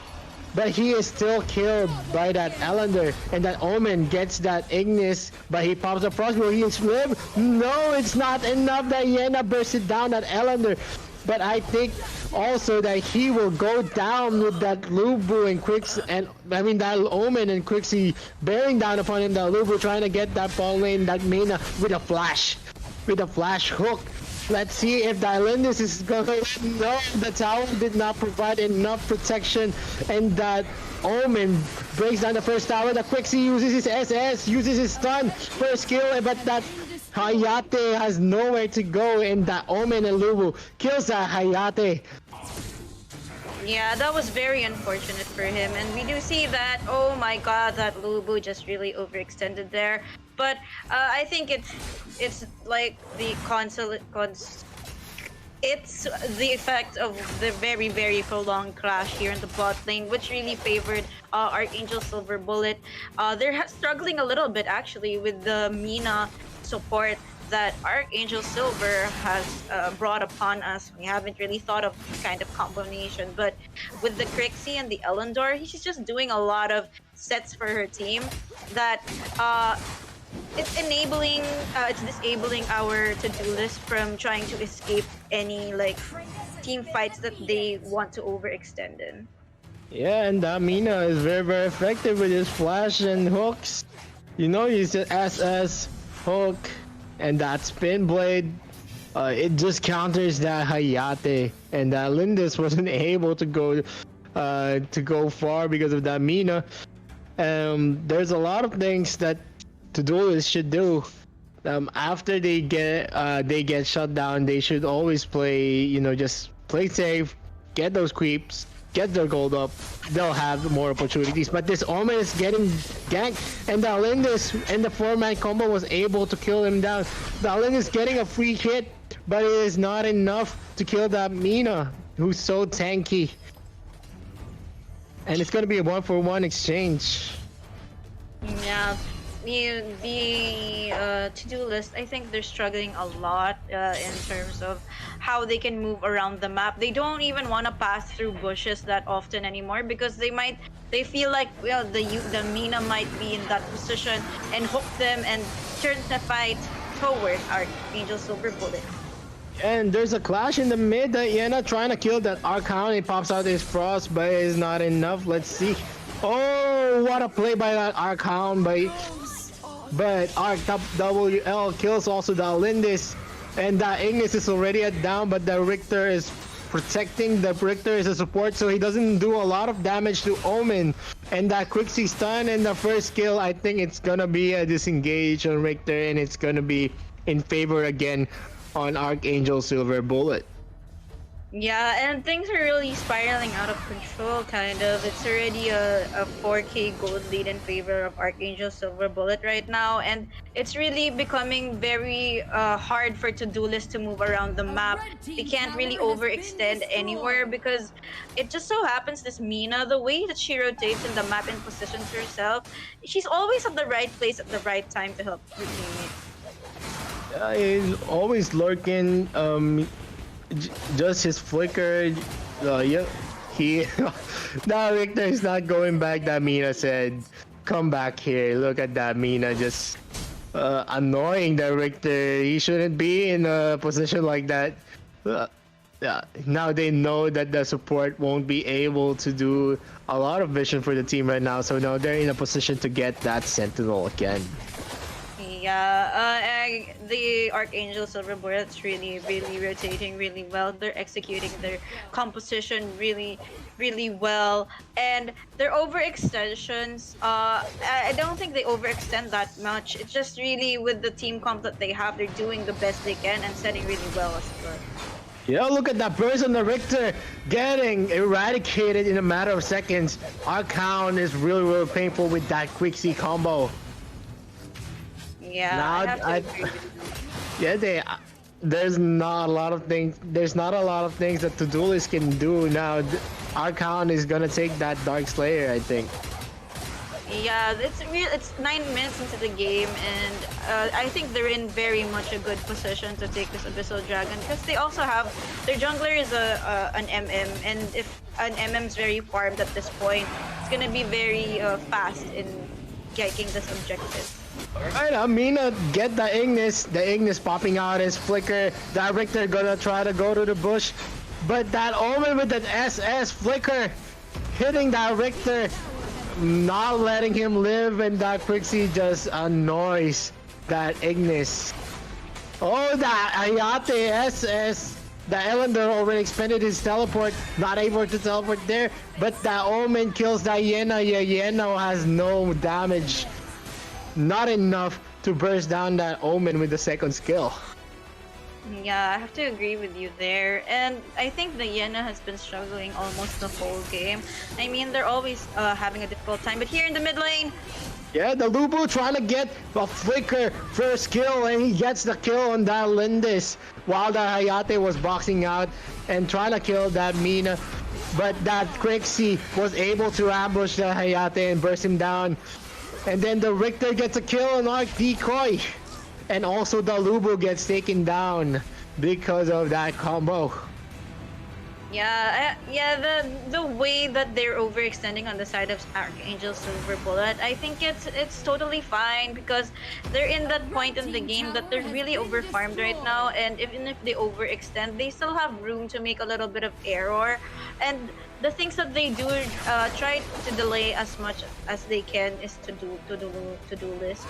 But he is still killed by that Ellender. And that Omen gets that Ignis. But he pops a Frost. Will he live? No, it's not enough. That Yena bursted down that Ellender. But I think also that he will go down with that Lubu and Quicks, and I mean that Omen and Quixie bearing down upon him. That Lubu trying to get that ball lane, that Mina with a flash hook. Let's see if the Lindis is gonna. No, the tower did not provide enough protection, and that Omen breaks down the first tower. The Quixie uses his SS, uses his stun for a skill, but that Hayate has nowhere to go, and that Omen and Lubu kills that Hayate. Yeah, that was very unfortunate for him, and we do see that, oh my god, that Lubu just really overextended there. But I think it's like the it's the effect of the very, very prolonged clash here in the bot lane, which really favored ArchAngel SilverBullet. They're struggling a little bit actually with the Mina support that ArchAngel Silver has brought upon us. We haven't really thought of this kind of combination, but with the Crixie and the Ellendor, she's just doing a lot of sets for her team that it's disabling our Todolist from trying to escape any like team fights that they want to overextend in. Yeah, and Mina is very, very effective with his flash and hooks. You know, he's an SS hook, and that spin blade, it just counters that Hayate, and that Lindis wasn't able to go far because of that Mina. There's a lot of things that Todolist should do. After they get shut down, they should always play, you know, just play safe, get those creeps, get their gold up. They'll have more opportunities. But this Omen is getting ganked, and the Lindis and the 4-man combo was able to kill him down. The Lindis getting a free hit, but it is not enough to kill that Mina, who's so tanky. And it's gonna be a 1-for-1 exchange. Yeah. The Todolist, I think they're struggling a lot in terms of how they can move around the map. They don't even want to pass through bushes that often anymore because they feel like, well, the Mina might be in that position and hook them and turn the fight toward ArchAngel SilverBullet. And there's a clash in the mid. Yena trying to kill that Archon. He pops out his Frost, but it's not enough. Let's see. Oh, what a play by that Archon, but Arc WL kills also the Lindis, and that Ignis is already down, but the Richter is protecting. The Richter is a support, so he doesn't do a lot of damage to Omen. And that Quixie stun and the first kill, I think it's gonna be a disengage on Richter, and it's gonna be in favor again on ArchAngel SilverBullet. Yeah, and things are really spiraling out of control, kind of. It's already a 4K gold lead in favor of ArchAngel SilverBullet right now, and it's really becoming very hard for Todolist to move around the map. They can't really overextend anywhere because it just so happens this Mina, the way that she rotates in the map and positions herself, she's always at the right place at the right time to help her teammate. He's always lurking. Just his flicker. Yeah, he. Now Richter is not going back. That Mina said, "Come back here." Look at that Mina just annoying the Richter. He shouldn't be in a position like that. Yeah. Now they know that the support won't be able to do a lot of vision for the team right now. So now they're in a position to get that Sentinel again. Yeah, the ArchAngel SilverBullet's really rotating really well. They're executing their composition really well, and their overextensions. I don't think they overextend that much. It's just really with the team comp that they have, they're doing the best they can and setting really well as well. Yeah, look at that burst on the Richter getting eradicated in a matter of seconds. Our count is really painful with that quick C combo. Yeah, Now, I have to agree with you. Yeah, there's not a lot of things. There's not a lot of things that Todolist can do now. Our count is gonna take that Dark Slayer, I think. Yeah, it's 9 minutes into the game, and I think they're in very much a good position to take this Abyssal Dragon because they also have their jungler is an MM, and if an MM's very farmed at this point, it's gonna be very fast in getting this objective. Alright, Amina get the Ignis popping out his flicker. That Richter gonna try to go to the bush, but that Omen with that SS flicker hitting that Richter, not letting him live, and that Quixie just annoys that Ignis. Oh, that Hayate SS, the Ellender already expended his teleport, not able to teleport there, but that Omen kills that Yena. Yeah, Yena has no damage. Not enough to burst down that Omen with the second skill. Yeah, I have to agree with you there. And I think the Yena has been struggling almost the whole game. I mean, they're always having a difficult time, but here in the mid lane, yeah, the Lubu trying to get a flicker first kill, and he gets the kill on that Lindis while the Hayate was boxing out and trying to kill that Mina. But that Quixie was able to ambush the Hayate and burst him down. And then the Richter gets a kill on Arc Decoy. And also the Lubu gets taken down because of that combo. yeah, the way that they're overextending on the side of ArchAngel SilverBullet, I think it's totally fine because they're in that point in the game that they're really overfarmed right now, and even if they overextend, they still have room to make a little bit of error. And the things that they do, try to delay as much as they can is to do list.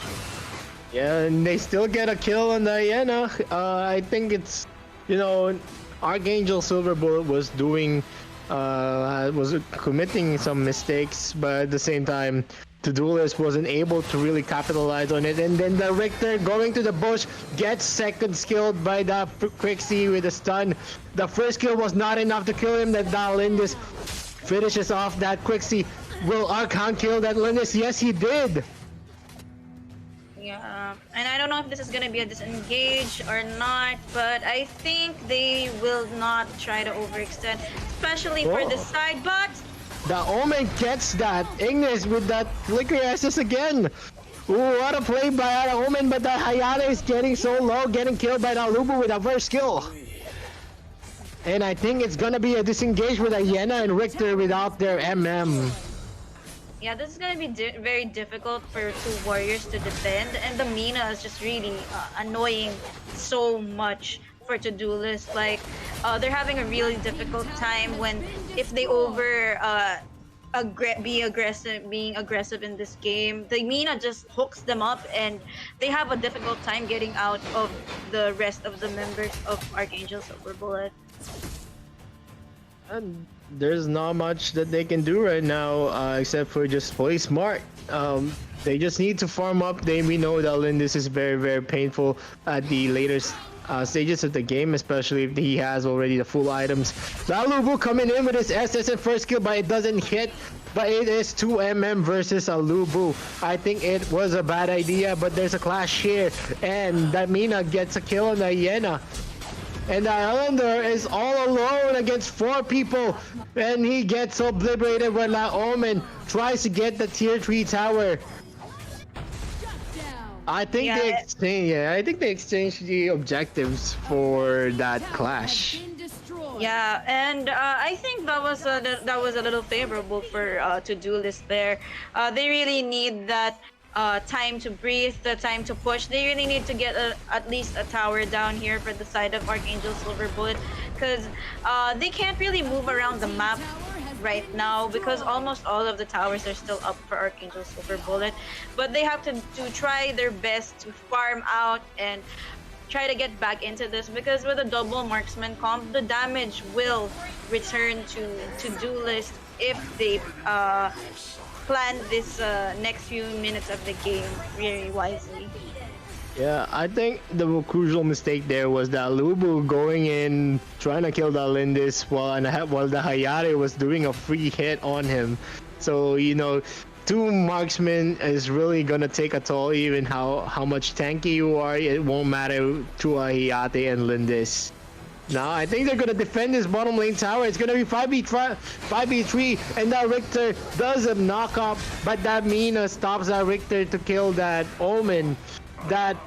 Yeah, and they still get a kill on the Yena. I think it's, you know, ArchAngel SilverBullet was doing, was committing some mistakes, but at the same time, Todolist wasn't able to really capitalize on it. And then the Richter going to the bush gets second skilled by the Quixie with a stun. The first kill was not enough to kill him. That Lindis finishes off that Quixie. Will Archon kill that Lindis? Yes, he did. Yeah, and I don't know if this is gonna be a disengage or not, but I think they will not try to overextend, especially for this side, but the Omen gets that Ignis with that flicker SS again. Ooh, what a play by the Omen, but the Hayate is getting so low, getting killed by the Lubu with a first kill. And I think it's gonna be a disengage with a Yena and Richter without their MM. yeah, this is gonna be very difficult for two warriors to defend, and the Mina is just really annoying so much for Todolist. Like, they're having a really difficult time when if they being aggressive in this game, the Mina just hooks them up, and they have a difficult time getting out of the rest of the members of ArchAngel SilverBullet. And there's not much that they can do right now, except for just play smart. They just need to farm up. We know that Lindis is very painful at the later stages of the game, especially if he has already the full items. Lubu coming in with his SS and first kill, but it doesn't hit. But it is 2 MM versus a Lubu. I think it was a bad idea, but there's a clash here, and that Mina gets a kill on the Yena. And the Islander is all alone against 4 people, and he gets obliterated when that Omen tries to get the tier 3 tower. I think they exchanged the objectives for that clash. Yeah, and I think that was a little favorable for Todolist there. They really need that time to breathe, the time to push. They really need to get at least a tower down here for the side of ArchAngel SilverBullet, because they can't really move around the map right now because almost all of the towers are still up for ArchAngel SilverBullet, but they have to try their best to farm out and try to get back into this because with a double marksman comp, the damage will return to Todolist if they plan this next few minutes of the game very wisely. Yeah, I think the crucial mistake there was that Lubu going in, trying to kill that Lindis while the Hayate was doing a free hit on him. So, you know, two marksmen is really gonna take a toll even how much tanky you are. It won't matter to a Hayate and Lindis. Now, I think they're gonna defend this bottom lane tower. It's gonna be 5v3, and that Richter does a knock up, but that Mina stops that Richter to kill that Omen. That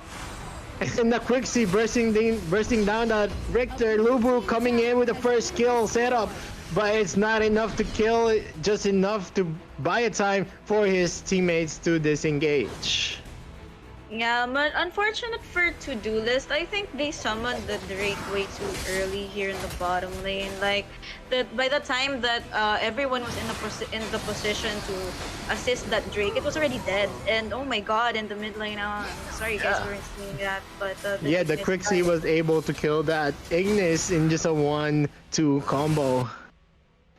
and the Quixie bursting down that Richter. Lubu coming in with the first kill setup, but it's not enough to kill, just enough to buy a time for his teammates to disengage. Yeah, but unfortunate for Todolist, I think they summoned the Drake way too early here in the bottom lane. Like, by the time that everyone was in the position to assist that Drake, it was already dead. And oh my god, in the mid lane, sorry you guys weren't seeing that, but yeah, the Quixie was able to kill that Ignis in just a 1-2 combo.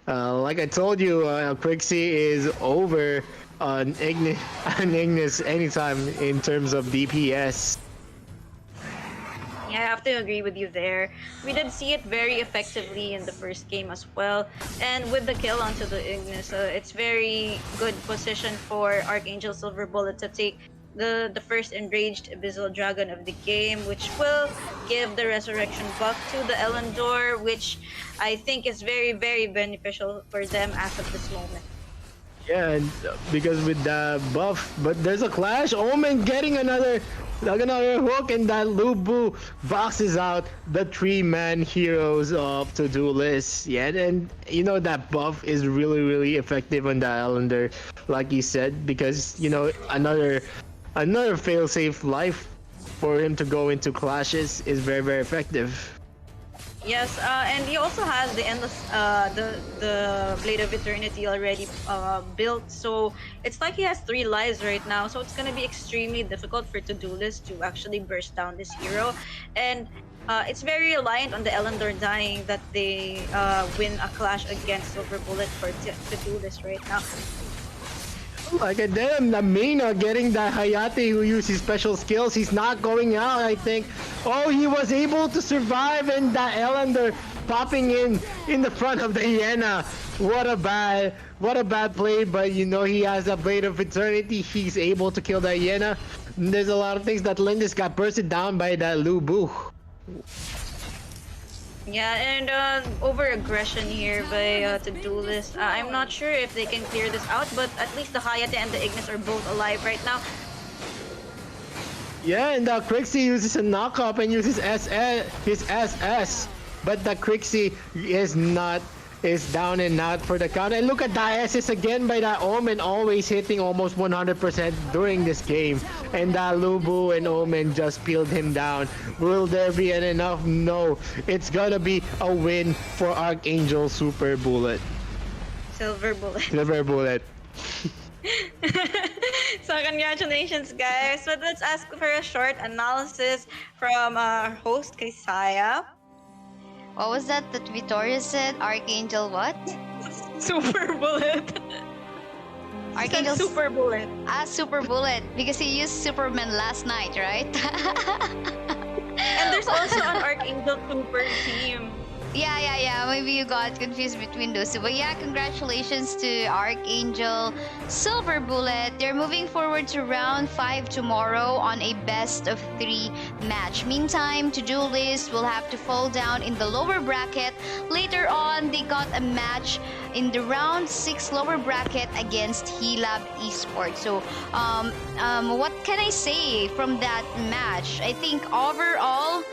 Like I told you, Quixie is over on Ignis anytime in terms of DPS. Yeah, I have to agree with you there. We did see it very effectively in the first game as well. And with the kill onto the Ignis, it's very good position for ArchAngel SilverBullet to take the first enraged Abyssal Dragon of the game, which will give the resurrection buff to the Elendor, which I think is very, very beneficial for them as of this moment. Yeah, and because with the buff, but there's a clash. Omen getting another hook, and that Lubu boxes out the 3-man heroes of Todolist. Yeah, and you know that buff is really, really effective on the Islander, like you said, because you know another fail-safe life for him to go into clashes is very, very effective. Yes, and he also has the endless, the Blade of Eternity already built, so it's like he has 3 lives right now. So it's gonna be extremely difficult for Todolist to actually burst down this hero, and it's very reliant on the Elendor dying that they win a clash against SilverBullet for Todolist right now. Like a damn, the Mina getting that Hayate who uses special skills. He's not going out, I think. Oh, he was able to survive, and that Elender popping in the front of the Hyena. What a bad play, but you know he has a Blade of Eternity. He's able to kill the Hyena. And there's a lot of things that Lindis got bursted down by that Lubu. Yeah, and over aggression here by Todolist. I'm not sure if they can clear this out, but at least the Hayate and the Ignis are both alive right now. Yeah, and the Quixie uses a knock-up and uses his SS, but the Quixie is down and out for the count. And look at the SS again by that Omen, always hitting almost 100% during this game. And that Lubu and Omen just peeled him down. Will there be enough? No. It's gonna be a win for ArchAngel SilverBullet. SilverBullet. So congratulations, guys. But let's ask for a short analysis from our host Kaisaya. What was that Vittorio said? ArchAngel what? SilverBullet. ArchAngel SilverBullet. SilverBullet, because he used Superman last night, right? And there's also an ArchAngel Super team. Yeah. Maybe you got confused between those two. But yeah, congratulations to ArchAngel SilverBullet. They're moving forward to round 5 tomorrow on a best of 3 match. Meantime, Todolist will have to fall down in the lower bracket. Later on, they got a match in the round 6 lower bracket against Hilab Esports. So, what can I say from that match? I think overall,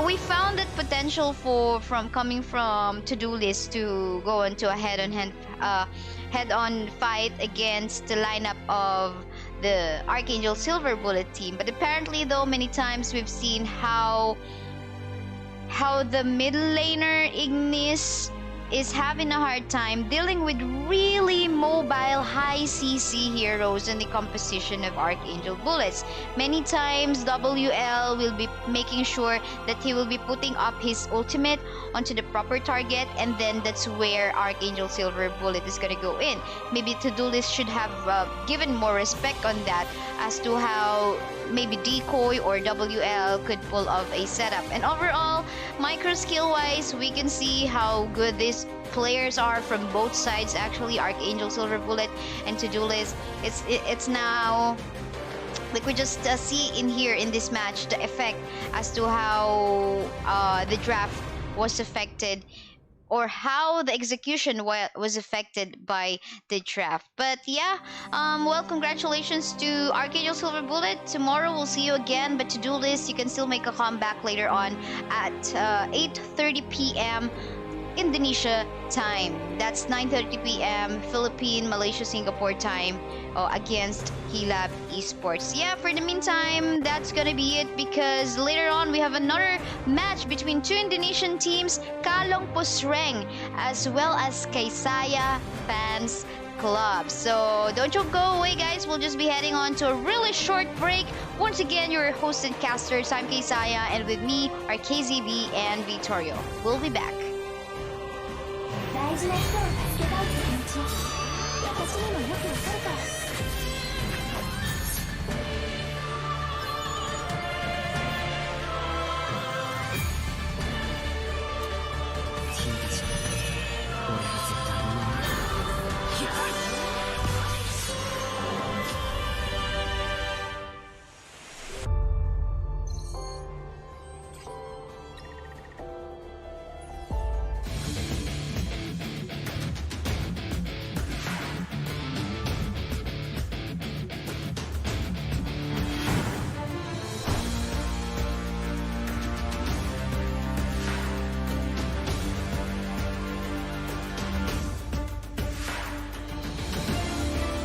we found that potential from coming from Todolist to go into a head-on fight against the lineup of the ArchAngel SilverBullet team. But apparently, though, many times we've seen how the middle laner Ignis is having a hard time dealing with really mobile, high CC heroes in the composition of ArchAngel bullets. Many times, WL will be making sure that he will be putting up his ultimate onto the proper target, and then that's where ArchAngel SilverBullet is gonna go in. Maybe Todolist should have given more respect on that as to how maybe Decoy or WL could pull off a setup. And overall, micro skill wise, we can see how good these players are from both sides. Actually, ArchAngel SilverBullet and Todolist, it's now like we just see in here in this match the effect as to how the draft was affected, or how the execution was affected by the draft. But yeah, well, congratulations to ArchAngel SilverBullet. Tomorrow we'll see you again, but to do this, you can still make a comeback later on at 8:30 p.m. Indonesia time. That's 9:30 p.m. Philippine, Malaysia, Singapore time against Hilab Esports. Yeah, for the meantime, that's gonna be it, because later on we have another match between two Indonesian teams, KALONG PUSRENG as well as Kaisaya Fans Club. So don't you go away, guys. We'll just be heading on to a really short break. Once again, your host and casters, I'm Kaisaya, and with me are KazeeB and Vittorio. We'll be back. 大事な人を助けたいって気持ち、私にもよくわかるから。君たち、俺が絶対に守る。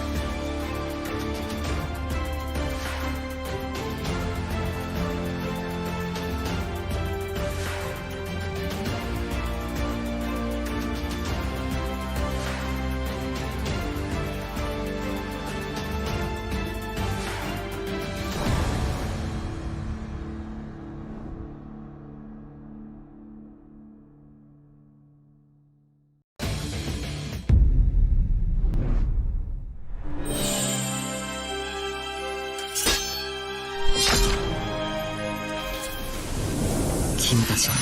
君たちは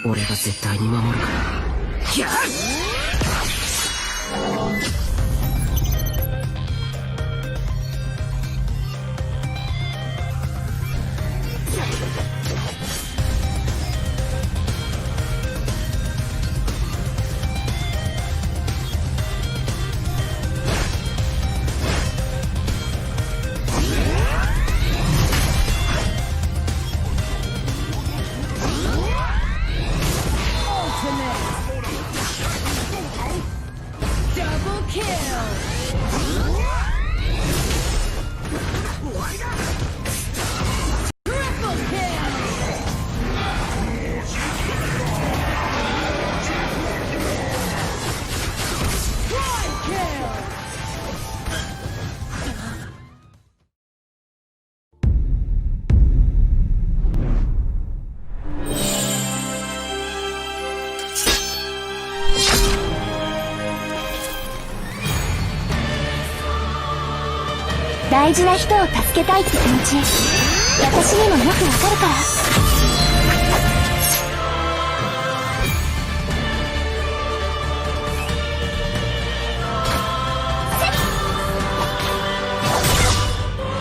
俺が絶対に守るから。やっ！大事な人を助けたいって気持ち、私にもよくわかるから。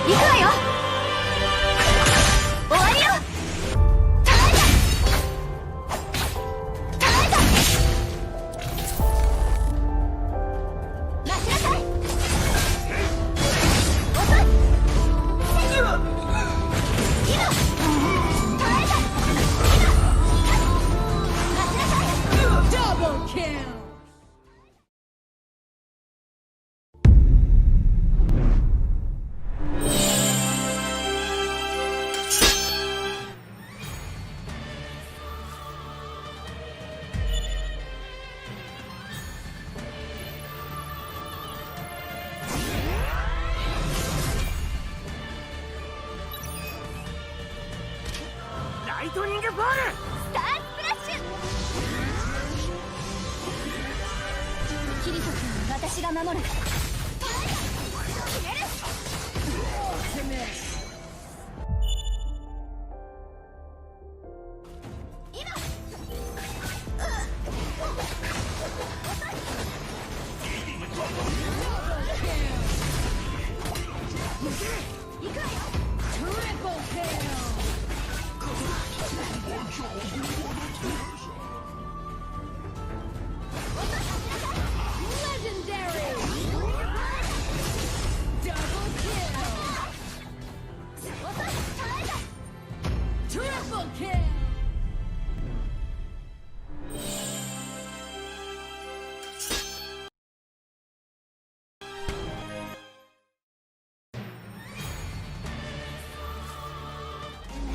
行くわよ。終わりよ。待ちなさい。遅い。今トニングボールスタースプラッシュ。キリト君、私が守る。決める。今。行くわよ。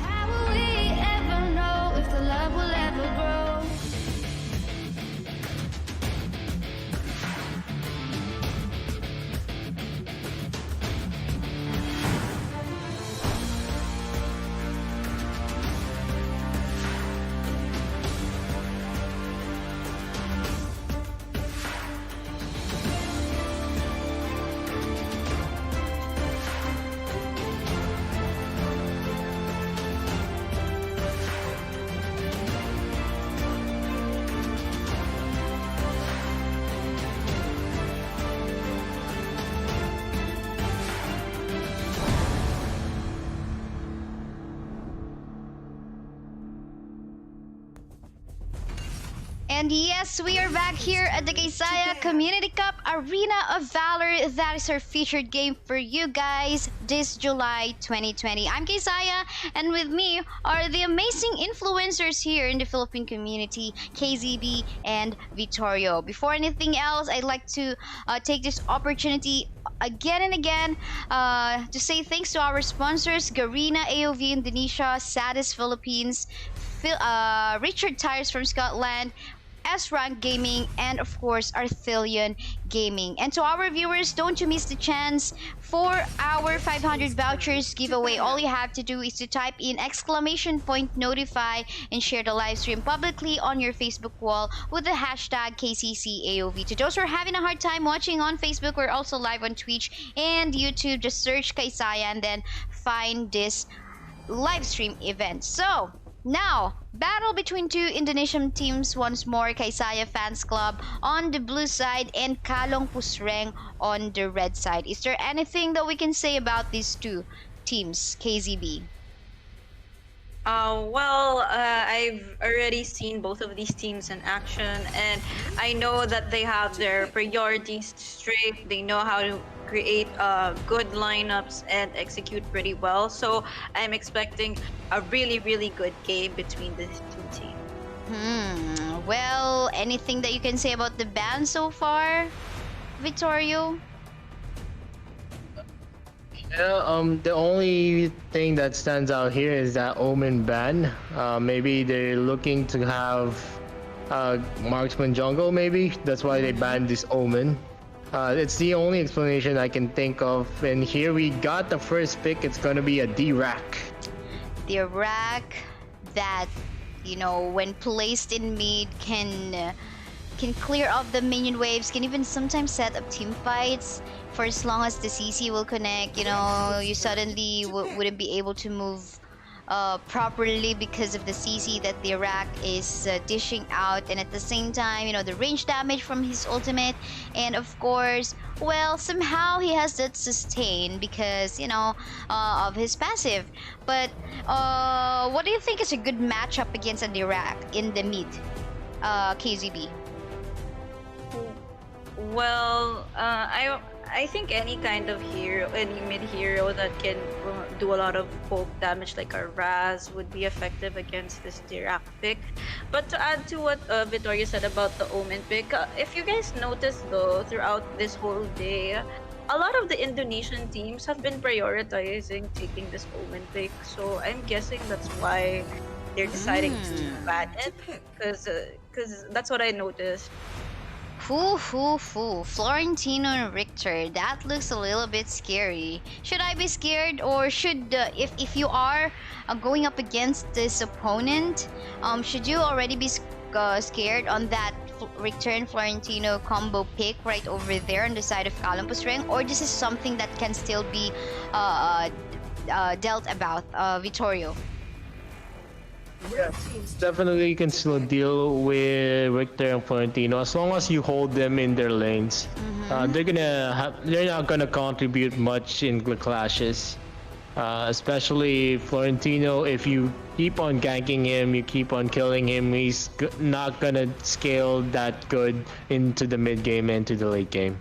How will we ever know if the love will ever grow? And yes, we are back here at the Kaisaya Community Cup Arena of Valor. That is our featured game for you guys this July 2020. I'm Kaisaya, and with me are the amazing influencers here in the Philippine community, KazeeB and Vittorio. Before anything else, I'd like to take this opportunity again and again to say thanks to our sponsors, Garena AOV Indonesia, Sadis Philippines, Richard Tyers from Scotland, S-Rank Gaming, and of course Arthelion Gaming. And to our viewers, don't you miss the chance for our 500 vouchers giveaway. All you have to do is to type in !notify and share the live stream publicly on your Facebook wall with the hashtag KCCAOV. To those who are having a hard time watching on Facebook, we're also live on Twitch and YouTube. Just search Kaisaya and then find this live stream event. So now, battle between two Indonesian teams once more. Kaisaya Fans Club on the blue side and KALONG PUSRENG on the red side. Is there anything that we can say about these two teams, KazeeB? I've already seen both of these teams in action, and I know that they have their priorities straight. They know how to create good lineups and execute pretty well. So I'm expecting a really, really good game between these two teams. Well, anything that you can say about the ban so far, Vittorio? Yeah, the only thing that stands out here is that Omen ban. Maybe they're looking to have marksman jungle, maybe. That's why they banned this Omen. It's the only explanation I can think of. And here we got the first pick. It's gonna be a D-Rack. The rack that, you know, when placed in mid can clear off the minion waves, can even sometimes set up team fights. For as long as the CC will connect, you know, you suddenly wouldn't be able to move properly because of the CC that the rack is dishing out, and at the same time, you know, the range damage from his ultimate, and of course, well, somehow he has that sustain because, you know, of his passive. But what do you think is a good matchup against a rack in the mid, KazeeB? Well, I think any kind of hero, any mid hero that can do a lot of poke damage like a Raz would be effective against this Dirac pick. But to add to what Vittorio said about the Omen pick, if you guys notice though, throughout this whole day, a lot of the Indonesian teams have been prioritizing taking this Omen pick. So I'm guessing that's why they're deciding to ban it, because that's what I noticed. Florentino and Richter. That looks a little bit scary. Should I be scared, or should if you are going up against this opponent, should you already be scared on that Richter and Florentino combo pick right over there on the side of KALONG PUSRENG, or this is something that can still be dealt about, Vittorio? Definitely you can still deal with Richter and Florentino as long as you hold them in their lanes. They're not gonna contribute much in the clashes. Especially Florentino, if you keep on ganking him, you keep on killing him, he's not gonna scale that good into the mid game and to the late game.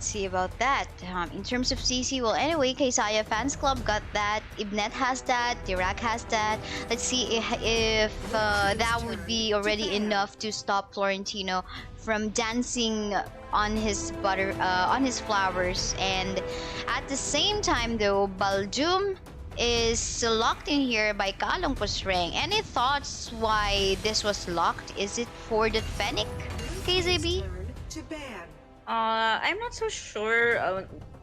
See about that. In terms of CC, well, anyway, Kaisaya Fans Club got that. Ibnet has that. Dirac has that. Let's see if that would be already enough to stop Florentino from dancing on his flowers. And at the same time, though, Baldum is locked in here by KALONG PUSRENG. Any thoughts why this was locked? Is it for the Fennec, KazeeB? To ban. I'm not so sure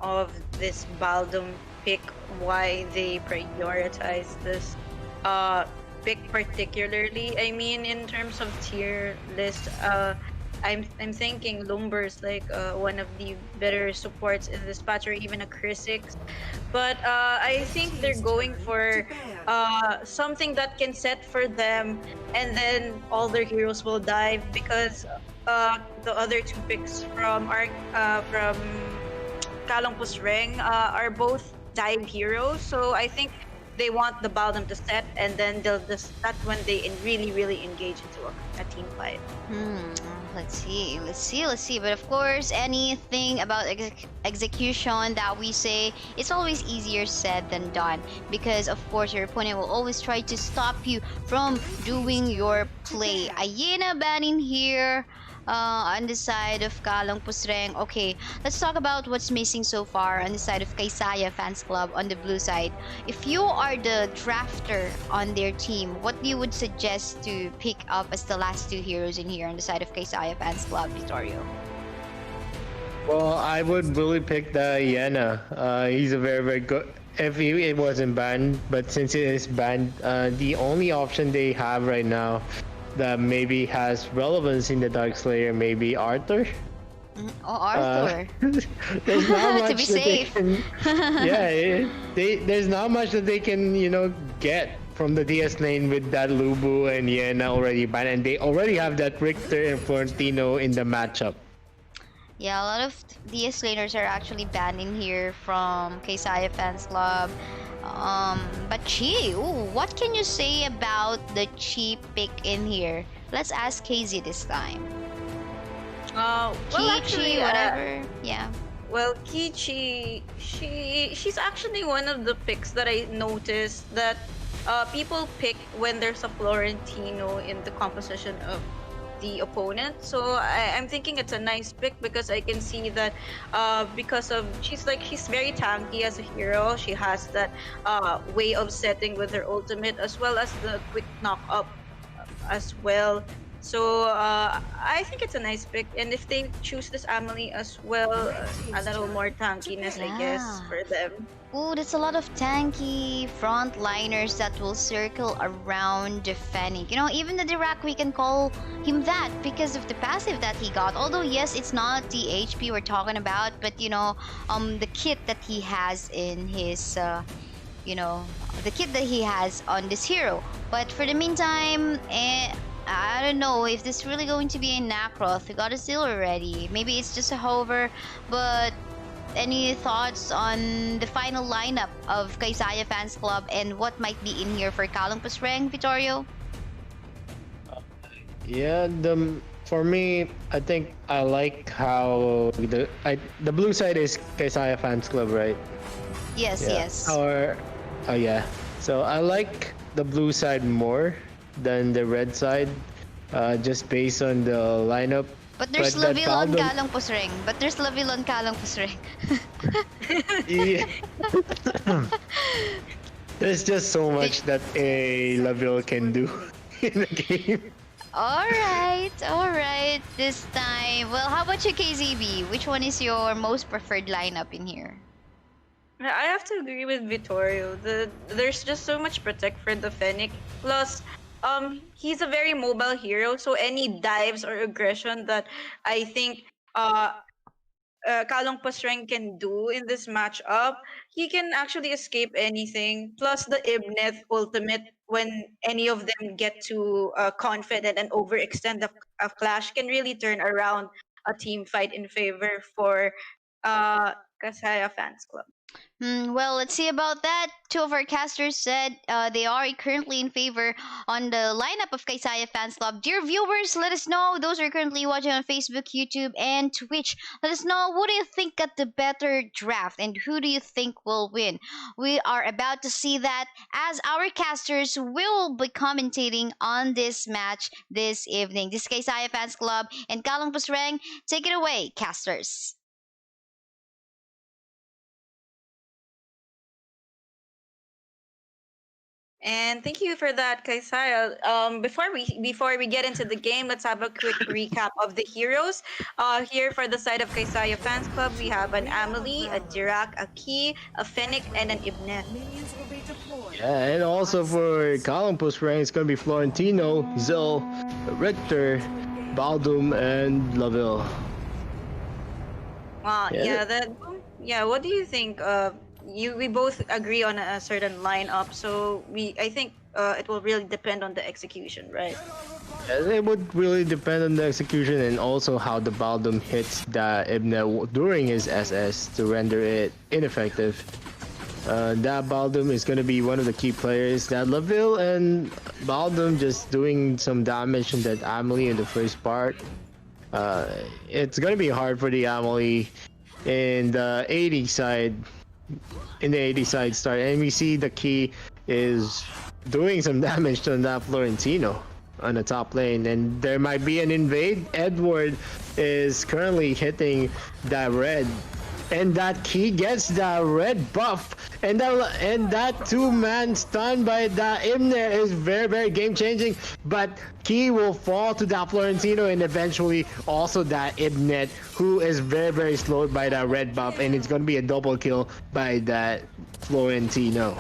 of this Baldum pick, why they prioritize this pick particularly. I mean, in terms of tier list, I'm thinking Lumbar is like one of the better supports in this patch, or even a Crisix. But I think they're going for something that can set for them, and then all their heroes will dive, because the other two picks from KALONG PUSRENG are both dive heroes. So I think they want the Baldum to set, and then that's when they really engage into a team fight. Let's see. But of course, anything about execution that we say, it's always easier said than done, because of course your opponent will always try to stop you from doing your play. Ayena banning here on the side of KALONG PUSRENG. Okay, let's talk about what's missing so far on the side of Kaisaya Fans Club on the blue side. If you are the drafter on their team, what you would suggest to pick up as the last two heroes in here on the side of Kaisaya Fans Club, Vittorio? Well, I would really pick the Ayena. He's a very good. If it wasn't banned, but since it is banned, the only option they have right now that maybe has relevance in the Dark Slayer, maybe Arthur. Oh, Arthur. There's not much to be that safe. There's not much that they can, get from the DS lane with that Lubu and Yena already banned, and they already have that Richter and Florentino in the matchup. Yeah, a lot of DS laners are actually banned in here from Kaisaya Fans Club. But Chi, what can you say about the Chi pick in here? Let's ask KazeeB this time. Well, actually, whatever. Yeah. Well, Kichi, she's actually one of the picks that I noticed that people pick when there's a Florentino in the composition of the opponent. So I'm thinking it's a nice pick, because I can see that because of she's very tanky as a hero. She has that way of setting with her ultimate, as well as the quick knock up as well. So I think it's a nice pick, and if they choose this Amelie as well, a little more tankiness, I guess, for them. Ooh, that's a lot of tanky frontliners that will circle around the Fennec. Even the Dirac, we can call him that because of the passive that he got. Although, yes, it's not the HP we're talking about, but the kit that he has in his, the kit that he has on this hero. But for the meantime, I don't know if this is really going to be a Nacroth. We got a seal already. Maybe it's just a hover, but any thoughts on the final lineup of Kaisaya Fans Club and what might be in here for KALONG PUSRENG, Vittorio? Yeah, for me, I think I like how the blue side is Kaisaya Fans Club, right? Yes, yeah. yes. Yeah. So I like the blue side more than the red side, just based on the lineup. But there's Laville on KALONG PUSRENG. Yeah. There's just so much that a Laville can do in the game. All right. This time, well, how about you, KazeeB? Which one is your most preferred lineup in here? I have to agree with Vittorio. There's just so much protect for the Fennec. Plus, he's a very mobile hero, so any dives or aggression that I think Kalong PUSRENG can do in this matchup, he can actually escape anything. Plus the Ibneth ultimate, when any of them get too confident and overextend a clash, can really turn around a team fight in favor for uh, Kaisaya Fans Club. Well, let's see about that. Two of our casters said they are currently in favor on the lineup of Kaisaya Fans Club. Dear viewers, let us know. Those who are currently watching on Facebook, YouTube, and Twitch. Let us know, who do you think got the better draft and who do you think will win? We are about to see that as our casters will be commentating on this match this evening. This is Kaisaya Fans Club and Kalong PUSRENG. Take it away, casters. And thank you for that, Kaisaya. Before we get into the game, let's have a quick recap of the heroes. Here for the side of Kaisaya Fans Club, we have an Amelie, a Dirac, a Key, a Fennec, and an Ibneth. Minions will be deployed. Yeah, and also for Kalong PUSRENG, it's gonna be Florentino, Zil, Richter, Baldum, and Laville. Yeah. What do you think? We both agree on a certain lineup, so I think it will really depend on the execution, right? Yeah, it would really depend on the execution and also how the Baldum hits the Ibne during his SS to render it ineffective. That Baldum is going to be one of the key players. That Laville and Baldum just doing some damage in that Amelie in the first part. It's going to be hard for the Amelie in the 80 side. In the 80 side start, and we see the Key is doing some damage to that Florentino on the top lane, and there might be an invade. Edward is currently hitting that red, and that Key gets that red buff, and that two-man stun by the Imne is very game changing. But Key will fall to that Florentino and eventually also that Ibnet, who is very slowed by that red buff, and it's gonna be a double kill by that Florentino.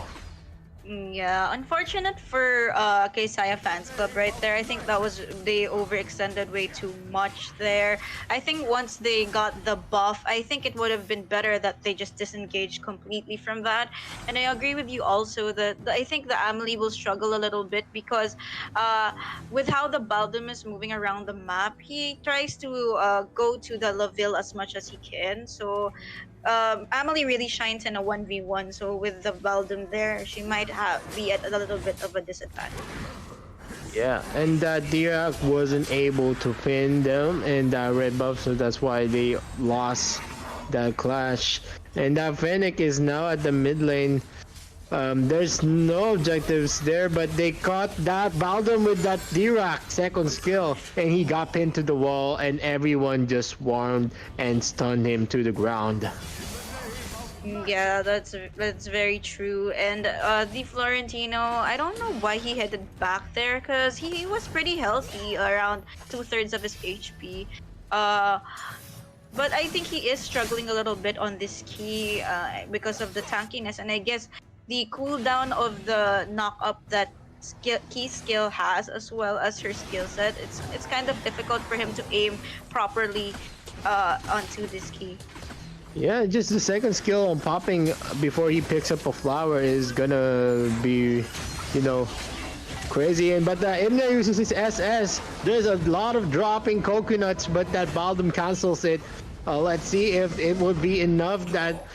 Yeah, unfortunate for Kaisaya Fans Club right there. I think they overextended way too much there. I think once they got the buff, I think it would have been better that they just disengaged completely from that. And I agree with you also that I think the Amelie will struggle a little bit because with how the Baldum is moving around the map, he tries to go to the Laville as much as he can. So Amelie really shines in a 1v1, so with the Baldum there, she might be at a little bit of a disadvantage. Yeah, and that Dirac wasn't able to pin them in that red buff, so that's why they lost that clash. And that Fennec is now at the mid lane. There's no objectives there, but they caught that Baldum with that Dirac second skill, and he got pinned to the wall, and everyone just swarmed and stunned him to the ground. Yeah, that's very true. And the Florentino, I don't know why he headed back there, because he was pretty healthy, around 2/3 of his HP. But I think he is struggling a little bit on this Key because of the tankiness, and I guess the cooldown of the knock-up that Key skill has, as well as her skill set, it's kind of difficult for him to aim properly onto this Key. Yeah, just the second skill on popping before he picks up a flower is gonna be, crazy. But Imna uses his SS. There's a lot of dropping coconuts, but that Baldum cancels it. Let's see if it would be enough that.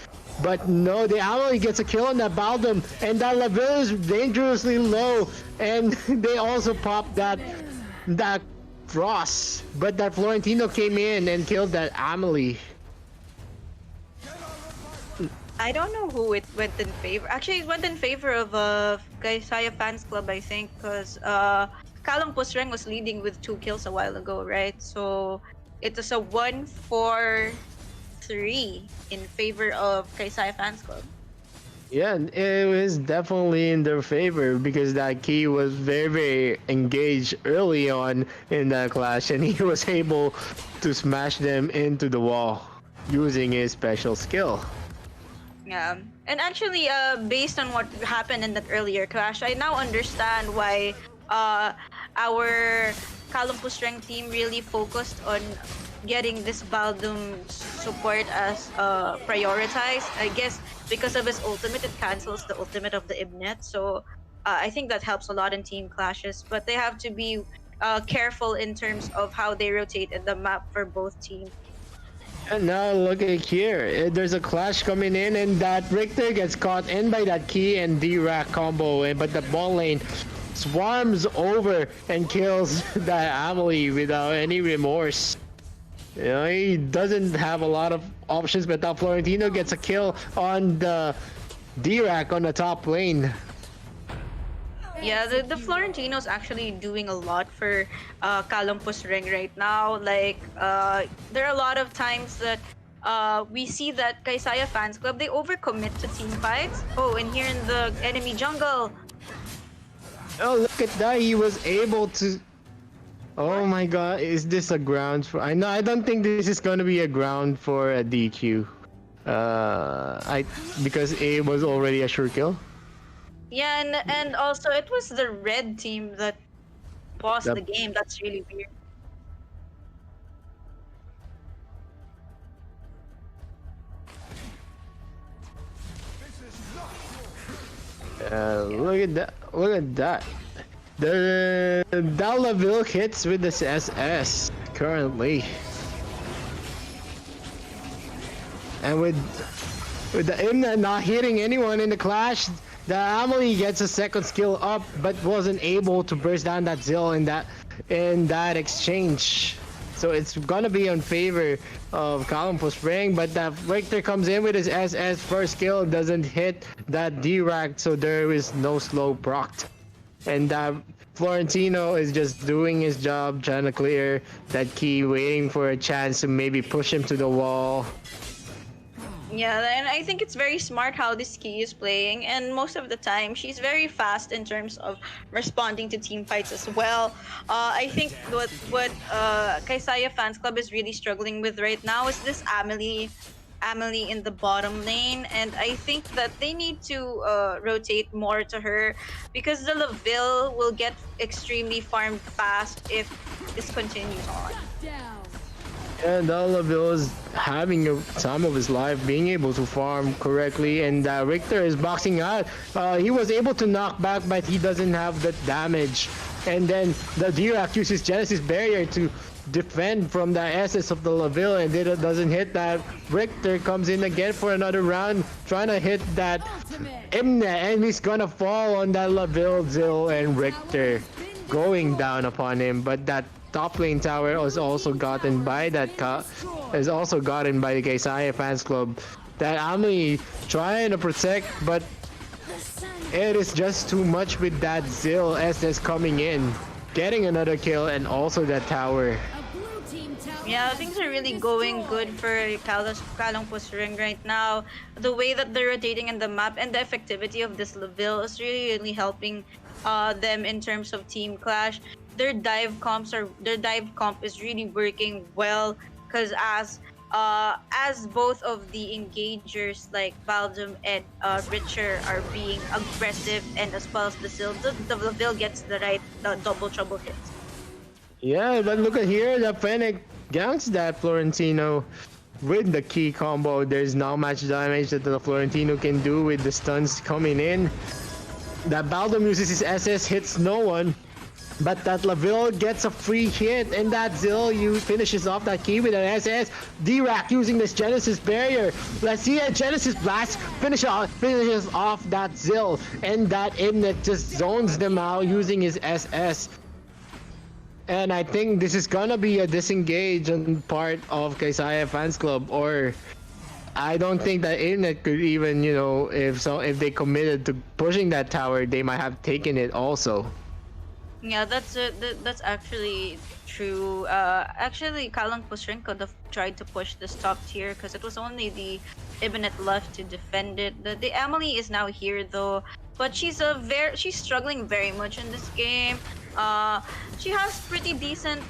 But no, the Amelie gets a kill on that Baldum, and that Laville is dangerously low, and they also popped that Frost. But that Florentino came in and killed that Amelie. I don't know who it went in favor. Actually, it went in favor of Kaisaya Fans Club, I think, because Kalong PUSRENG was leading with 2 kills a while ago, right? So it was a 1-4-3 in favor of Kaisaya Fans Club. Yeah, and it was definitely in their favor because that key was very, very engaged early on in that clash, and he was able to smash them into the wall using his special skill. Yeah. And actually, based on what happened in that earlier clash, I now understand why our KALONG PUSRENG team really focused on getting this Baldum support as prioritized. I guess because of his ultimate, it cancels the ultimate of the Ibnet. So I think that helps a lot in team clashes. But they have to be careful in terms of how they rotate in the map for both teams. And now look at here. There's a clash coming in, and that Richter gets caught in by that key and D-Rack combo. But the ball lane swarms over and kills that Amelie without any remorse. You know, he doesn't have a lot of options, but now Florentino gets a kill on the D-Rack on the top lane. Yeah, the Florentino's actually doing a lot for KALONG PUSRENG right now. Like, there are a lot of times that we see that Kaisaya Fans Club, they overcommit to team fights. Oh, and here in the enemy jungle. Oh, look at that. He was able to... Oh my god, is this a ground for... I don't think this is going to be a ground for a DQ. Because A was already a sure kill. Yeah, and also it was the red team that paused the game. That's really weird. Look at that. Look at that. The Dalaville hits with this SS currently. And with the Imna not hitting anyone in the clash, the Amelie gets a second skill up, but wasn't able to burst down that Zill in that exchange. So it's gonna be in favor of KALONG PUSRENG, but that Richter comes in with his SS first skill, doesn't hit that D-Rack, so there is no slow proc. And Florentino is just doing his job, trying to clear that key, waiting for a chance to maybe push him to the wall. Yeah, and I think it's very smart how this key is playing, and most of the time she's very fast in terms of responding to team fights as well. I think what Kaisaya Fans Club is really struggling with right now is this Amelie in the bottom lane, and I think that they need to rotate more to her because the Laville will get extremely farmed fast if this continues on. And Laville is having a time of his life, being able to farm correctly, and Richter is boxing out. He was able to knock back, but he doesn't have the damage. And then the D-Rack uses Genesis Barrier to defend from the SS of the Laville, and it doesn't hit that. Richter comes in again for another round, trying to hit that Imna, and he's gonna fall on that Laville, Zill, and Richter going down upon him. But that top lane tower was also gotten by the Kaisaya Fans Club. That Amelie trying to protect, but it is just too much with that Zill SS coming in, getting another kill, and also that tower. Yeah, things are really going good for KALONG PUSRENG right now. The way that they're rotating in the map and the effectivity of this Laville is really helping them in terms of team clash. Their dive comp is really working well because as both of the engagers like Baldum and Richer are being aggressive, and as well as the Laville gets the right double trouble hits. Yeah, but look at here, the Fennec ganks that Florentino with the key combo. There's not much damage that the Florentino can do with the stuns coming in. That Baldum uses his SS, hits no one. But that Laville gets a free hit, and that Zill finishes off that key with an SS. D-Rack using this Genesis Barrier. Let's see a Genesis Blast finishes off that Zill, and that Imnet just zones them out using his SS. And I think this is gonna be a disengage on part of Kaisaya Fans Club, or I don't think that Imnet could even, if they committed to pushing that tower, they might have taken it also. Yeah, that's actually true. Actually, KALONG PUSRENG could have tried to push this top tier because it was only the Ibnet left to defend it. The Emily is now here though, but she's struggling very much in this game. She has pretty decent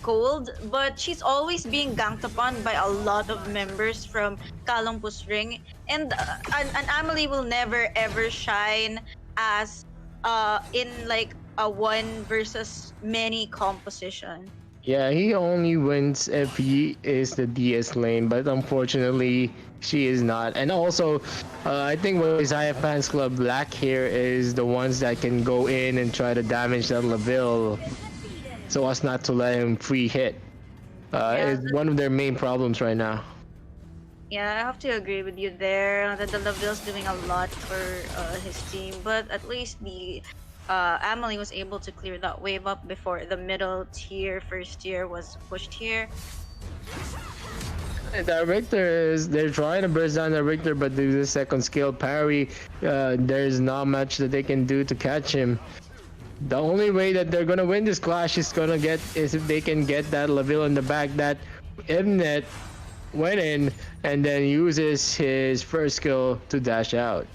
gold, but she's always being ganked upon by a lot of members from KALONG PUSRENG, and an Emily will never ever shine as in like a one versus many composition. Yeah, he only wins if he is the DS lane, but unfortunately, she is not. And also, I think what Kaisaya Fans Club lack here is the ones that can go in and try to damage that Laville so as not to let him free hit. Is one of their main problems right now. Yeah, I have to agree with you there that the Laville's doing a lot for his team, but at least the Emily was able to clear that wave up before the middle tier, first tier was pushed here. The Richter they're trying to burst down the Richter, but due to the second skill parry, there's not much that they can do to catch him. The only way that they're gonna win this clash is if they can get that Laville in the back. That Ibnet went in and then uses his first skill to dash out.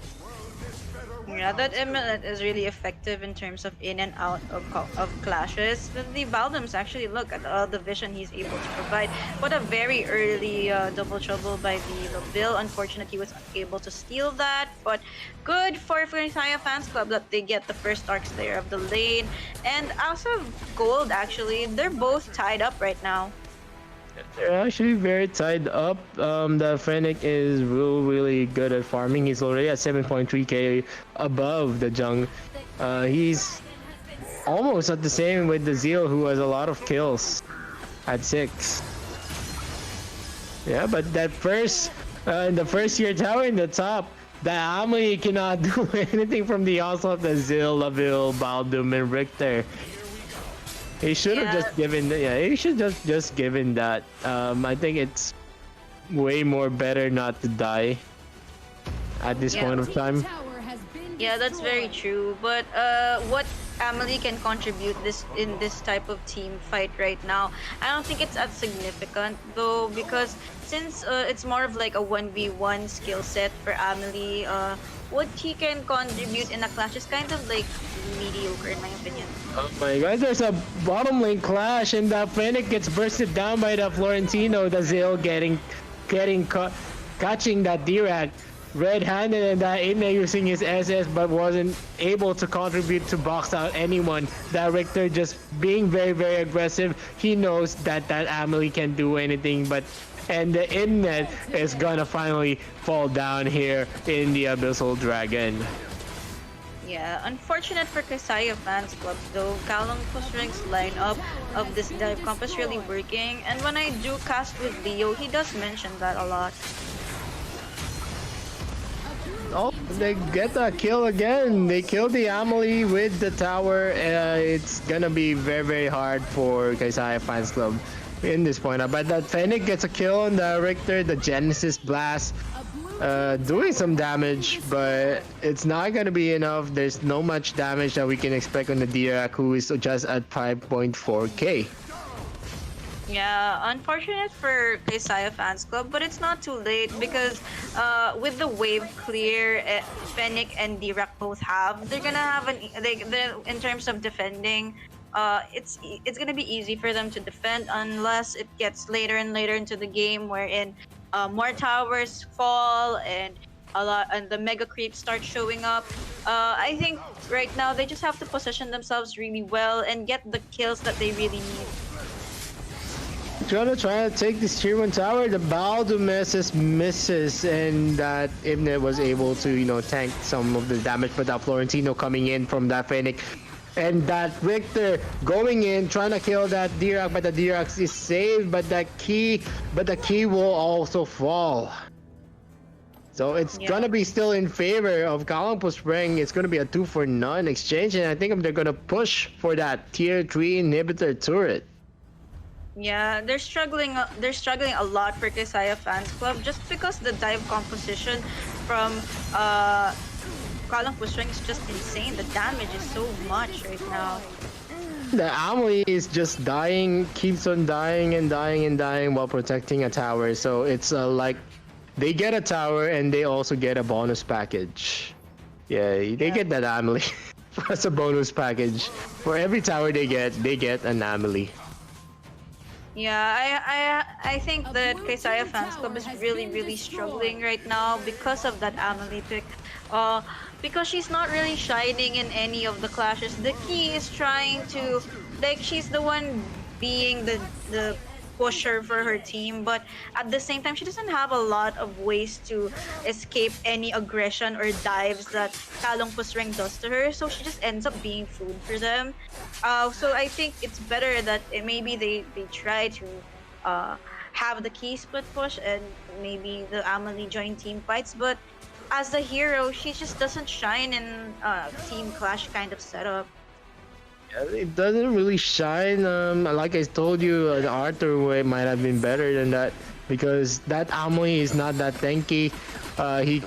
Yeah, that Emelet is really effective in terms of in and out of clashes. The Valdums actually look at all the vision he's able to provide. What a very early double trouble by the Laville. Unfortunately, he was able to steal that, but good for Kaisaya Fans Club that they get the first Arc Slayer of the lane. And also Gold, actually, they're both tied up right now. They're actually very tied up. The Fennec is really good at farming. He's already at 7.3k above the Jung. He's almost at the same with the Zeal, who has a lot of kills at 6. Yeah, but that the first tier tower in the top, the Amelie cannot do anything from the onslaught of the Zeal, Laville, Baldum, and Richter. He should have just given he should just given that. I think it's way more better not to die at this point of time. Yeah, that's very true. But what Emily can contribute in this type of team fight right now, I don't think it's as significant though, because since it's more of like a 1v1 skill set for Emily, what he can contribute in a clash is kind of like mediocre in my opinion. Oh my god, there's a bottom lane clash and the Fennec gets bursted down by the Florentino, the Zeal catching that Dirac red-handed, and that Ine using his SS but wasn't able to contribute to box out anyone. That Richter just being very aggressive. He knows that Amelie can do anything, and the Innet is gonna finally fall down here in the Abyssal Dragon. Yeah, unfortunate for Kaisaya Fans Club though. KALONG PUSRENG's lineup of this dive comp is really working, and when I do cast with Leo, he does mention that a lot. Oh, they get a kill again. They kill the Amelie with the tower. It's gonna be very hard for Kaisaya Fans Club in this point. But that Fennec gets a kill on the Richter, the Genesis Blast, doing some damage, but it's not gonna be enough. There's no much damage that we can expect on the Dirac, who is just at 5.4k. Yeah, unfortunate for Kaisaya Fans Club, but it's not too late because with the wave clear Fennec and Dirac both have, they're gonna have in terms of defending, it's gonna be easy for them to defend unless it gets later and later into the game wherein more towers fall and the mega creeps start showing up. I think right now they just have to position themselves really well and get the kills that they really need. Trying to take this tier 1 tower, the Baldo misses, and that Ibnet was able to, tank some of the damage, but that Florentino coming in from that Fennec. And that Richter going in, trying to kill that Dirac, but the Dirac is saved, but the key will also fall. So it's gonna be still in favor of KALONG PUSRENG. It's gonna be a 2-for-none exchange, and I think they're gonna push for that tier 3 inhibitor turret. Yeah, they're struggling a lot for Kaisaya Fans Club just because the dive composition from KALONG PUSRENG is just insane. The damage is so much right now. The Amelie is just dying, keeps on dying and dying and dying while protecting a tower. So it's like they get a tower and they also get a bonus package. Yeah, they get that Amelie as a bonus package. For every tower they get an Amelie. Yeah, I think that Kaisaya Fans Club is really struggling right now because of that Amelie pick. Because she's not really shining in any of the clashes. The key is trying to, like, she's the one being the pusher for her team, but at the same time she doesn't have a lot of ways to escape any aggression or dives that KALONG PUSRENG does to her, so she just ends up being food for them. So I think it's better that maybe they try to have the key split push and maybe the Amelie join team fights, but as the hero she just doesn't shine in team clash kind of setup. It doesn't really shine. Like I told you, the Arthur way might have been better than that because that Amoy is not that tanky.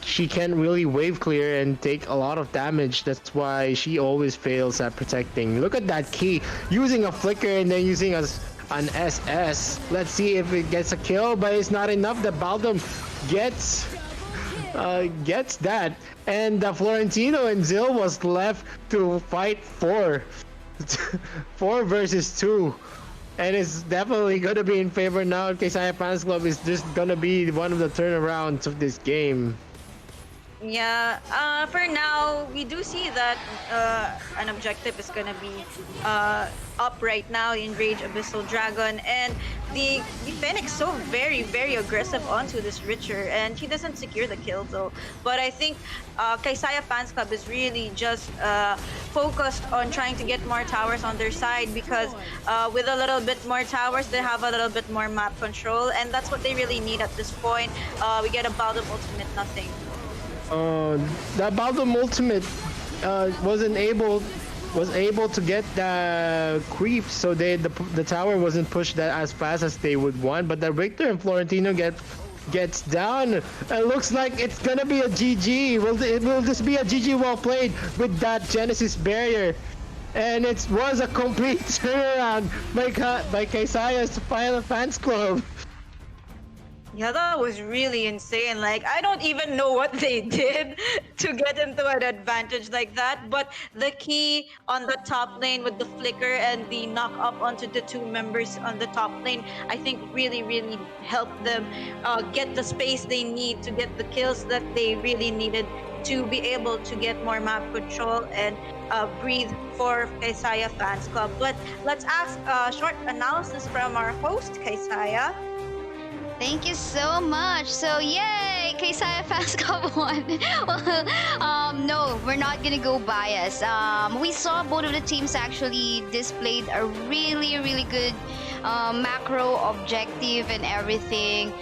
She can't really wave clear and take a lot of damage. That's why she always fails at protecting. Look at that key, using a flicker and then using an SS. Let's see if it gets a kill, but it's not enough. The Baldum gets that, and Florentino and Zil was left to fight 4 versus 2, and it's definitely gonna be in favor now. Kaisaya Fans Club is just gonna be one of the turnarounds of this game. Yeah, for now, we do see that an objective is gonna be up right now in Rage Abyssal Dragon, and the Phoenix so very aggressive onto this Richer, and he doesn't secure the kill though. But I think Kaisaya Fans Club is really just focused on trying to get more towers on their side, because with a little bit more towers, they have a little bit more map control, and that's what they really need at this point. We get a Baldum ultimate, nothing. That Baldum ultimate was able to get the creep, so the tower wasn't pushed that as fast as they would want. But the Richter and Florentino gets down. It looks like it's gonna be a GG. Will this be a GG well played with that Genesis barrier? And it was a complete turnaround by Kaisaya's Final Fans Club. Yeah, that was really insane. Like, I don't even know what they did to get into an advantage like that. But the key on the top lane with the flicker and the knock up onto the 2 members on the top lane, I think really helped them get the space they need to get the kills that they really needed to be able to get more map control and breathe for Kaisaya Fans Club. But let's ask a short analysis from our host, Kaisaya. Thank you so much. So yay, Kaisaya Fans Club won. Well, no, we're not gonna go bias. We saw both of the teams actually displayed a really good macro objective and everything.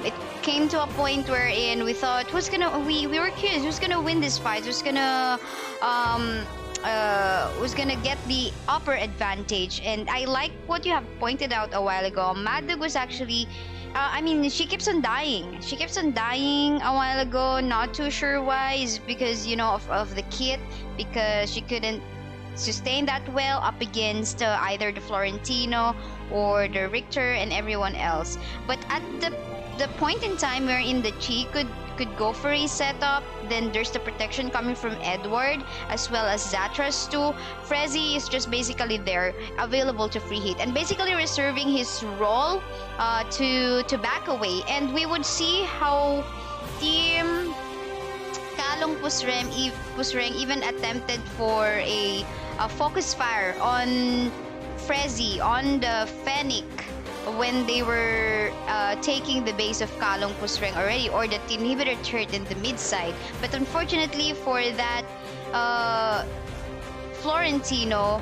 It came to a point wherein we thought we were curious who's gonna win this fight, who's gonna get the upper advantage. And I like what you have pointed out a while ago. Madug was actually she keeps on dying. She keeps on dying a while ago. Not too sure why. Is because, of the kit. Because she couldn't sustain that well up against either the Florentino or the Richter and everyone else. But at the point in time wherein the Chi could go for a setup, then there's the protection coming from Edward as well as Zatras too. Frezzy is just basically there, available to free hit and basically reserving his role to back away. And we would see how team KALONG PUSRENG even attempted for a focus fire on Frezzy, on the Fennec, when they were taking the base of KALONG PUSRENG already, or the inhibitor turret in the mid side. But unfortunately for that Florentino,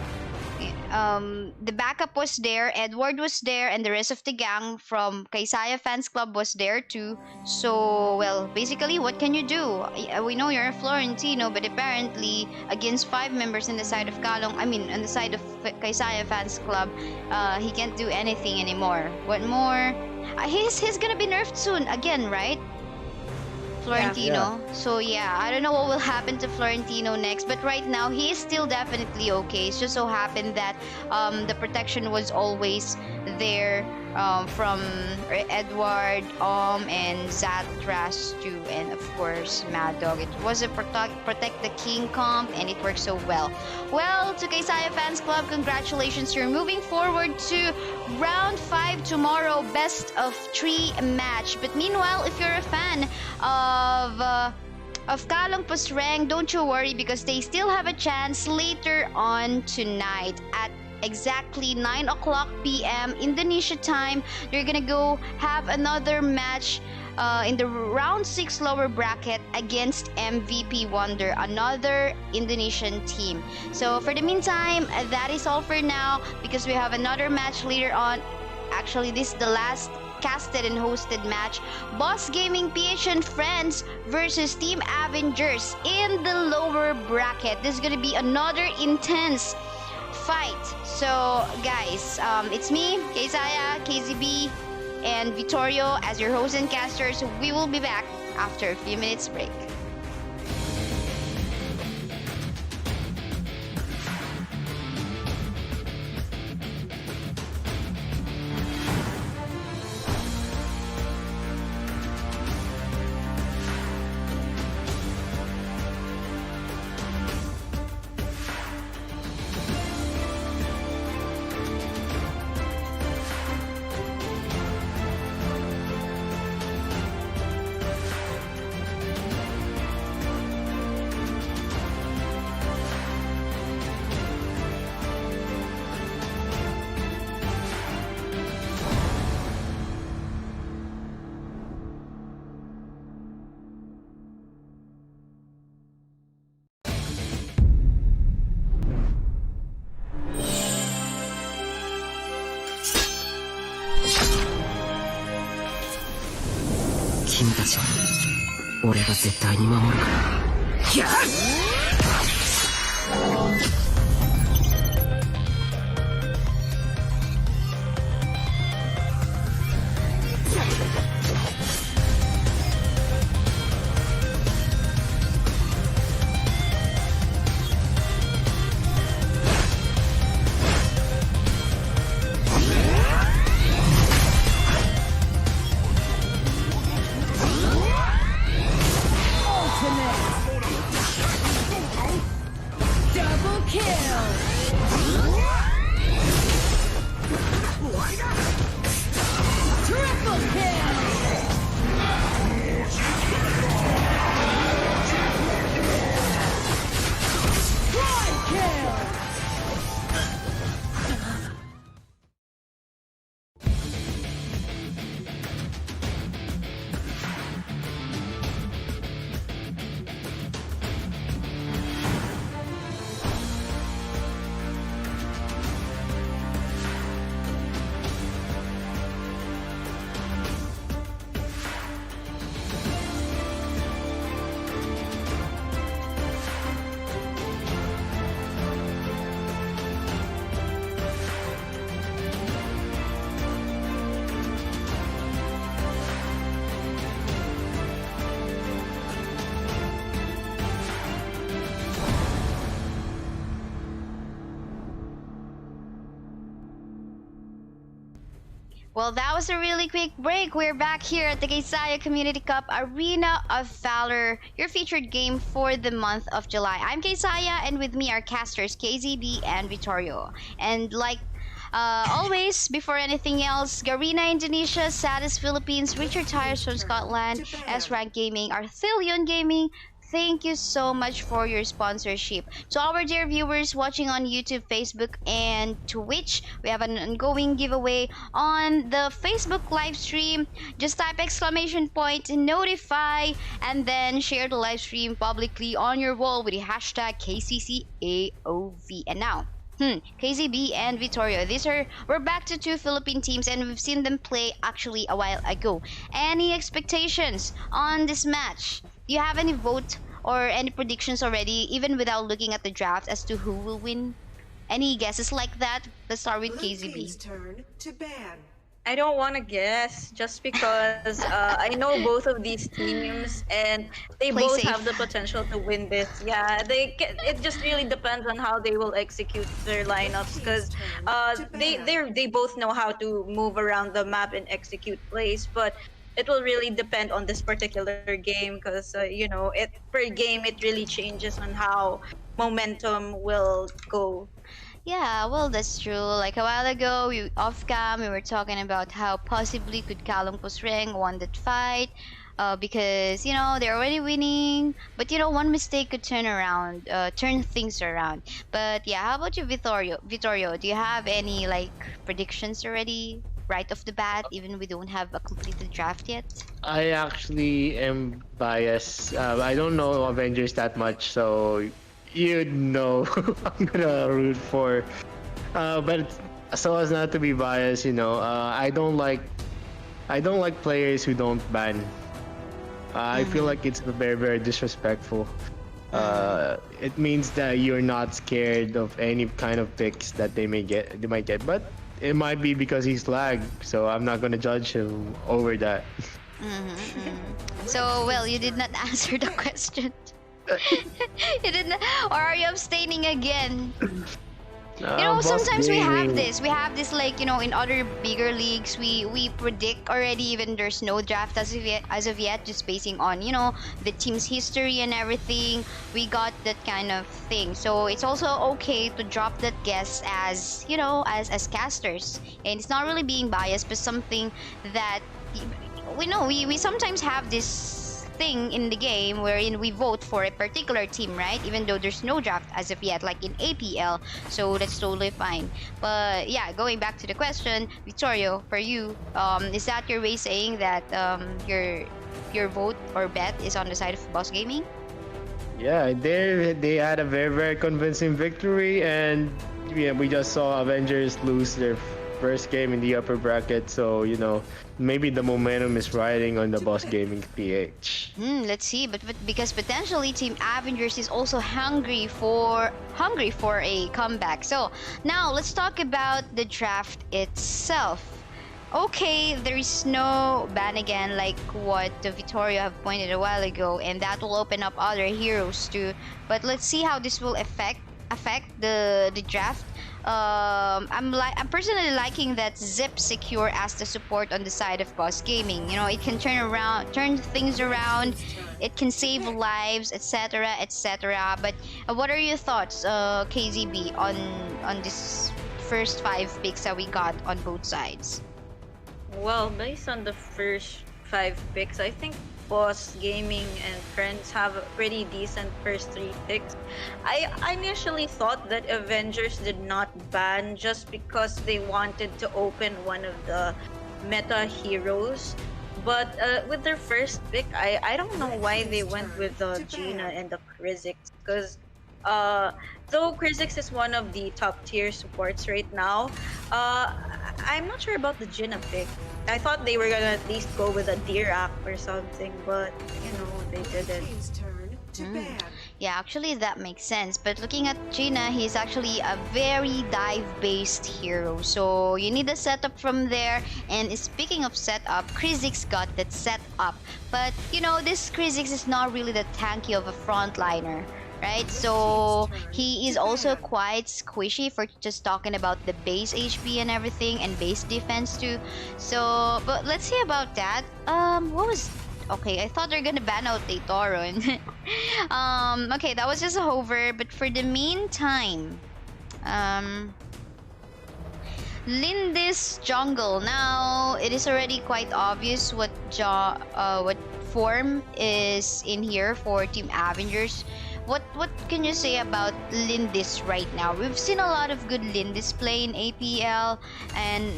the backup was there, Edward was there, and the rest of the gang from Kaisaya Fans Club was there too. So, well, basically, what can you do? We know you're a Florentino, but apparently, against 5 members on the side of on the side of Kaisaya Fans Club, he can't do anything anymore. What more? He's gonna be nerfed soon again, right? Florentino. So yeah, I don't know what will happen to Florentino next, but right now he is still definitely okay. It's just so happened that the protection was always there from Edward, and Zatras too, and of course Mad Dog. It was a protect the king comp, and it worked so well. Well, to Kaisaya Fans Club, congratulations! You're moving forward to round 5 tomorrow, best of 3 match. But meanwhile, if you're a fan of KALONG PUSRENG, don't you worry, because they still have a chance later on tonight at exactly 9 o'clock p.m. Indonesia time. They're gonna go have another match in the round 6 lower bracket against MVP Wonder, another Indonesian team. So for the meantime, that is all for now, because we have another match later on. Actually, this is the last casted and hosted match. BossGamingPH and friends versus Team Avengers in the lower bracket. This is gonna be another intense fight. So guys, it's me, Kaisaya, KazeeB, and Vittorio as your hosts and casters. We will be back after a few minutes break. Itachi, 俺が絶対に守るから。やっ！Well, that was a really quick break. We're back here at the Kaisaya Community Cup Arena of Valor, your featured game for the month of July. I'm Kaisaya, and with me are casters KazeeB and Vittorio. And like always, before anything else, Garena Indonesia, Sadis Philippines, Richard Tyers from Scotland, S-Rank Gaming, Arthelion Gaming. Thank you so much for your sponsorship. To our dear viewers watching on YouTube, Facebook, and Twitch, we have an ongoing giveaway on the Facebook live stream. Just type !notify and then share the live stream publicly on your wall with the hashtag KCCAOV. And now, KazeeB and Vittorio. We're back to 2 Philippine teams, and we've seen them play actually a while ago. Any expectations on this match? Do you have any vote or any predictions already, even without looking at the draft, as to who will win? Any guesses like that? Let's start with KazeeB. Turn to ban. I don't want to guess just because I know both of these teams and they Play both have safe. the potential to win this. Yeah, it just really depends on how they will execute their lineups because they both know how to move around the map and execute plays, but it will really depend on this particular game because it per game it really changes on how momentum will go. Yeah, well, that's true. Like a while ago, off cam, we were talking about how possibly could KALONG PUSRENG won that fight, because they're already winning. But one mistake could turn things around. But yeah, how about you, Vittorio? Vittorio, do you have any like predictions already, right off the bat, even we don't have a completed draft yet? I actually am biased. I don't know Avengers that much, so you know who I'm gonna root for. But so as not to be biased, I don't like players who don't ban. I feel like it's very very disrespectful. It means that you're not scared of any kind of picks that they might get, but it might be because he's lagged, so I'm not gonna judge him over that. So, well, you did not answer the question. You didn't, or are you abstaining again? Boss Sometimes we have Gaming. this. We have this like, in other bigger leagues, we predict already even there's no draft as of yet, just basing on, the team's history and everything. We got that kind of thing. So it's also okay to drop that guess as, as casters. And it's not really being biased, but something that we know we sometimes have this thing in the game wherein we vote for a particular team, right? Even though there's no draft as of yet, like in APL, so that's totally fine. But yeah, going back to the question, Vittorio, for you, is that your way saying that your vote or bet is on the side of Boss Gaming? Yeah, they had a very very convincing victory, and yeah, we just saw Avengers lose their first game in the upper bracket, so maybe the momentum is riding on the Boss Gaming PH. Let's see, but because potentially Team Avengers is also hungry for a comeback. So now let's talk about the draft itself. Okay, there is no ban again, like what Vittorio have pointed a while ago, and that will open up other heroes too. But let's see how this will affect the draft. I'm personally liking that Zip secure as the support on the side of Boss Gaming. It can turn things around, it can save lives, etc., etc. But what are your thoughts, KazeeB, on this first 5 picks that we got on both sides? Well, based on the first 5 picks, I think Boss Gaming and Friends have a pretty decent first 3 picks. I initially thought that Avengers did not ban just because they wanted to open one of the meta heroes. But with their first pick, I don't know why they went with the Gina and the Krizix, because though Krizix is one of the top tier supports right now, I'm not sure about the Gina pick. I thought they were gonna at least go with a Dirac or something, but they didn't. Team's turn to ban. Yeah, actually that makes sense. But looking at Gina, he's actually a very dive-based hero. So you need a setup from there. And speaking of setup, Krizix got that setup. But this Krizix is not really the tanky of a frontliner, right? So he is also quite squishy for just talking about the base HP and everything, and base defense too. So, but let's see about that. Okay, I thought they're gonna ban out Taytoron. Okay, that was just a hover, but for the meantime, Lindis jungle. Now it is already quite obvious what form is in here for Team Avengers. What can you say about Lindis right now? We've seen a lot of good Lindis play in APL, and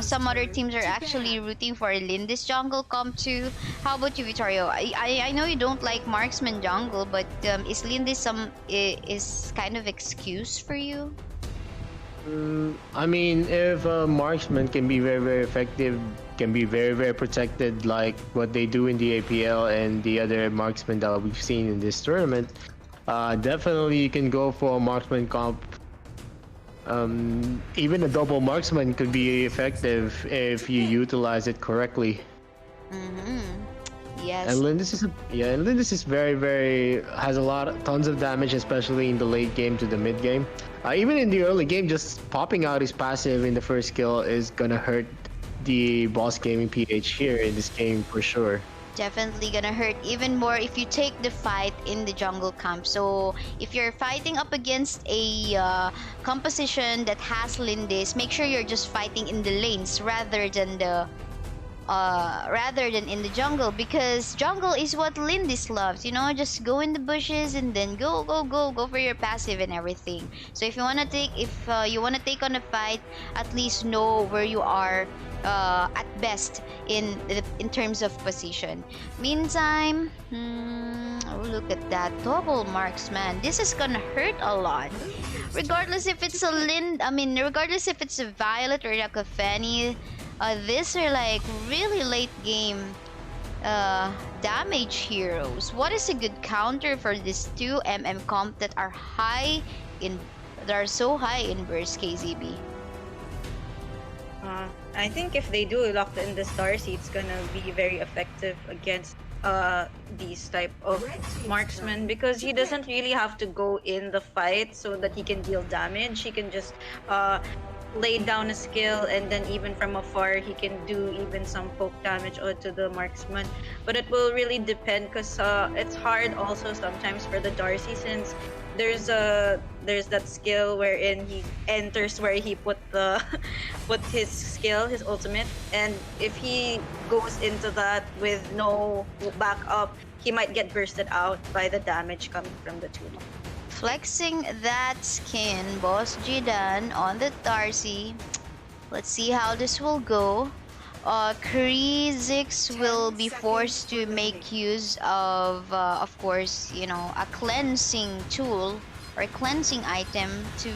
some other teams are actually rooting for a Lindis jungle comp too. How about you, Vittorio? I know you don't like marksman jungle, but is Lindis is kind of excuse for you? I mean, if a marksman can be very very effective, can be very very protected like what they do in the APL and the other marksmen that we've seen in this tournament, definitely you can go for a marksman comp Even a double marksman could be effective if you utilize it correctly. Yes. And Lindis is very has a tons of damage, especially in the late game to the mid game. Even in the early game, just popping out his passive in the first skill is gonna hurt the BossGamingPH here in this game for sure. Definitely gonna hurt even more if you take the fight in the jungle camp. So if you're fighting up against a composition that has Lindis, make sure you're just fighting in the lanes rather than in the jungle, because jungle is what Lindis loves, you know, just go in the bushes and then go for your passive and everything. So if you want to take on a fight, at least know where you are at best in terms of position. Meantime, look at that double marksman. This is gonna hurt a lot. Regardless if it's regardless if it's a Violet or like a Fanny, these are like really late game damage heroes. What is a good counter for these two comp that are so high in burst, KazeeB? I think if they do lock in this Darcy, it's gonna be very effective against these type of marksmen, because he doesn't really have to go in the fight so that he can deal damage. He can just lay down a skill, and then even from afar he can do even some poke damage onto the marksman. But it will really depend, because it's hard also sometimes for the Darcy, since there's that skill wherein he enters where he put his skill, his ultimate, and if he goes into that with no backup, he might get bursted out by the damage coming from the tool. Flexing that skin, Boss Jidan on the Darcy. Let's see how this will go. Krizix will be forced to make use of course, you know, a cleansing tool or a cleansing item to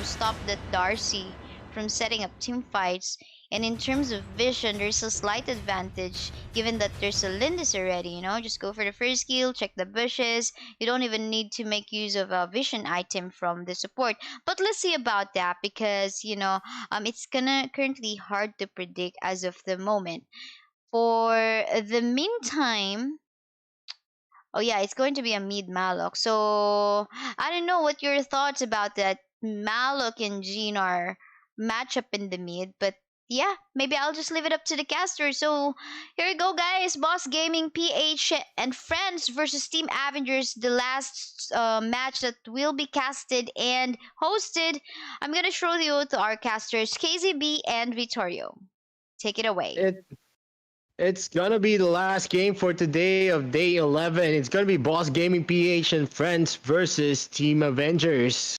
stop that Darcy from setting up team fights. And in terms of vision, there's a slight advantage given that there's a Lindis already, you know, just go for the first skill, check the bushes. You don't even need to make use of a vision item from the support. But let's see about that, because, you know, it's currently hard to predict as of the moment. For the meantime, oh yeah, it's going to be a mid Malok. So I don't know what your thoughts about that Malok and Gnar matchup in the mid, but yeah, maybe I'll just leave it up to the caster. So here we go, guys. BossGamingPH and friends versus Team Avengers, the last match that will be casted and hosted. I'm gonna throw you to our casters, KazeeB and Vittorio. Take it away. It's gonna be the last game for today of day 11. It's gonna be BossGamingPH and friends versus Team Avengers.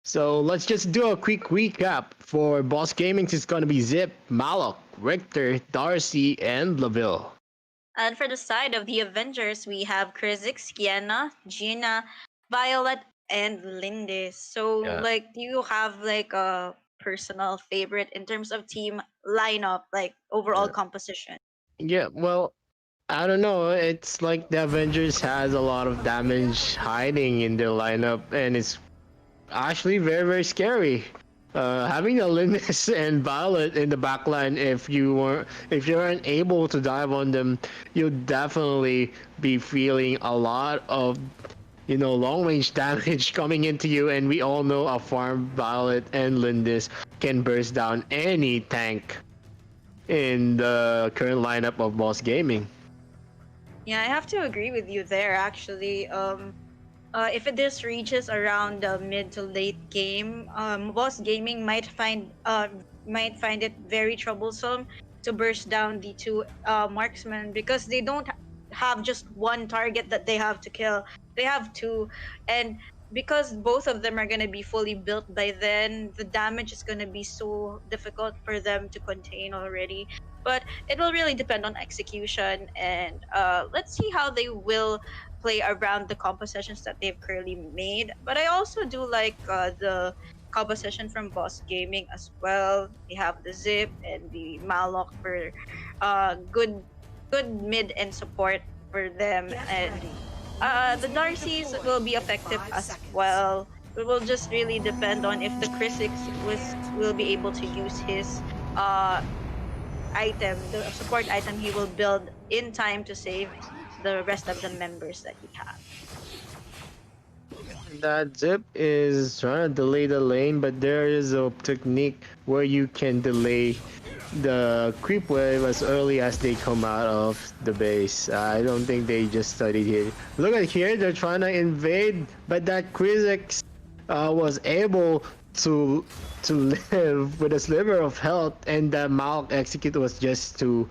So let's just do a quick recap. For Boss Gaming, it's gonna be Zip, Malok, Richter, Darcy, and Laville. And for the side of the Avengers, we have Krizix, Kiana, Gina, Violet, and Lindis. So, like, do you have like a personal favorite in terms of team lineup, like overall composition? Yeah, well, I don't know. It's like the Avengers has a lot of damage hiding in their lineup, and it's actually very scary. Having a Lindis and Violet in the backline, if you aren't able to dive on them, you'll definitely be feeling a lot of, you know, long range damage coming into you. And we all know a farm Violet and Lindis can burst down any tank in the current lineup of Boss Gaming. Yeah, I have to agree with you there, actually. If this reaches around the mid to late game, Boss Gaming might find it very troublesome to burst down the two marksmen, because they don't have just one target that they have to kill. They have two, and because both of them are going to be fully built by then, the damage is going to be so difficult for them to contain already. But it will really depend on execution, and let's see how they will play around the compositions that they've currently made. But I also do like the composition from Boss Gaming as well. They have the Zip and the Malok for good mid and support for them, and the Darcys will be effective as well. it will just really depend on if the Crisix will be able to use his item, the support item he will build in time to save the rest of the members that he has. That Zip is trying to delay the lane, but there is a technique where you can delay the creep wave as early as they come out of the base. I don't think they just studied it. Look at here, they're trying to invade, but that Crisix was able to live with a sliver of health, and that Malk execute was just too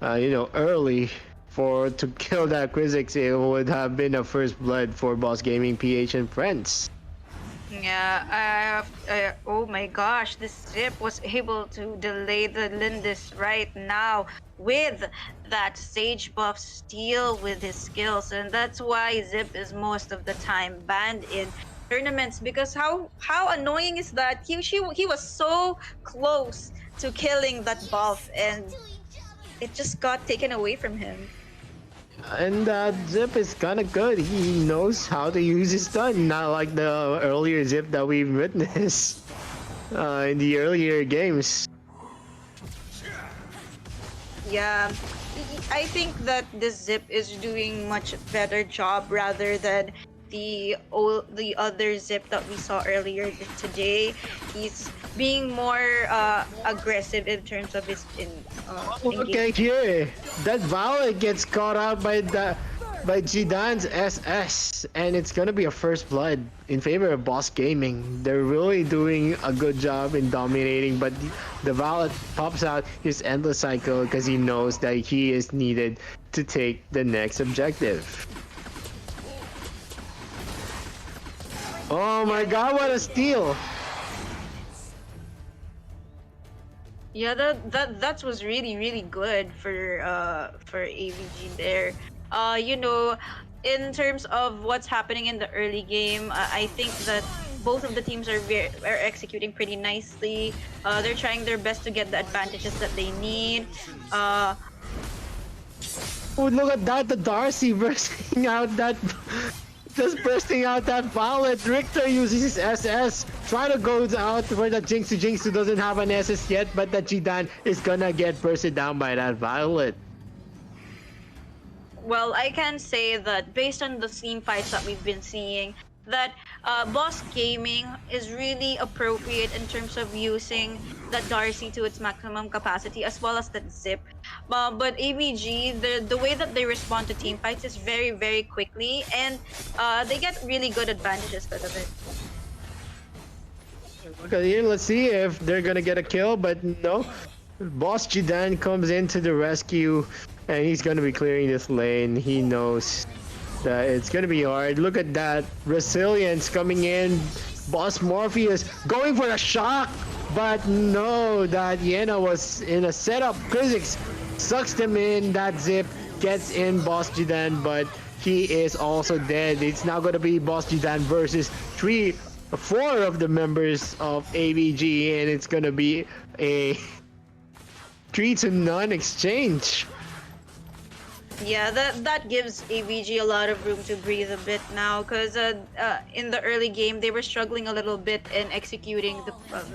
early to kill that Crisix. It would have been a first blood for BossGamingPH and friends. Yeah, oh my gosh, this Zip was able to delay the Lindis right now with that Sage buff steal with his skills, and that's why Zip is most of the time banned in tournaments, because how annoying is that? He was so close to killing that buff and it just got taken away from him. And Zip is kind of good. He knows how to use his stun, not like the earlier Zip that we witnessed in the earlier games. Yeah, I think that this Zip is doing much better job rather than the other Zip that we saw earlier today. He's being more aggressive in terms of his Okay, here that Violet gets caught out by Jidan's SS, and it's gonna be a first blood in favor of Boss Gaming. They're really doing a good job in dominating, but the Violet pops out his endless cycle because he knows that he is needed to take the next objective. Oh my god, what a steal! Yeah, that was really good for AVG there. In terms of what's happening in the early game, I think that both of the teams are executing pretty nicely. They're trying their best to get the advantages that they need. Oh, look at that! The Darcy bursting out that. Just bursting out that Violet. Richter uses his SS. Try to go out for the Jinx who doesn't have an SS yet, but the Jidan is gonna get bursted down by that Violet. Well, I can say that based on the team fights that we've been seeing, that Boss Gaming is really appropriate in terms of using that Darcy to its maximum capacity, as well as that Zip. But AVG, the way that they respond to team fights is very quickly, and they get really good advantages out of it. Okay, here, let's see if they're gonna get a kill, but no. Boss Jidan comes into the rescue, and he's gonna be clearing this lane. He knows that it's gonna be hard. Look at that resilience coming in. Boss Morpheus going for a shock, but no, that Yena was in a setup. Crisix sucks them in. That Zip gets in Boss Jidan, but he is also dead. It's now gonna be Boss Jidan versus 4 of the members of AVG, and it's gonna be a 3-0 exchange. Yeah, that gives AVG a lot of room to breathe a bit now, because in the early game they were struggling a little bit in executing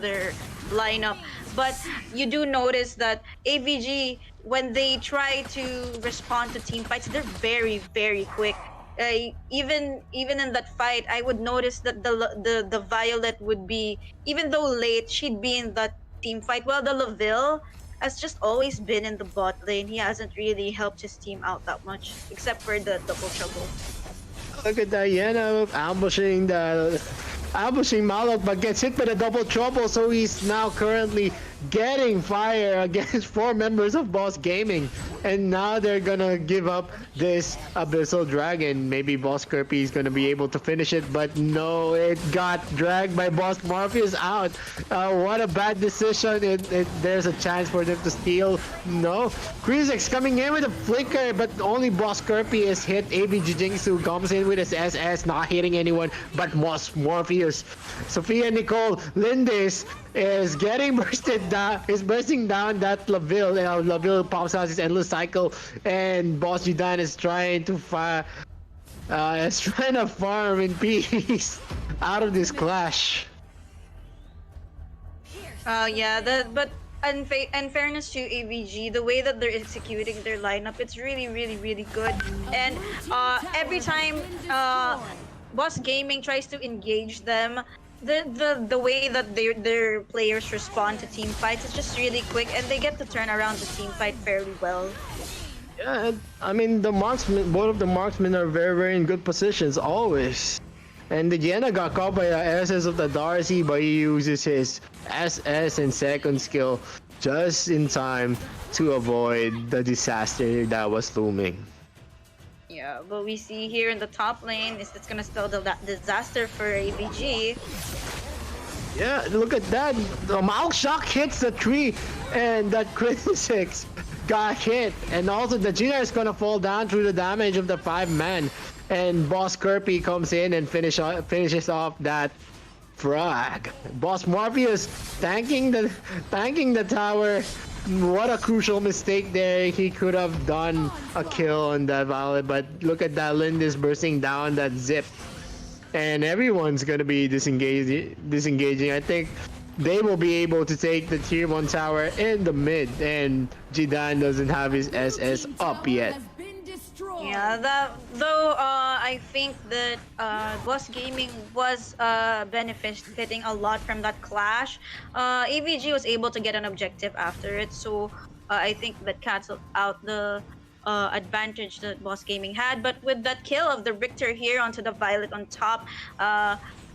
their lineup. But you do notice that AVG, when they try to respond to team fights, they're very quick. Even in that fight, I would notice that the Violet would be, even though late, she'd be in that team fight. Well, the Laville has just always been in the bot lane. He hasn't really helped his team out that much, except for the double trouble. Look at Diana ambushing Malok, but gets hit by the double trouble, so he's now currently getting fire against 4 members of Boss Gaming. And now they're gonna give up this Abyssal Dragon. Maybe Boss Kirby is gonna be able to finish it, but no, it got dragged by Boss Morpheus out. What a bad decision. There's a chance for them to steal. No. Crisix coming in with a flicker, but only Boss Kirby is hit. AVG Jinxu comes in with his SS, not hitting anyone but Boss Morpheus. Sophia Nicole Lindis is getting bursting down that Laville, and Laville pops out his endless cycle, and Boss Jidan is trying to farm in peace. out of this clash. Yeah, but in fairness to AVG, the way that they're executing their lineup, it's really good. And every time Boss Gaming tries to engage them, the way that their players respond to team fights is just really quick, and they get to turn around the team fight fairly well. Yeah, I mean the marksmen, both of the marksmen are very in good positions always. And the Jena got caught by the SS of the Darcy, but he uses his SS and second skill just in time to avoid the disaster that was looming. Yeah, but we see here in the top lane is it's gonna spell the disaster for AVG. Yeah, look at that. The Malk Shock hits the tree, and that crit 6 got hit. And also the Gina is gonna fall down through the damage of the 5-man. And Boss Kirby comes in and finishes off that frag. Boss Morpheus tanking the tower. What a crucial mistake there. He could have done a kill on that Violet, but look at that. Lindis bursting down that zip. And everyone's gonna be disengaging. I think they will be able to take the tier 1 tower in the mid, and Jidan doesn't have his SS up yet. Yeah, though I think that Boss Gaming was benefiting a lot from that clash. AVG was able to get an objective after it, so I think that canceled out the advantage that Boss Gaming had. But with that kill of the Richter here onto the Violet on top,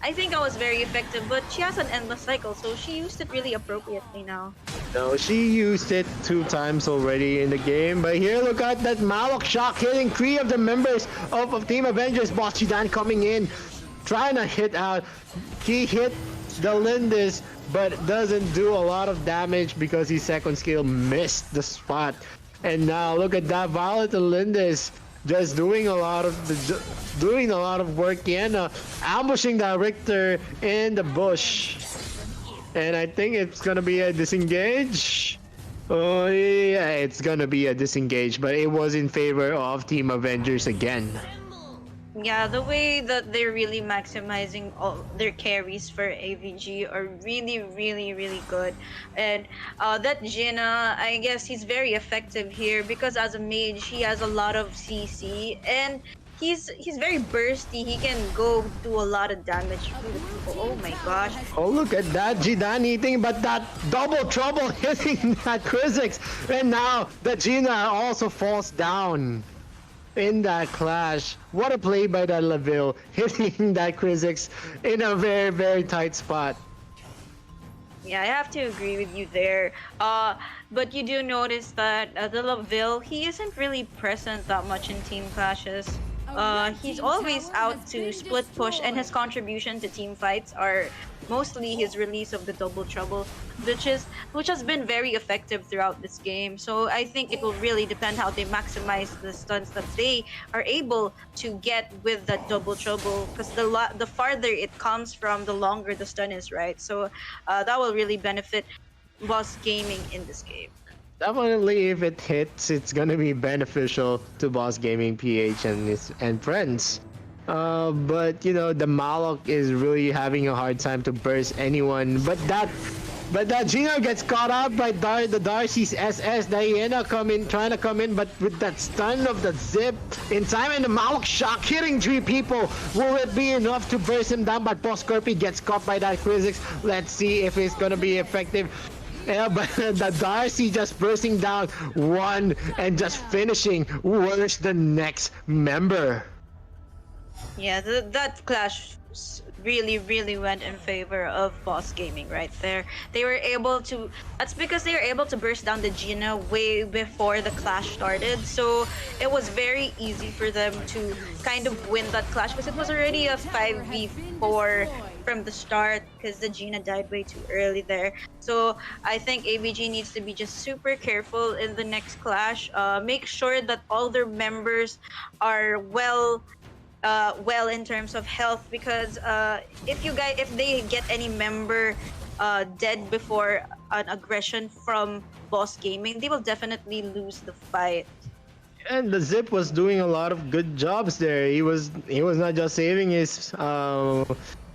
I think that was very effective, but she has an endless cycle, so she used it really appropriately now. No, she used it 2 times already in the game, but here look at that Malok Shock hitting 3 of the members of Team Avengers. Boss Chidan coming in, trying to hit out. He hit the Lindis, but doesn't do a lot of damage because his second skill missed the spot. And now look at that Violet and Lindis. Just doing a lot of work in ambushing that Richter in the bush, and I think it's gonna be a disengage. Oh yeah, it's gonna be a disengage, but it was in favor of Team Avengers again. Yeah, the way that they're really maximizing all their carries for AVG are really good. And that Jina, I guess he's very effective here because as a mage, he has a lot of CC and he's very bursty. He can go do a lot of damage to the people. Oh my gosh. Oh, look at that Jidan eating, but that double trouble hitting that Krizix. And now the Jina also falls down in that clash. What a play by that Laville, hitting that Krizix in a very tight spot. Yeah, I have to agree with you there. But you do notice that the Laville, he isn't really present that much in team clashes. He's always out to split push, and his contribution to team fights are mostly his release of the double trouble, which has been very effective throughout this game. So I think it will really depend how they maximize the stunts that they are able to get with that double trouble, because the farther it comes from, the longer the stun is, right? So that will really benefit Boss Gaming in this game. Definitely, if it hits, it's gonna be beneficial to BossGamingPH and friends. But you know, the Malok is really having a hard time to burst anyone. But that Gina gets caught out by the Darcy's SS. Diana trying to come in, but with that stun of the zip in time, and the Malok Shock hitting 3 people, will it be enough to burst him down? But Boss Kirby gets caught by that Krizix. Let's see if it's gonna be effective. Yeah, but the Darcy just bursting down one and just finishing. Where's the next member? Yeah, that clash really went in favor of Boss Gaming right there. They were able to, that's because they were able to burst down the Gina way before the clash started. So it was very easy for them to kind of win that clash because it was already a 5v4 from the start because the Gina died way too early there. So I think AVG needs to be just super careful in the next clash. Make sure that all their members are well in terms of health, because if they get any member dead before an aggression from Boss Gaming, they will definitely lose the fight. And the Zip was doing a lot of good jobs there. He was not just saving his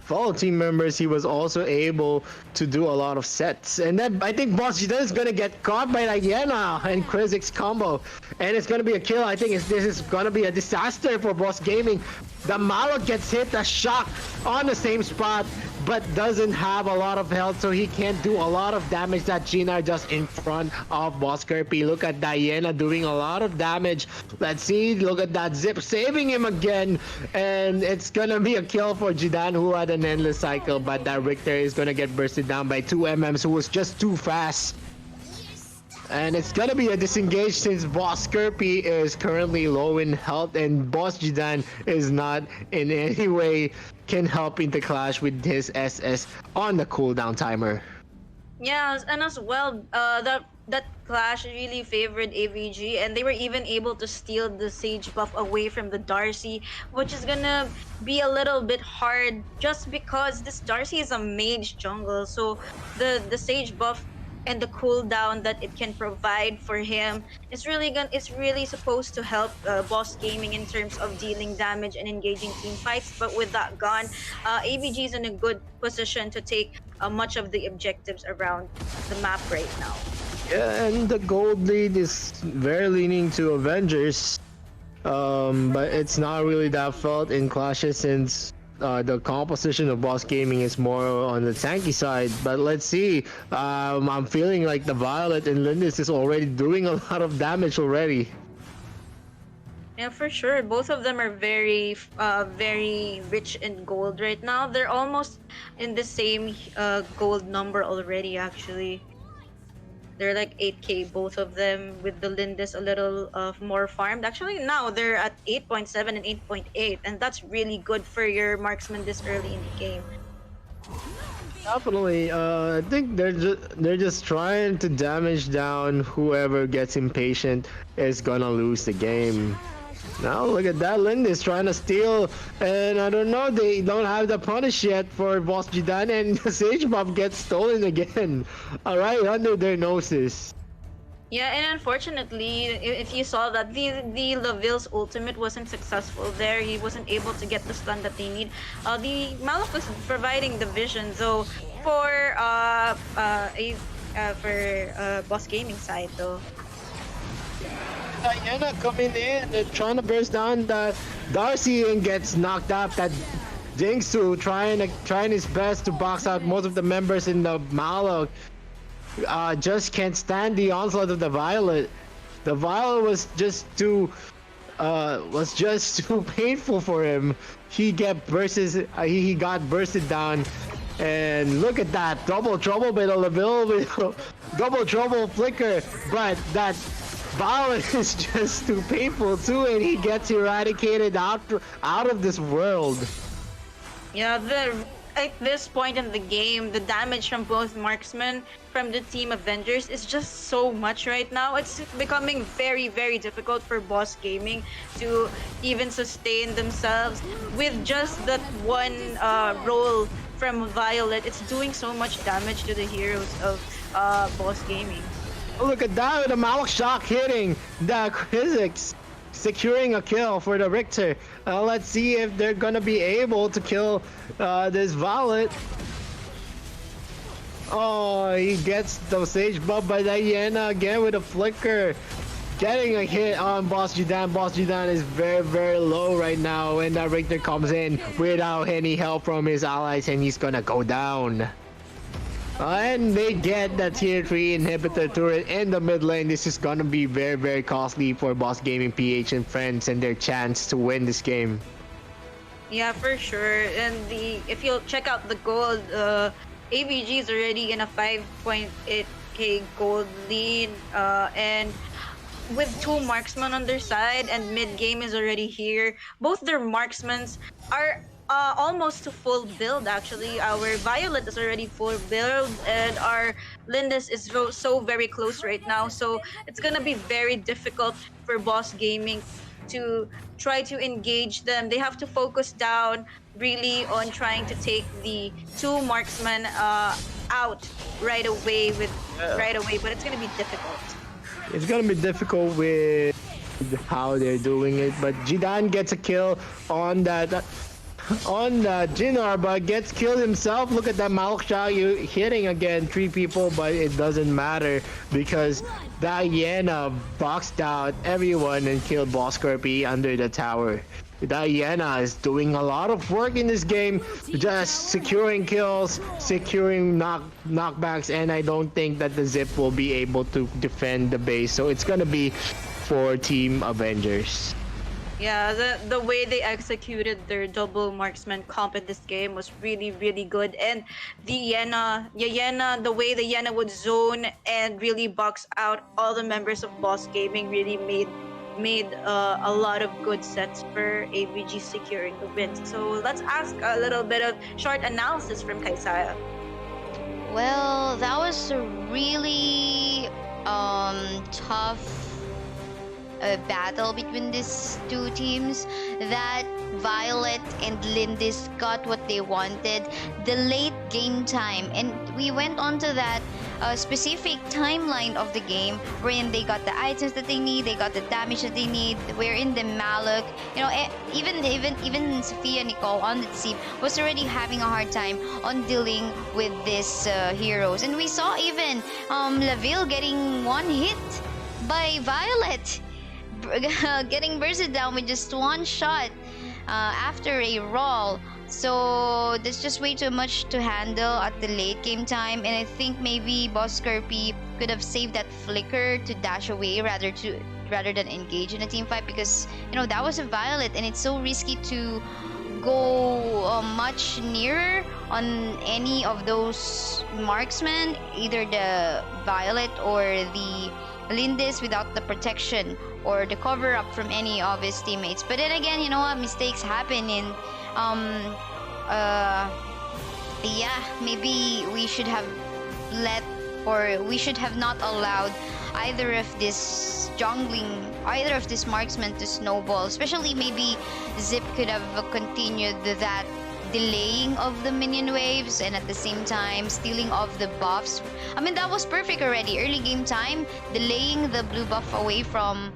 fellow team members, he was also able to do a lot of sets. And then I think Boss Jidan is gonna get caught by Diana and Krizik's combo, and it's gonna be a kill. I think this is gonna be a disaster for Boss Gaming. The Malok gets hit a shock on the same spot, but doesn't have a lot of health, so he can't do a lot of damage. That Gina just in front of Boss Kirby. Look at Diana doing a lot of damage. Let's see, look at that Zip saving him again, and it's gonna be a kill for Jidan, who had an endless cycle, but that Richter is gonna get bursted down by 2 MMs, who was just too fast. And it's gonna be a disengage since Boss Kirby is currently low in health, and Boss Jidan is not in any way can help in the clash with his SS on the cooldown timer. Yeah, and as well, that clash really favored AVG, and they were even able to steal the Sage buff away from the Darcy, which is gonna be a little bit hard just because this Darcy is a mage jungle, so the Sage buff and the cooldown that it can provide for him is really supposed to help Boss Gaming in terms of dealing damage and engaging team fights. But with that gone, AVG is in a good position to take much of the objectives around the map right now. Yeah, and the gold lead is very leaning to Avengers, but it's not really that felt in clashes since the composition of Boss Gaming is more on the tanky side. But let's see. I'm feeling like the Violet and Lindis is already doing a lot of damage already. Yeah, for sure. Both of them are very rich in gold right now. They're almost in the same gold number already, actually. They're like 8k, both of them, with the Lindis a little more farmed. Actually, now they're at 8.7 and 8.8, and that's really good for your marksman this early in the game. Definitely. I think they're just trying to damage down whoever gets impatient is gonna lose the game. Now look at that, Lindis trying to steal, and I don't know, they don't have the punish yet for Boss Jidan, and the Sage buff gets stolen again. Alright, under their noses. Yeah, and unfortunately, if you saw that the Laville's ultimate wasn't successful there, he wasn't able to get the stun that they need. The Malok was providing the vision though for Boss Gaming side though. Diana coming in, they're trying to burst down the Darcy and gets knocked out. That Jingsu trying his best to box out most of the members in the Malok. Just can't stand the onslaught of the Violet. The Violet was just too painful for him. He got bursted down, and look at that double trouble by the Laville with double trouble flicker, but that Violet is just too painful too, and he gets eradicated out of this world. Yeah, at this point in the game, the damage from both marksmen from the team Avengers is just so much right now. It's becoming very, very difficult for Boss Gaming to even sustain themselves with just that one roll from Violet. It's doing so much damage to the heroes of Boss Gaming. Oh, look at that, the Malok shock hitting the Krizik's, securing a kill for the Richter. Let's see if they're gonna be able to kill this Violet. Oh, he gets the Sage buff by Diana again with a flicker. Getting a hit on Boss Jidan. Boss Jidan is very, very low right now, and the Richter comes in without any help from his allies, and he's gonna go down. And they get the tier 3 inhibitor turret in the mid lane. This is gonna be very, very costly for BossGamingPH and friends and their chance to win this game. Yeah, for sure. And if you'll check out the gold, AVG is already in a 5.8k gold lead, and with 2 marksmen on their side, and mid game is already here. Both their marksmen are almost to full build. Actually, our Violet is already full build, and our Lindis is so very close right now, so it's gonna be very difficult for Boss Gaming to try to engage them. They have to focus down really on trying to take the 2 marksmen out right away, but it's gonna be difficult. It's gonna be difficult with how they're doing it, but Jidan gets a kill on that on Jinar, but gets killed himself. Look at that Malok shot, you hitting again 3 people, but it doesn't matter because Diana boxed out everyone and killed Boss Kirby under the tower. Diana is doing a lot of work in this game, just securing kills, securing knockbacks, and I don't think that the Zip will be able to defend the base, so it's gonna be for Team Avengers. Yeah, the way they executed their double marksman comp in this game was really, really good. And the Yena, the way the Yena would zone and really box out all the members of Boss Gaming really made a lot of good sets for AVG securing the win. So let's ask a little bit of short analysis from Kaisaya. Well, that was a really tough battle between these two teams. That Violet and Lindis got what they wanted, the late game time, and we went on to that specific timeline of the game wherein they got the items that they need, they got the damage that they need, wherein the Malok, you know, even Sophia Nicole on the team was already having a hard time on dealing with these heroes, and we saw even Laville getting one hit by Violet, getting bursted down with just one shot after a roll. So there's just way too much to handle at the late game time, and I think maybe Boss Kirby could have saved that flicker to dash away rather than engage in a team fight, because you know that was a Violet and it's so risky to go much nearer on any of those marksmen, either the Violet or the Lindis, without the protection or the cover up from any of his teammates. But then again, you know what, mistakes happen in yeah, maybe we should have not allowed either of this marksmen to snowball, especially maybe Zip could have continued that delaying of the minion waves and at the same time stealing of the buffs. I mean, that was perfect already. Early game time, delaying the blue buff away from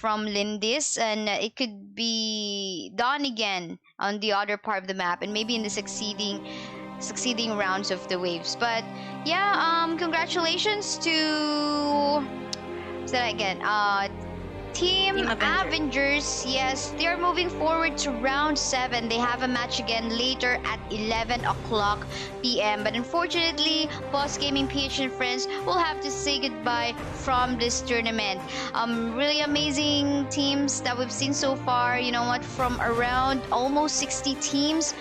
Lindis, and it could be done again on the other part of the map and maybe in the succeeding rounds of the waves. But yeah, congratulations to Team Avengers. Yes, they are moving forward to round 7. They have a match again later at 11 o'clock p.m. But unfortunately, BossGamingPH and friends will have to say goodbye from this tournament. Really amazing teams that we've seen so far. You know what? From around almost 60 teams,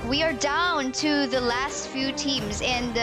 we are down to the last few teams, and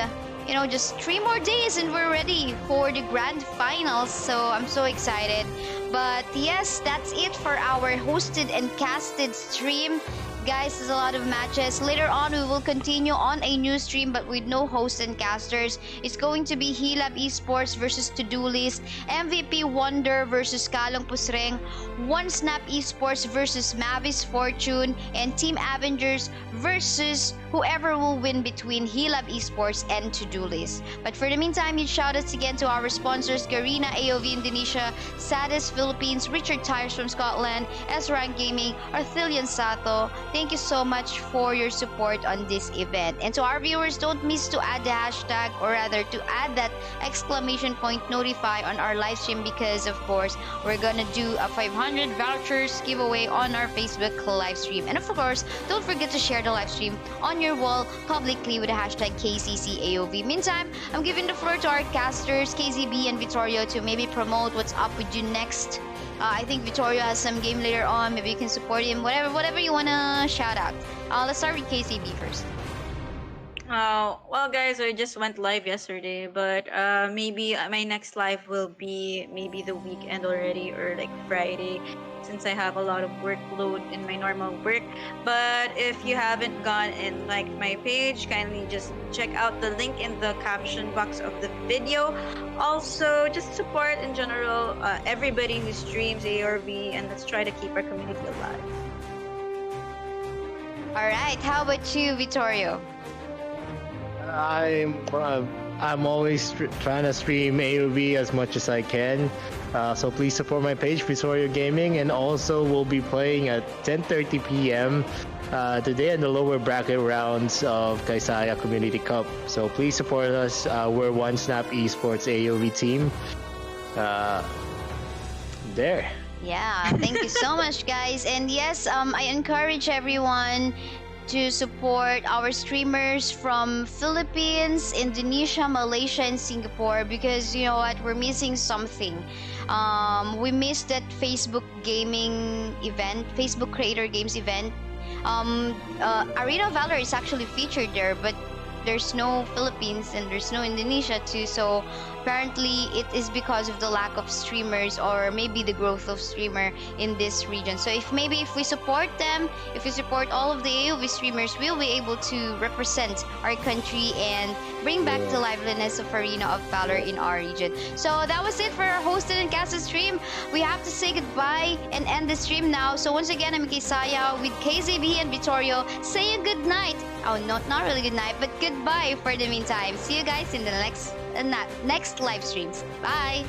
you know, just 3 more days and we're ready for the grand finals. So I'm so excited. But yes, that's it for our hosted and casted stream. Guys, there's a lot of matches. Later on, we will continue on a new stream, but with no hosts and casters. It's going to be Hilab Esports versus Todolist, MVP Wonder versus KALONG PUSRENG, OneSnap Esports versus Mavis Fortune, and Team Avengers versus whoever will win between Hilab Esports and Todolist. But for the meantime, huge shoutouts again to our sponsors, Garena AOV Indonesia, Sadis Philippines, Richard Tyers from Scotland, S-Rank Gaming, Arthilian Sato. Thank you so much for your support on this event. And to our viewers, don't miss to add the hashtag, or rather to add that exclamation point notify on our live stream, because of course we're gonna do a 500 vouchers giveaway on our Facebook live stream. And of course, don't forget to share the live stream on your wall publicly with the hashtag KCCAOV. Meantime, I'm giving the floor to our casters, KazeeB and Vittorio, to maybe promote what's up with you next. I think Vittorio has some game later on. Maybe you can support him. Whatever you wanna shout out. Let's start with KazeeB first. Well, guys, I just went live yesterday, but maybe my next live will be maybe the weekend already, or like Friday, since I have a lot of workload in my normal work. But if you haven't gone and liked my page, kindly just check out the link in the caption box of the video. Also, just support in general everybody who streams ARV, and let's try to keep our community alive. All right, how about you, Vittorio? I'm always trying to stream AOV as much as I can, so please support my page, Vittorio Gaming, and also we'll be playing at 10:30 p.m. today in the lower bracket rounds of Kaisaya Community Cup. So please support us. We're OneSnap Esports AOV team. There. Yeah, thank you so much, guys. And yes, I encourage everyone to support our streamers from Philippines, Indonesia, Malaysia, and Singapore, because you know what, we're missing something. We missed that Facebook gaming event, Facebook Creator Games event. Arena of Valor is actually featured there, but there's no Philippines and there's no Indonesia too. So apparently it is because of the lack of streamers, or maybe the growth of streamer in this region. So if we support them, if we support all of the AOV streamers, we'll be able to represent our country and bring back the liveliness of Arena of Valor in our region. So that was it for our hosted and casted stream. We have to say goodbye and end the stream now. So once again, I'm Kaisaya with KazeeB and Vittorio saying good night. Oh, not really good night, but goodbye for the meantime. See you guys in the next live streams. Bye!